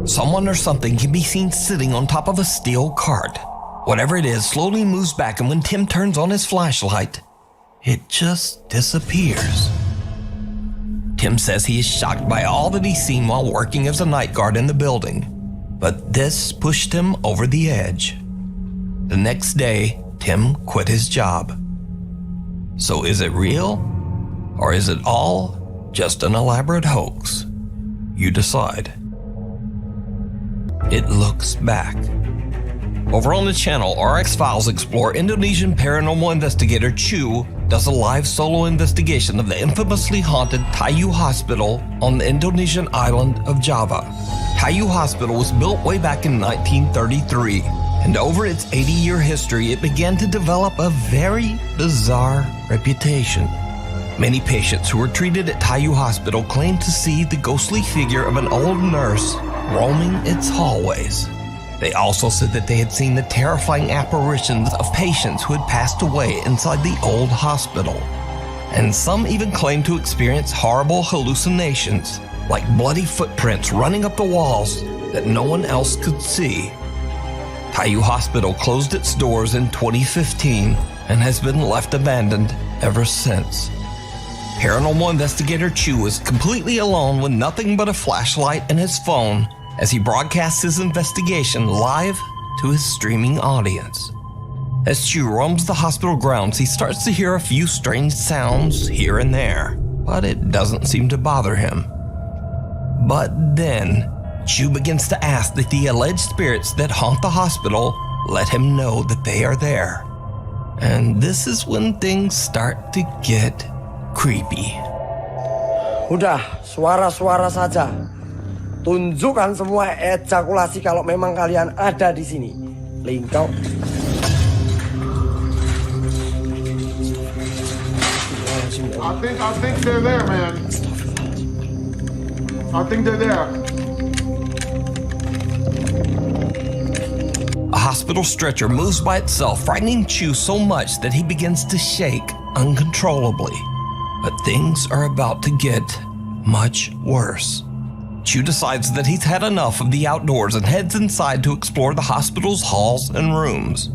Someone or something can be seen sitting on top of a steel cart. Whatever it is slowly moves back, and when Tim turns on his flashlight, it just disappears. Tim says he is shocked by all that he's seen while working as a night guard in the building, but this pushed him over the edge. The next day, Tim quit his job. So is it real? Or is it all just an elaborate hoax? You decide. It looks back. Over on the channel, RX Files explore Indonesian paranormal investigator Chu does a live solo investigation of the infamously haunted Tayu Hospital on the Indonesian island of Java. Tayu Hospital was built way back in 1933, and over its 80-year history, it began to develop a very bizarre reputation. Many patients who were treated at Tayu Hospital claimed to see the ghostly figure of an old nurse roaming its hallways. They also said that they had seen the terrifying apparitions of patients who had passed away inside the old hospital. And some even claimed to experience horrible hallucinations, like bloody footprints running up the walls that no one else could see. Tayu Hospital closed its doors in 2015 and has been left abandoned ever since. Paranormal investigator Chu is completely alone with nothing but a flashlight and his phone as he broadcasts his investigation live to his streaming audience. As Chu roams the hospital grounds, he starts to hear a few strange sounds here and there, but it doesn't seem to bother him. But then, Chu begins to ask that the alleged spirits that haunt the hospital let him know that they are there. And this is when things start to get creepy. Udah, suara-suara saja. Tunjukkan semua ejakulasi kalau memang kalian ada di sini. Lingkau. I think they're there, man. I think they're there. A hospital stretcher moves by itself, frightening Chu so much that he begins to shake uncontrollably. But things are about to get much worse. Chu decides that he's had enough of the outdoors and heads inside to explore the hospital's halls and rooms.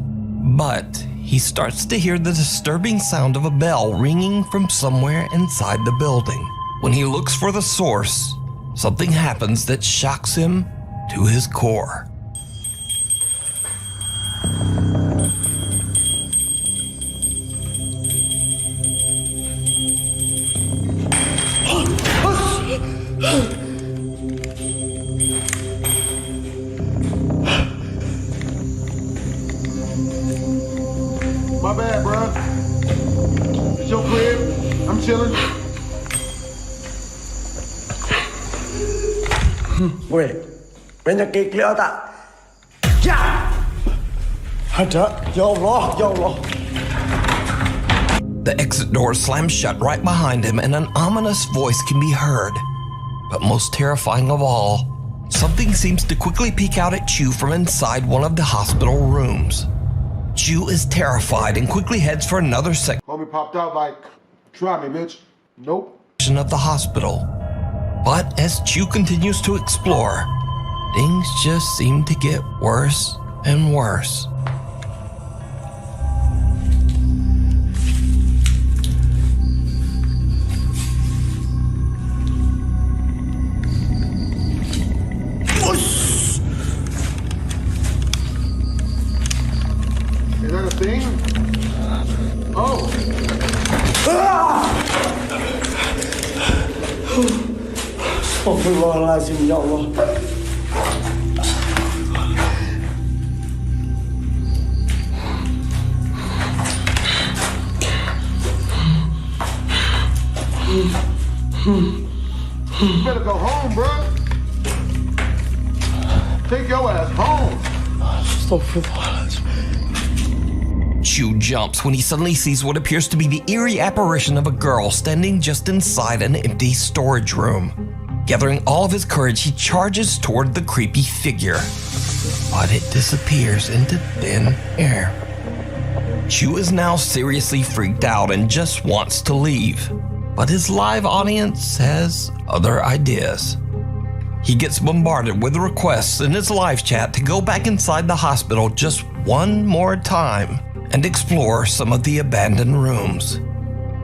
But he starts to hear the disturbing sound of a bell ringing from somewhere inside the building. When he looks for the source, something happens that shocks him to his core. My bad, bro. It's your crib. I'm chilling. Weh, penyakit Cleo tak? Ya! Ada, ya Allah, ya Allah. The exit door slams shut right behind him and an ominous voice can be heard. But most terrifying of all, something seems to quickly peek out at Chu from inside one of the hospital rooms. Chu is terrified and quickly heads for another section Homie popped out like, try me, bitch. Nope. of the hospital. But as Chu continues to explore, things just seem to get worse and worse. thing? Oh. Astagfirullahaladzim, ya Allah. You better go home, bro. Take your ass home. Chew jumps when he suddenly sees what appears to be the eerie apparition of a girl standing just inside an empty storage room. Gathering all of his courage, he charges toward the creepy figure, but it disappears into thin air. Chew is now seriously freaked out and just wants to leave, but his live audience has other ideas. He gets bombarded with requests in his live chat to go back inside the hospital just one more time and explore some of the abandoned rooms.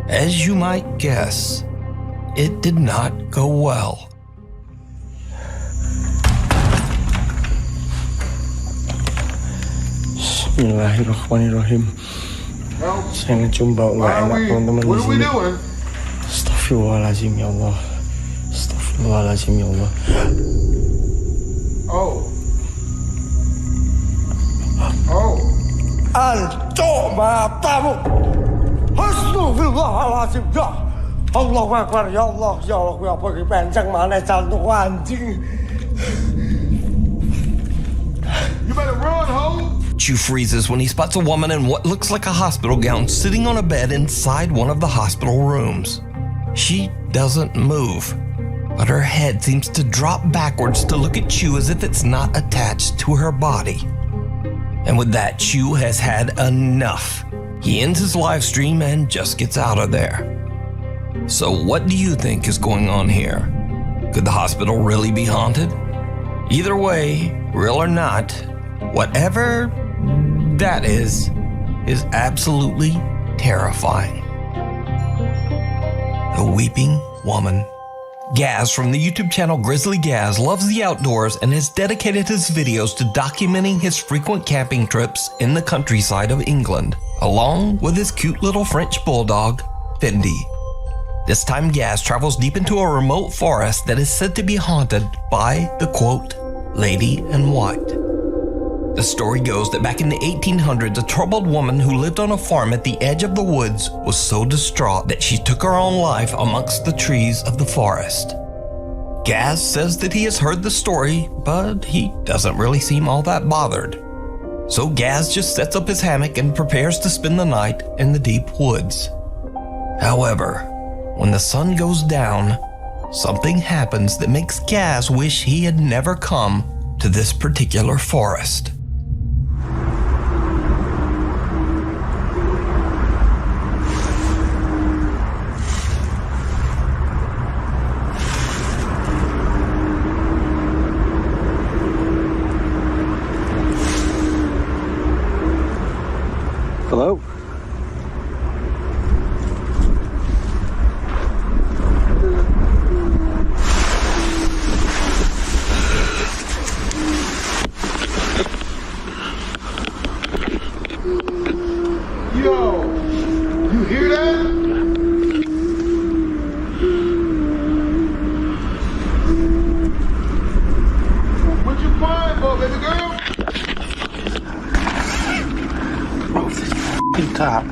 As you might guess, it did not go well. Bismillahirrahmanirrahim. Saya ngecium bau nggak enak teman-teman di sini. Astagfirullahaladzim ya Allah. Astagfirullahaladzim ya Allah. Oh. Oh. Antuk matamu. Astagfirullahaladzim ya. Allahu Akbar ya Allah. Ya Allah, gue pergi penceng mana jantung anjing. You better run, ho. Chew freezes when he spots a woman in what looks like a hospital gown sitting on a bed inside one of the hospital rooms. She doesn't move, but her head seems to drop backwards to look at Chew as if it's not attached to her body. And with that, Chew has had enough. He ends his live stream and just gets out of there. So what do you think is going on here? Could the hospital really be haunted? Either way, real or not, whatever that is absolutely terrifying. The Weeping Woman. Gaz from the YouTube channel Grizzly Gaz loves the outdoors and has dedicated his videos to documenting his frequent camping trips in the countryside of England, along with his cute little French bulldog, Fendi. This time Gaz travels deep into a remote forest that is said to be haunted by the quote, Lady in White. The story goes that back in the 1800s, a troubled woman who lived on a farm at the edge of the woods was so distraught that she took her own life amongst the trees of the forest. Gaz says that he has heard the story, but he doesn't really seem all that bothered. So Gaz just sets up his hammock and prepares to spend the night in the deep woods. However, when the sun goes down, something happens that makes Gaz wish he had never come to this particular forest. Hello? Yo, you hear that? What you find, boy, baby girl? Oh, this f***ing top.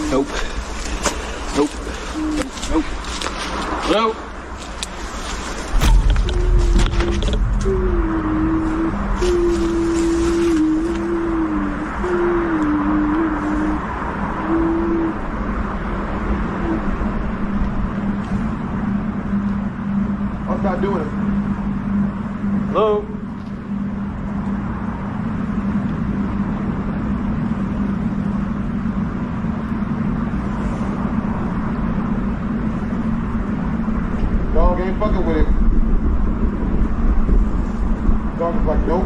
Nope. Nope. Nope. Nope. I'm not doing it. Hello? dog ain't fucking with it. Dog is like, nope.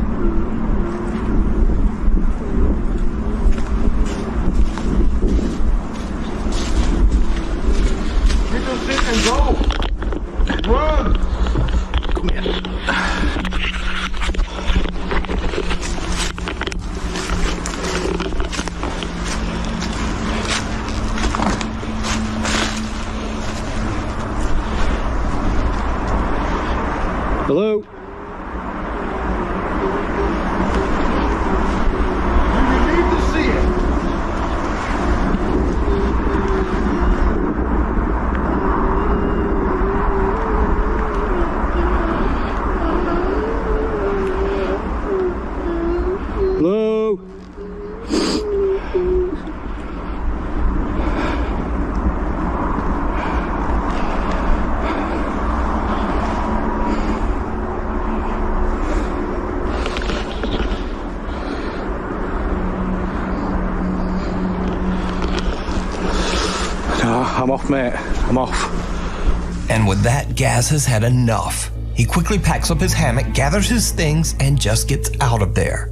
Get your shit and go. Run. Come here. Hello? You need to see it. Hello? I'm off, mate. I'm off. And with that, Gaz has had enough. He quickly packs up his hammock, gathers his things, and just gets out of there.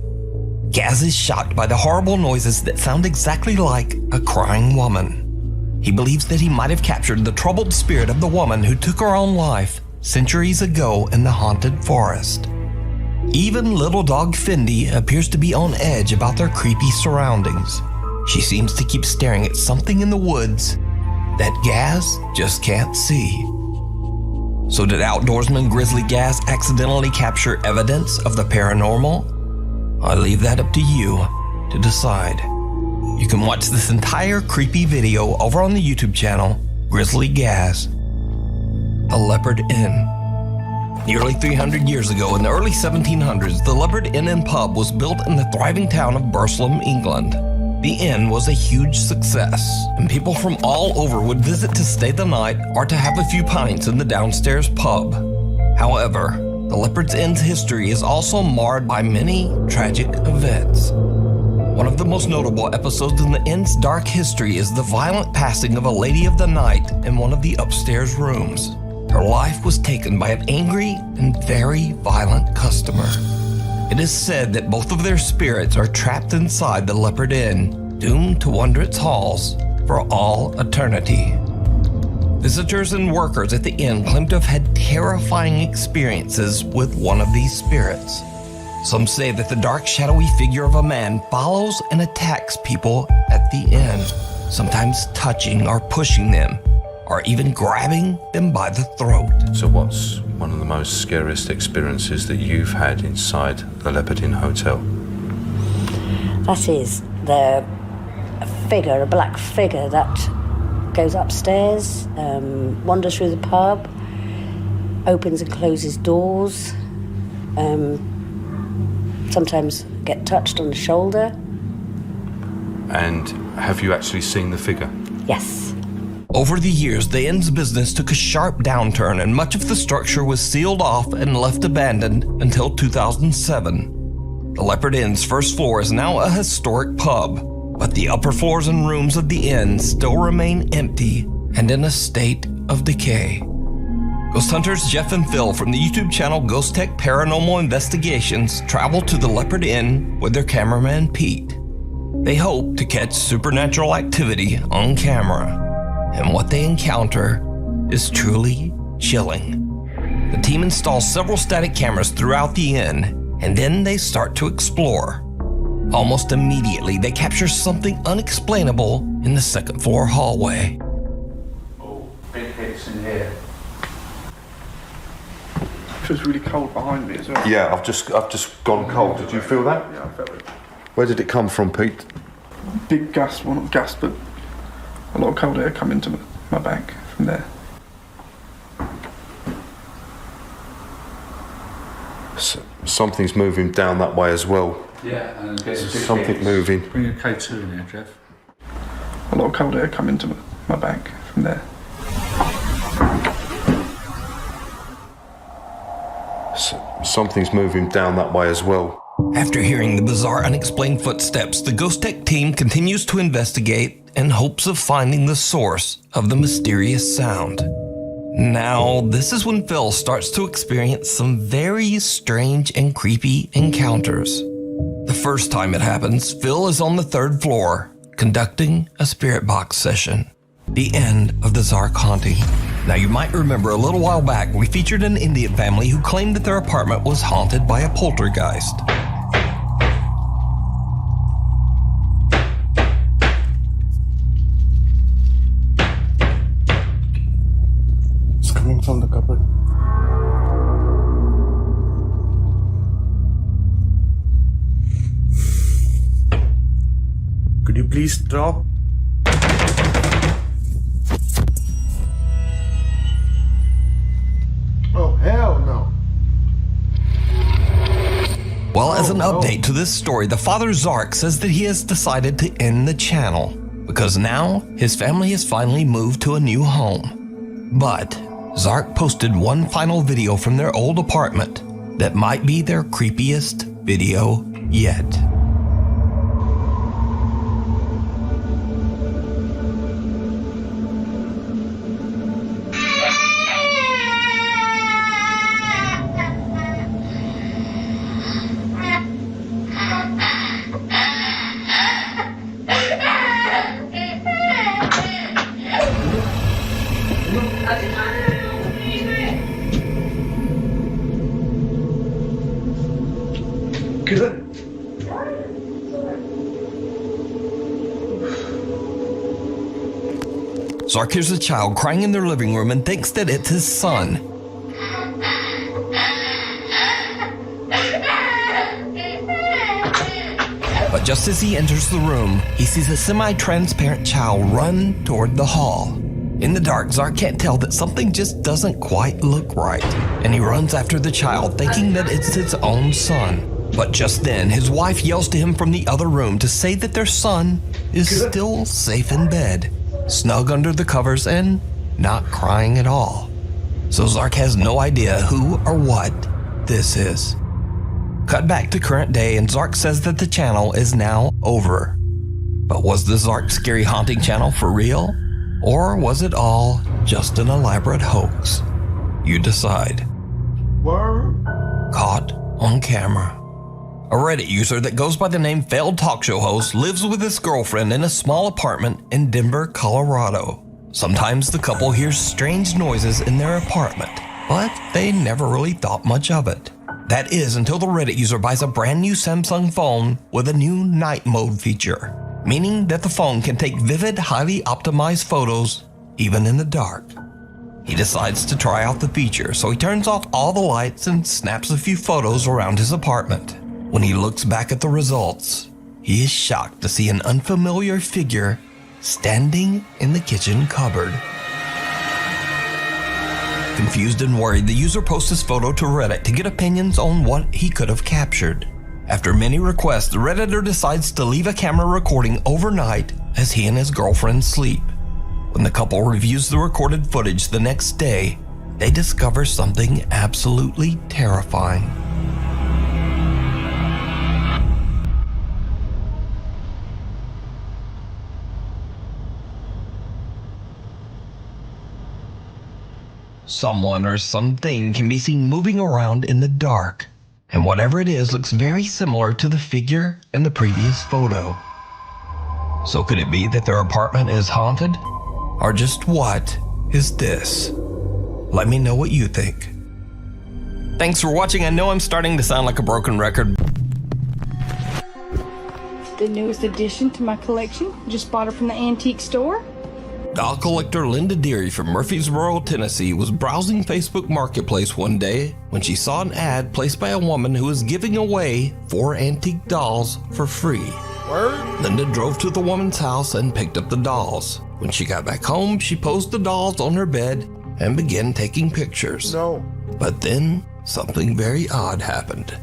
Gaz is shocked by the horrible noises that sound exactly like a crying woman. He believes that he might have captured the troubled spirit of the woman who took her own life centuries ago in the haunted forest. Even little dog Fendi appears to be on edge about their creepy surroundings. She seems to keep staring at something in the woods that Gaz just can't see. So did outdoorsman Grizzly Gaz accidentally capture evidence of the paranormal? I leave that up to you to decide. You can watch this entire creepy video over on the YouTube channel, Grizzly Gaz. The Leopard Inn. Nearly 300 years ago, in the early 1700s, the Leopard Inn and Pub was built in the thriving town of Burslem, England. The inn was a huge success, and people from all over would visit to stay the night or to have a few pints in the downstairs pub. However, the Leopard's Inn's history is also marred by many tragic events. One of the most notable episodes in the inn's dark history is the violent passing of a lady of the night in one of the upstairs rooms. Her life was taken by an angry and very violent customer. It is said that both of their spirits are trapped inside the Leopard Inn, doomed to wander its halls for all eternity. Visitors and workers at the inn claim to have had terrifying experiences with one of these spirits. Some say that the dark, shadowy figure of a man follows and attacks people at the inn, sometimes touching or pushing them, or even grabbing them by the throat. So what's one of the most scariest experiences that you've had inside the Leopard Inn Hotel? That is the figure, a black figure that goes upstairs, wanders through the pub, opens and closes doors, sometimes get touched on the shoulder. And have you actually seen the figure? Yes. Over the years, the inn's business took a sharp downturn and much of the structure was sealed off and left abandoned until 2007. The Leopard Inn's first floor is now a historic pub, but the upper floors and rooms of the inn still remain empty and in a state of decay. Ghost hunters Jeff and Phil from the YouTube channel Ghost Tech Paranormal Investigations travel to the Leopard Inn with their cameraman Pete. They hope to catch supernatural activity on camera, and what they encounter is truly chilling. The team installs several static cameras throughout the inn, and then they start to explore. Almost immediately, they capture something unexplainable in the second floor hallway. Oh, big hits in here. It feels really cold behind me as well. Yeah, I've just gone cold. Did you feel that? Yeah, I felt it. Where did it come from, Pete? Big gas, well not gas, but a lot of cold air come into my back from there. Something's moving down that way as well. Yeah, and something moving. Bring a K2 in here, Jeff. A lot of cold air come into my back from there. Something's moving down that way as well. After hearing the bizarre, unexplained footsteps, the Ghost Tech team continues to investigate in hopes of finding the source of the mysterious sound. Now, this is when Phil starts to experience some very strange and creepy encounters. The first time it happens, Phil is on the 3rd floor, conducting a spirit box session. The end of the Zark haunting. Now, you might remember a little while back, we featured an Indian family who claimed that their apartment was haunted by a poltergeist. It's coming from the cupboard. Could you please drop? Oh, hell no. Well, as an update to this story, the father Zark says that he has decided to end the channel because now his family has finally moved to a new home. But Zark posted one final video from their old apartment that might be their creepiest video yet. Zark hears a child crying in their living room and thinks that it's his son. But just as he enters the room, he sees a semi-transparent child run toward the hall. In the dark, Zark can't tell that something just doesn't quite look right, and he runs after the child thinking that it's his own son. But just then, his wife yells to him from the other room to say that their son is still safe in bed, snug under the covers and not crying at all. So Zark has no idea who or what this is. Cut back to current day and Zark says that the channel is now over. But was the Zark Scary Haunting channel for real? Or was it all just an elaborate hoax? You decide. Word? Caught on camera. A Reddit user that goes by the name Failed Talk Show Host lives with his girlfriend in a small apartment in Denver, Colorado. Sometimes the couple hears strange noises in their apartment, but they never really thought much of it. That is until the Reddit user buys a brand new Samsung phone with a new night mode feature, meaning that the phone can take vivid, highly optimized photos even in the dark. He decides to try out the feature, so he turns off all the lights and snaps a few photos around his apartment. When he looks back at the results, he is shocked to see an unfamiliar figure standing in the kitchen cupboard. Confused and worried, the user posts his photo to Reddit to get opinions on what he could have captured. After many requests, the Redditor decides to leave a camera recording overnight as he and his girlfriend sleep. When the couple reviews the recorded footage the next day, they discover something absolutely terrifying. Someone or something can be seen moving around in the dark, and whatever it is looks very similar to the figure in the previous photo. So could it be that their apartment is haunted? Or just what is this? Let me know what you think. Thanks for watching. I know I'm starting to sound like a broken record. The newest addition to my collection. Just bought it from the antique store. Doll collector Linda Deary from Murfreesboro, Tennessee was browsing Facebook Marketplace one day when she saw an ad placed by a woman who was giving away 4 antique dolls for free. Word? Linda drove to the woman's house and picked up the dolls. When she got back home, she posed the dolls on her bed and began taking pictures. No. But then something very odd happened.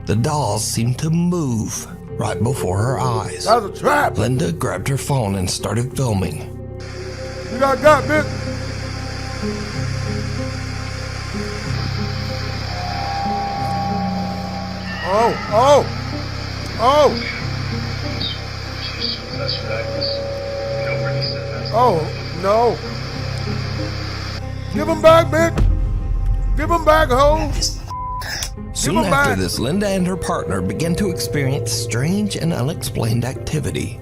The dolls seemed to move right before her eyes. That was a trap. Linda grabbed her phone and started filming. You got bitch. Oh. Oh, no. Give him back, bitch. Give him back, ho. Soon after this, Linda and her partner began to experience strange and unexplained activity.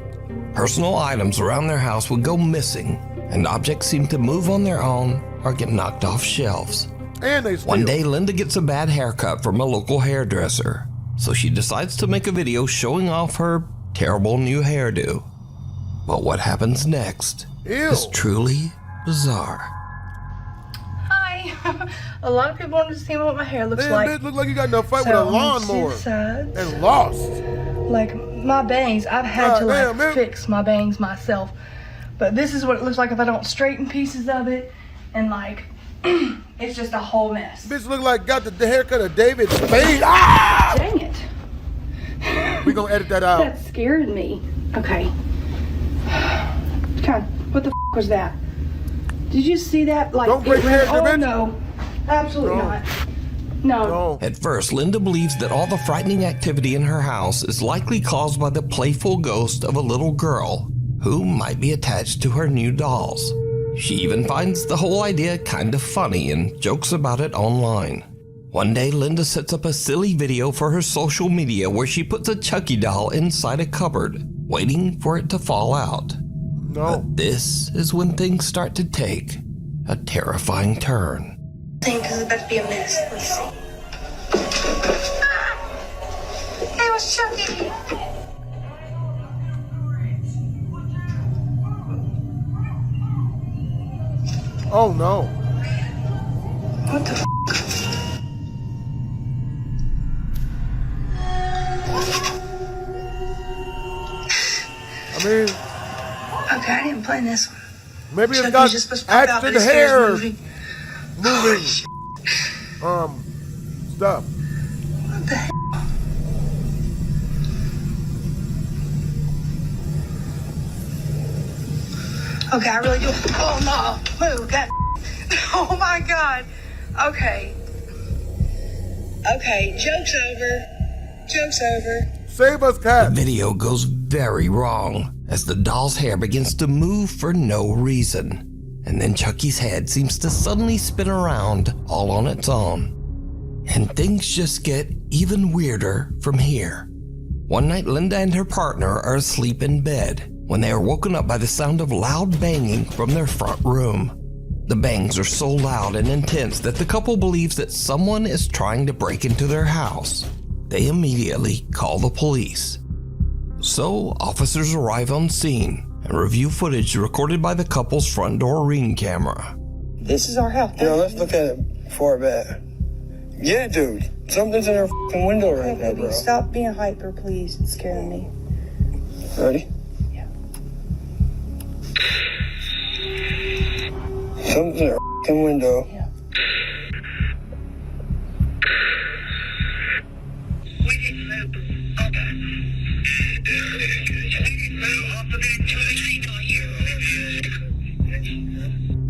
Personal items around their house would go missing, and objects seemed to move on their own or get knocked off shelves. And they steal. One day, Linda gets a bad haircut from a local hairdresser, so she decides to make a video showing off her terrible new hairdo. But what happens next is truly bizarre. Hi. A lot of people want to see what my hair looks Damn, like. bitch, look like you got in a fight with a lawnmower and lost. Like my bangs, I've had to fix my bangs myself. But this is what it looks like if I don't straighten pieces of it, and like it's just a whole mess. Bitch look like got the haircut of David Spade. Ah! Dang it. We gonna edit that out. That scared me. Okay. God, what the was that? Did you see that? Like, don't break your hair, bitch. No, absolutely not. No. At first, Linda believes that all the frightening activity in her house is likely caused by the playful ghost of a little girl who might be attached to her new dolls. She even finds the whole idea kind of funny and jokes about it online. One day, Linda sets up a silly video for her social media where she puts a Chucky doll inside a cupboard, waiting for it to fall out. No. But this is when things start to take a terrifying turn. Thing, because it's about to be a mess. Let's see. Hey, what's Chucky? Oh no. What the f? I mean, okay, I didn't plan this one. Maybe it's Chucky's got just supposed to pop out, action but his hair's hair moving. Stuff. What the hell? Okay, I really do. Oh no, move that. Oh my god. Okay. Okay, joke's over. Joke's over. Save us, cat. The video goes very wrong as the doll's hair begins to move for no reason. And then Chucky's head seems to suddenly spin around all on its own. And things just get even weirder from here. One night, Linda and her partner are asleep in bed when they are woken up by the sound of loud banging from their front room. The bangs are so loud and intense that the couple believes that someone is trying to break into their house. They immediately call the police. So, officers arrive on scene and review footage recorded by the couple's front door ring camera. This is our house. Yeah, let's look at it before bed. Yeah, dude. Something's in our f***ing window right now, bro. Stop being hyper, please. It's scaring me. Ready? Yeah. Something's in our f***ing window. Yeah.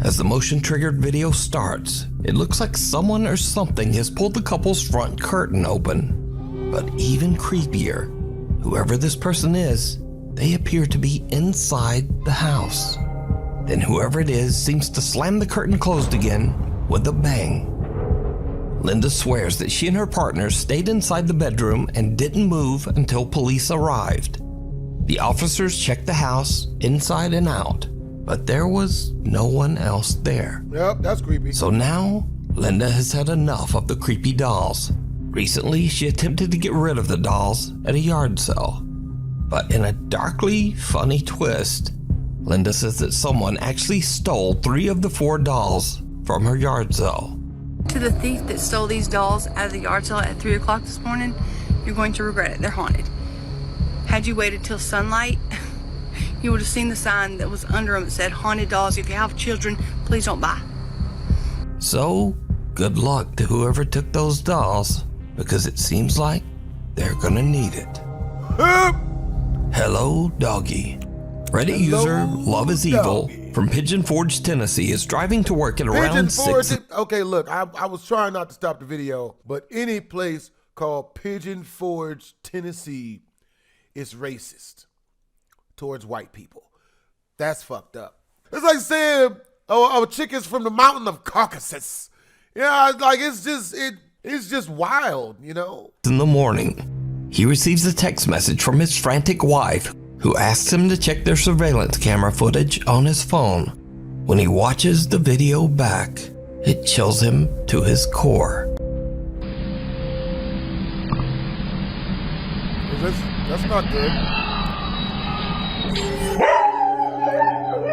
As the motion-triggered video starts, it looks like someone or something has pulled the couple's front curtain open. But even creepier, whoever this person is, they appear to be inside the house. Then whoever it is seems to slam the curtain closed again with a bang. Linda swears that she and her partner stayed inside the bedroom and didn't move until police arrived. The officers checked the house inside and out, but there was no one else there. Yep, that's creepy. So now, Linda has had enough of the creepy dolls. Recently, she attempted to get rid of the dolls at a yard sale. But in a darkly funny twist, Linda says that someone actually stole 3 of the 4 dolls from her yard sale. To the thief that stole these dolls out of the yard sale at 3 o'clock this morning, you're going to regret it. They're haunted. Had you waited till sunlight, you would have seen the sign that was under them that said, "Haunted dolls. If you have children, please don't buy." So, good luck to whoever took those dolls, because it seems like they're gonna need it. Hello, Doggy. Reddit user Love is Evil from Pigeon Forge, Tennessee is driving to work at around 6. Okay, look, I was trying not to stop the video, but any place called Pigeon Forge, Tennessee is racist towards white people. That's fucked up. It's like saying chickens from the mountain of Caucasus. Yeah, like it's just wild, you know? In the morning, he receives a text message from his frantic wife, who asks him to check their surveillance camera footage on his phone. When he watches the video back, it chills him to his core. That's not good.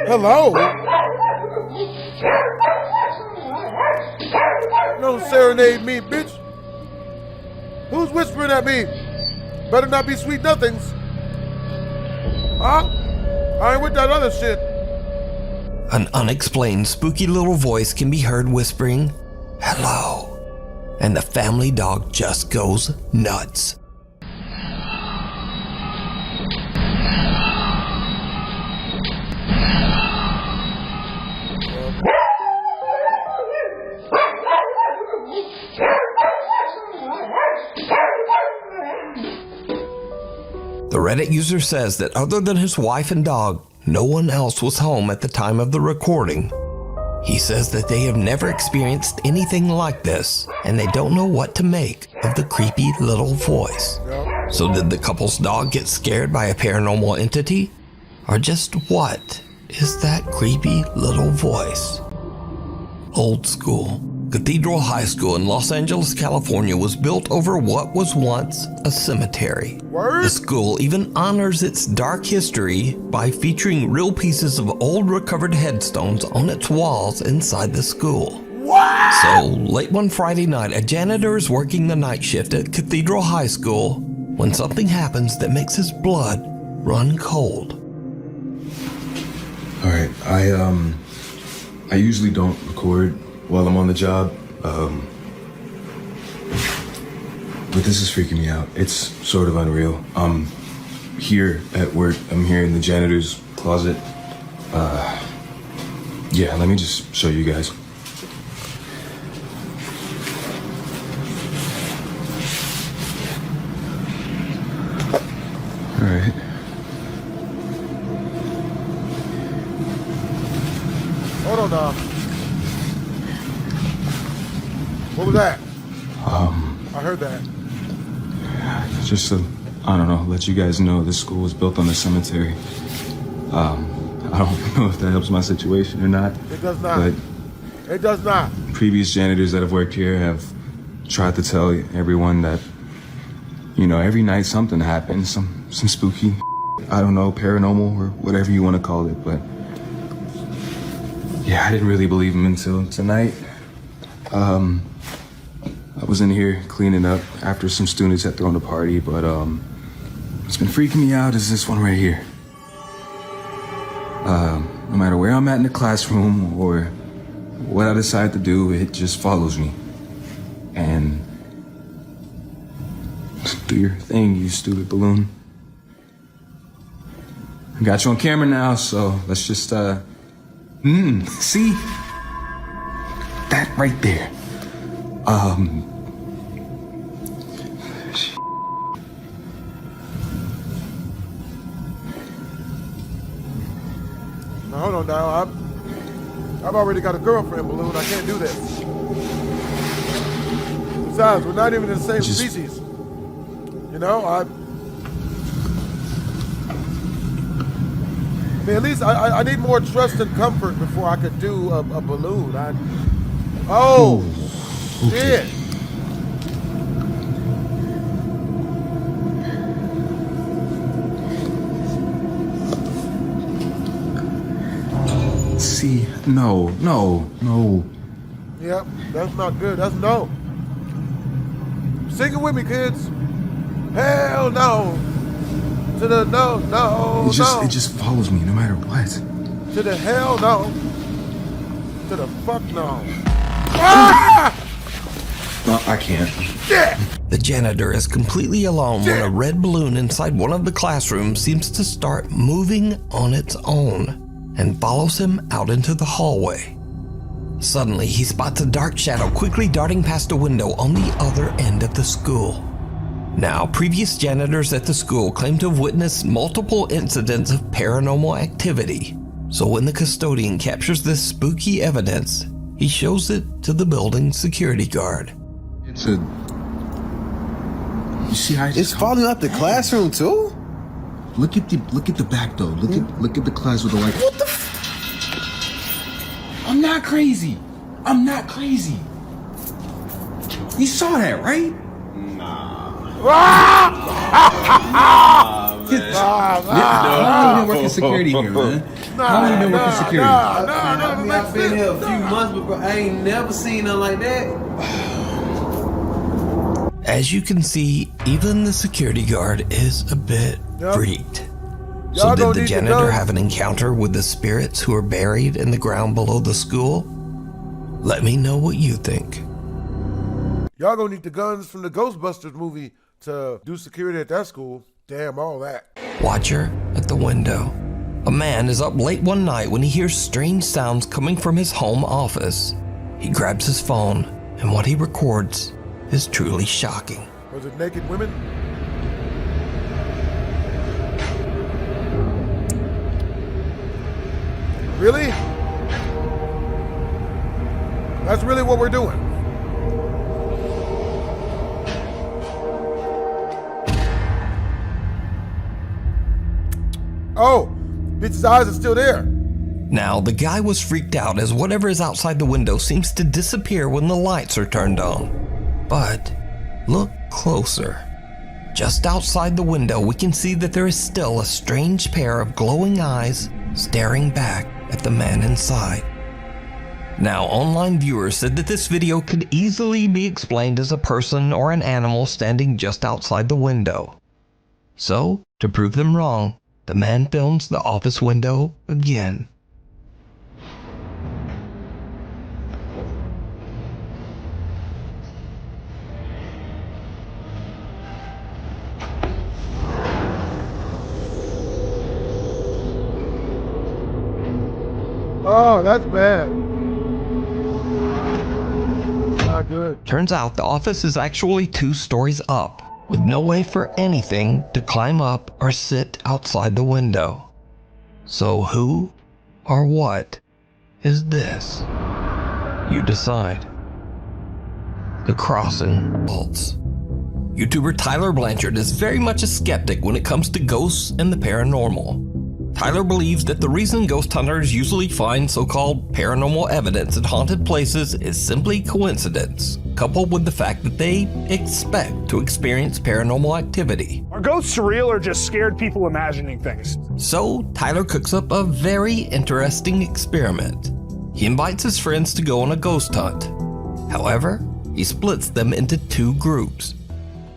Hello? Don't serenade me, bitch. Who's whispering at me? Better not be sweet nothings. Huh? I ain't with that other shit. An unexplained spooky little voice can be heard whispering, "Hello," and the family dog just goes nuts. The Reddit user says that other than his wife and dog, no one else was home at the time of the recording. He says that they have never experienced anything like this, and they don't know what to make of the creepy little voice. So did the couple's dog get scared by a paranormal entity? Or just what is that creepy little voice? Old school. Cathedral High School in Los Angeles, California was built over what was once a cemetery. The school even honors its dark history by featuring real pieces of old recovered headstones on its walls inside the school. What? So, late one Friday night, a janitor is working the night shift at Cathedral High School when something happens that makes his blood run cold. Alright, I usually don't record while I'm on the job, but this is freaking me out. It's sort of unreal. I'm here at work. I'm here in the janitor's closet. Yeah, let me just show you guys. All right. Hold on now. What was that? I heard that. Just to, I don't know, let you guys know this school was built on a cemetery. I don't know if that helps my situation or not. It does not. But it does not. Previous janitors that have worked here have tried to tell everyone that, you know, every night something happens, some spooky, I don't know, paranormal or whatever you want to call it, but yeah, I didn't really believe them until tonight. I was in here cleaning up after some students had thrown a party, but what's been freaking me out is this one right here. No matter where I'm at in the classroom or what I decide to do, it just follows me. And do your thing, you stupid balloon. I got you on camera now, so let's just, see? That right there. Now, hold on now. I've already got a girlfriend, Balloon. I can't do this. Besides, we're not even in the same species. You know, I mean, at least I need more trust and comfort before I could do a balloon. Shit. See, no. Yep, that's not good. That's no. Sing it with me, kids. Hell no. To the no. It just follows me no matter what. To the hell no. To the fuck no. Ah! No, I can't. Yeah. The janitor is completely alone when a red balloon inside one of the classrooms seems to start moving on its own and follows him out into the hallway. Suddenly, he spots a dark shadow quickly darting past a window on the other end of the school. Now, previous janitors at the school claim to have witnessed multiple incidents of paranormal activity, So when the custodian captures this spooky evidence, he shows it to the building's security guard. It's a... You see how it's falling out the classroom too? Look at the back though. Look at the class with the light. What the I'm not crazy. I'm not crazy. You saw that, right? How long you been working security here, man? How long you been working security? I've been here a few months, but bro, I ain't never seen nothing like that. As you can see, even the security guard is a bit freaked. So did the janitor have an encounter with the spirits who are buried in the ground below the school? Let me know what you think. Y'all gonna need the guns from the Ghostbusters movie to do security at that school. Damn, all that. Watcher at the window. A man is up late one night when he hears strange sounds coming from his home office. He grabs his phone, and what he records is truly shocking. Was it naked women? Really? That's really what we're doing. Oh, bitch's eyes are still there. Now, the guy was freaked out as whatever is outside the window seems to disappear when the lights are turned on. But look closer. Just outside the window, we can see that there is still a strange pair of glowing eyes staring back at the man inside. Now, online viewers said that this video could easily be explained as a person or an animal standing just outside the window. So, to prove them wrong, the man films the office window again. Oh, that's bad. Not good. Turns out the office is actually 2 stories up, with no way for anything to climb up or sit outside the window. So who or what is this? You decide. The Crossing Vaults. YouTuber Tyler Blanchard is very much a skeptic when it comes to ghosts and the paranormal. Tyler believes that the reason ghost hunters usually find so-called paranormal evidence at haunted places is simply coincidence, coupled with the fact that they expect to experience paranormal activity. Are ghosts real or just scared people imagining things? So, Tyler cooks up a very interesting experiment. He invites his friends to go on a ghost hunt. However, he splits them into 2 groups.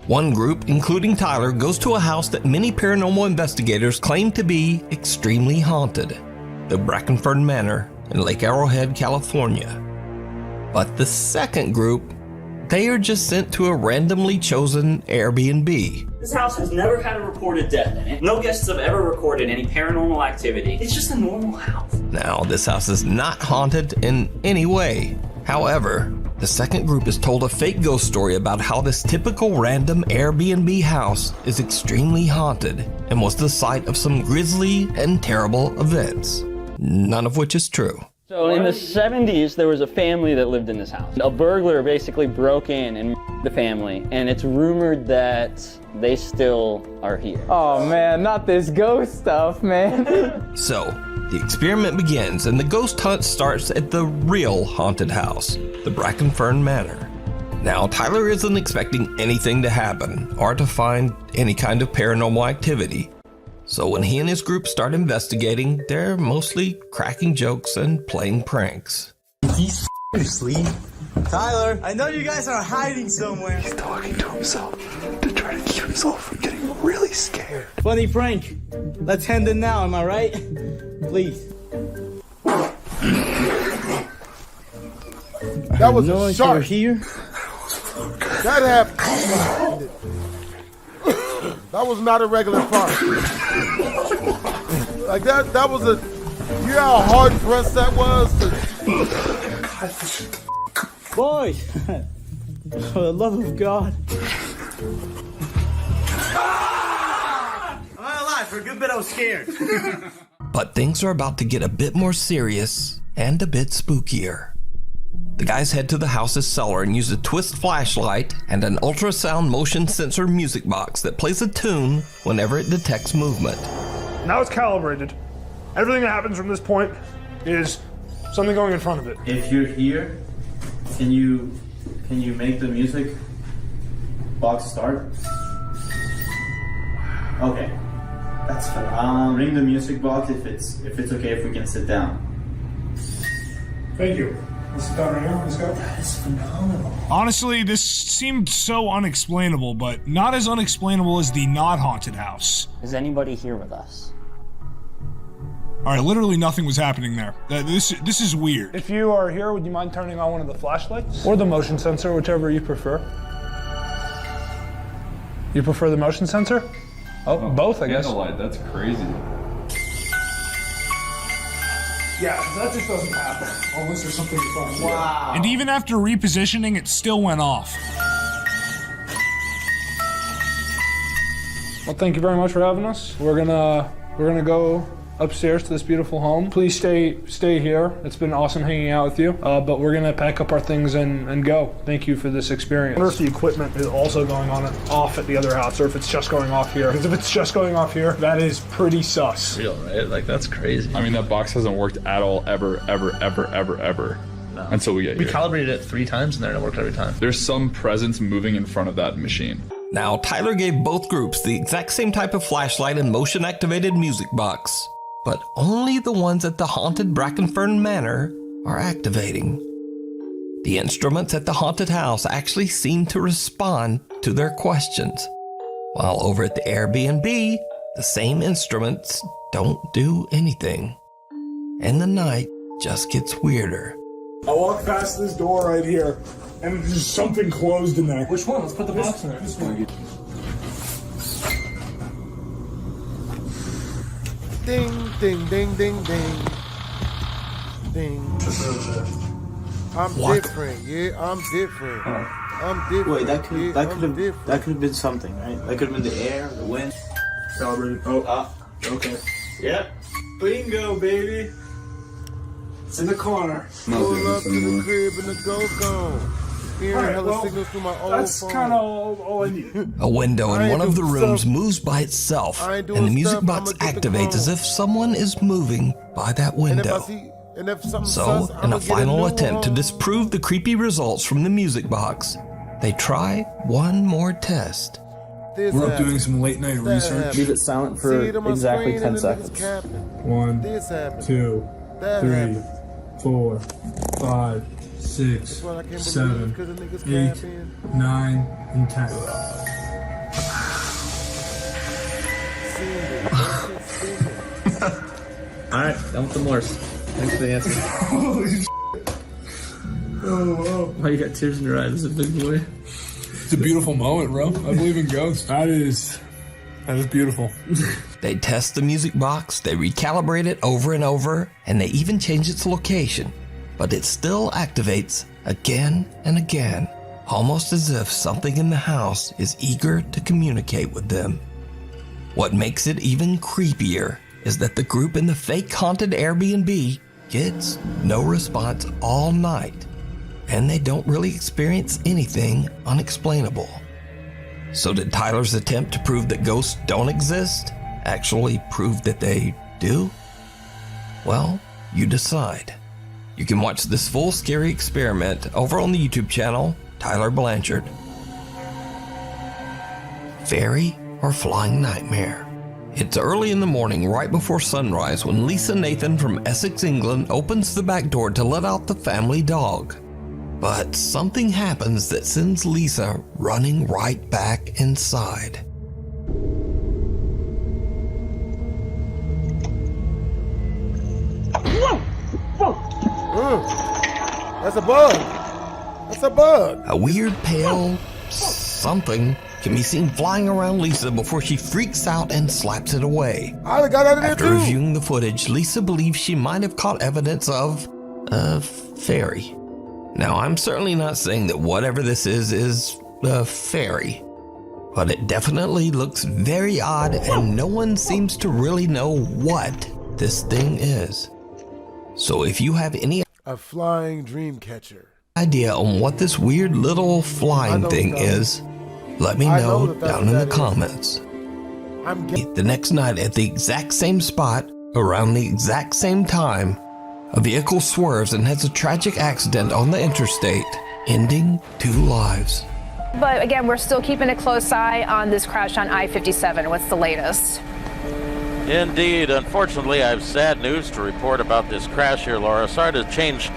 One group, including Tyler, goes to a house that many paranormal investigators claim to be extremely haunted, the Brackenford Manor in Lake Arrowhead, California. But the second group, they are just sent to a randomly chosen Airbnb. This house has never had a reported death in it. No guests have ever recorded any paranormal activity. It's just a normal house. Now, this house is not haunted in any way. However, the second group is told a fake ghost story about how this typical random Airbnb house is extremely haunted and was the site of some grisly and terrible events, none of which is true. So in the 70s, there was a family that lived in this house. A burglar basically broke in and the family, and it's rumored that they still are here. Oh man, not this ghost stuff, man. So, the experiment begins and the ghost hunt starts at the real haunted house, the Brackenfern Manor. Now, Tyler isn't expecting anything to happen or to find any kind of paranormal activity. So when he and his group start investigating, they're mostly cracking jokes and playing pranks. He's asleep. Tyler, I know you guys are hiding somewhere. He's talking to himself to try to keep himself from getting really scared. Funny prank. Let's end it now, am I right? Please. That was a shark. Here. That happened. That was not a regular fart. Like that was a, you know how hard pressed that was? Boys, for the love of God. I'm alive, for a good bit I was scared. But things are about to get a bit more serious and a bit spookier. The guys head to the house's cellar and use a twist flashlight and an ultrasound motion sensor music box that plays a tune whenever it detects movement. Now it's calibrated. Everything that happens from this point is something going in front of it. If you're here, can you make the music box start? Okay, that's fine. Ring the music box if it's okay if we can sit down. Thank you. Let's sit down right now. Let's go. That is phenomenal. Honestly, this seemed so unexplainable, but not as unexplainable as the not haunted house. Is anybody here with us? All right, literally nothing was happening there. This is weird. If you are here, would you mind turning on one of the flashlights? Or the motion sensor, whichever you prefer. You prefer the motion sensor? Oh, both, I guess. Candlelight, that's crazy. Yeah, that just doesn't happen unless there's something in front of you. Wow. And even after repositioning, it still went off. Well, thank you very much for having us. We're gonna go upstairs to this beautiful home. Please stay here. It's been awesome hanging out with you. But we're gonna pack up our things and go. Thank you for this experience. I wonder if the equipment is also going on off at the other house, or if it's just going off here. Because if it's just going off here, that is pretty sus. Real, right? Like, that's crazy. I mean, that box hasn't worked at all, ever. No. Until we get here. We calibrated it 3 times and then it worked every time. There's some presence moving in front of that machine. Now, Tyler gave both groups the exact same type of flashlight and motion-activated music box, but only the ones at the haunted Brackenfern Manor are activating. The instruments at the haunted house actually seem to respond to their questions, while over at the Airbnb, the same instruments don't do anything. And the night just gets weirder. I walk past this door right here, and there's something closed in there. Which one? Let's put the box in there. This one. Ding, ding, ding, ding, ding. Ding. I'm What? different, yeah, I'm different. I'm different. Wait, that could different. have been something, right? That could have been the air, the wind. Calibrated. Okay. Yep. Bingo, baby. It's in the corner. Pull up to the crib and the go-go. Hearing hella signals through my old That's phone. kind of all I need. A window I in ain't one of the doing rooms stuff. moves by itself, I ain't and doing the music stuff, box I'ma get the activates as call. if someone is moving by that window. And if something So, sus, in I'ma a get final new attempt to home. disprove the creepy results from the music box, they try one more test. This We're up happened. doing some late night That research. happened. Leave it silent See for it on my exactly screen 10 and the niggas seconds. capping. 1, This happened. 2, That 3, happened. 4, 5, 6, That's why I can't believe 7, 'cause the niggas 8, capping. 9, and 10. Alright, done with the Morse. Thanks for the answer. Holy shit. Oh, wow. Why you got tears in your eyes? This is a big boy. It's a beautiful moment, bro. I believe in ghosts. That is beautiful. They test the music box, they recalibrate it over and over, and they even change its location. But it still activates again and again, almost as if something in the house is eager to communicate with them. What makes it even creepier is that the group in the fake haunted Airbnb gets no response all night, and they don't really experience anything unexplainable. So did Tyler's attempt to prove that ghosts don't exist actually prove that they do? Well, you decide. You can watch this full scary experiment over on the YouTube channel, Tyler Blanchard. Fairy or Flying Nightmare? It's early in the morning, right before sunrise, when Lisa Nathan from Essex, England opens the back door to let out the family dog. But something happens that sends Lisa running right back inside. That's a bug. That's a bug. A weird pale something can be seen flying around Lisa before she freaks out and slaps it away. I got out of there After too. reviewing the footage, Lisa believes she might have caught evidence of a fairy. Now, I'm certainly not saying that whatever this is a fairy, but it definitely looks very odd and no one seems to really know what this thing is. So if you have any A flying dream catcher. idea on what this weird little flying thing is, let me know down in the comments. The next night at the exact same spot, around the exact same time, a vehicle swerves and has a tragic accident on the interstate, ending 2 lives. But again, we're still keeping a close eye on this crash on I-57. What's the latest? Indeed. Unfortunately, I have sad news to report about this crash here, Laura. Sorry to change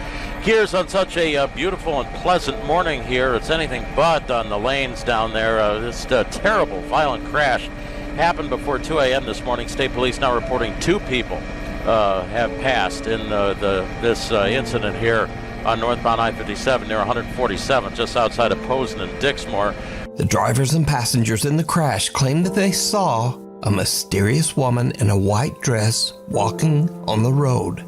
gears on such a beautiful and pleasant morning here. It's anything but on the lanes down there. This terrible, violent crash happened before 2 a.m. this morning. State Police now reporting 2 people have passed in this incident here on northbound I-57 near 147, just outside of Posen and Dixmoor. The drivers and passengers in the crash claim that they saw a mysterious woman in a white dress walking on the road.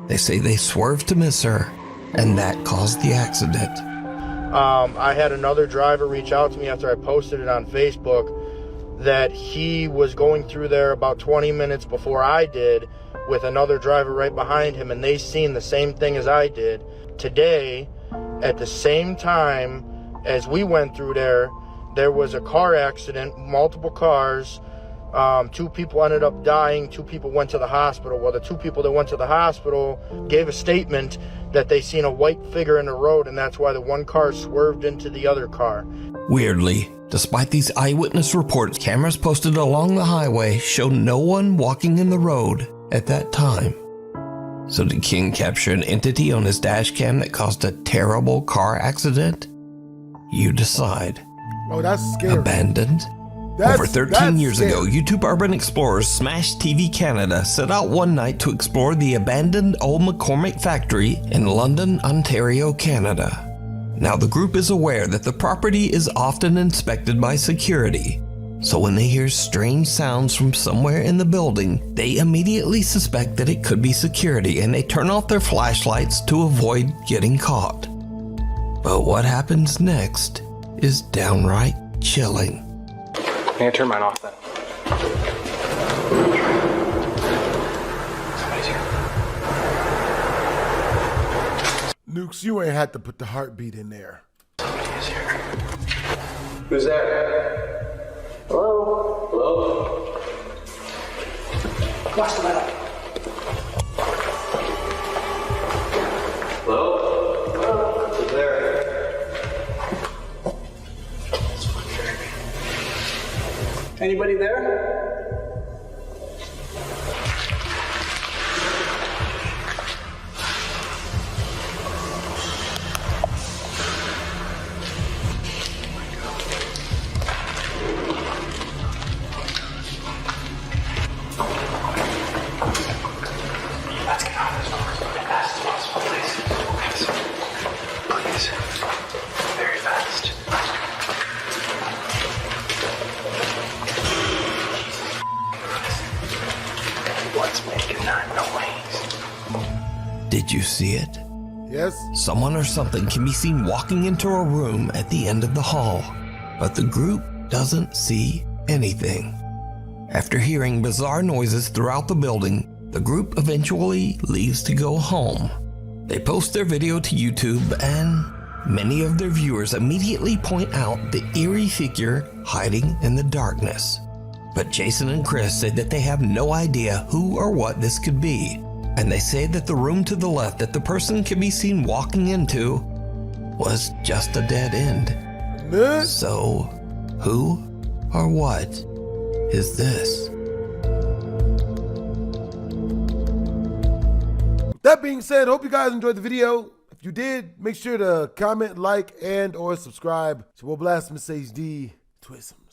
They say they swerved to miss her, and that caused the accident. I had another driver reach out to me after I posted it on Facebook that he was going through there about 20 minutes before I did with another driver right behind him, and they seen the same thing as I did. Today, at the same time as we went through there was a car accident, multiple cars. 2 people ended up dying, 2 people went to the hospital. Well, the 2 people that went to the hospital gave a statement that they seen a white figure in the road, and that's why the one car swerved into the other car. Weirdly, despite these eyewitness reports, cameras posted along the highway show no one walking in the road at that time. So did King capture an entity on his dash cam that caused a terrible car accident? You decide. Oh, that's scary. Abandoned? Over 13 years ago, YouTube urban explorers Smash TV Canada set out one night to explore the abandoned old McCormick factory in London, Ontario, Canada. Now the group is aware that the property is often inspected by security, so when they hear strange sounds from somewhere in the building, they immediately suspect that it could be security, and they turn off their flashlights to avoid getting caught. But what happens next is downright chilling. I'm gonna turn mine off then. Somebody's here. Nukes, you ain't had to put the heartbeat in there. Somebody is here. Who's there? Hello? Hello? Watch the metal. Hello? Hello? Who's there? Anybody there? Let's get out of this door as fast as possible, please. Please. Very fast. What's making that noise? Did you see it? Yes. Someone or something can be seen walking into a room at the end of the hall, but the group doesn't see anything. After hearing bizarre noises throughout the building, the group eventually leaves to go home. They post their video to YouTube, and many of their viewers immediately point out the eerie figure hiding in the darkness. But Jason and Chris say that they have no idea who or what this could be, and they say that the room to the left that the person can be seen walking into was just a dead end. So, who or what is this? That being said, hope you guys enjoyed the video. If you did, make sure to comment, like, and or subscribe. It's your boy BlastphamousHD. Twisms.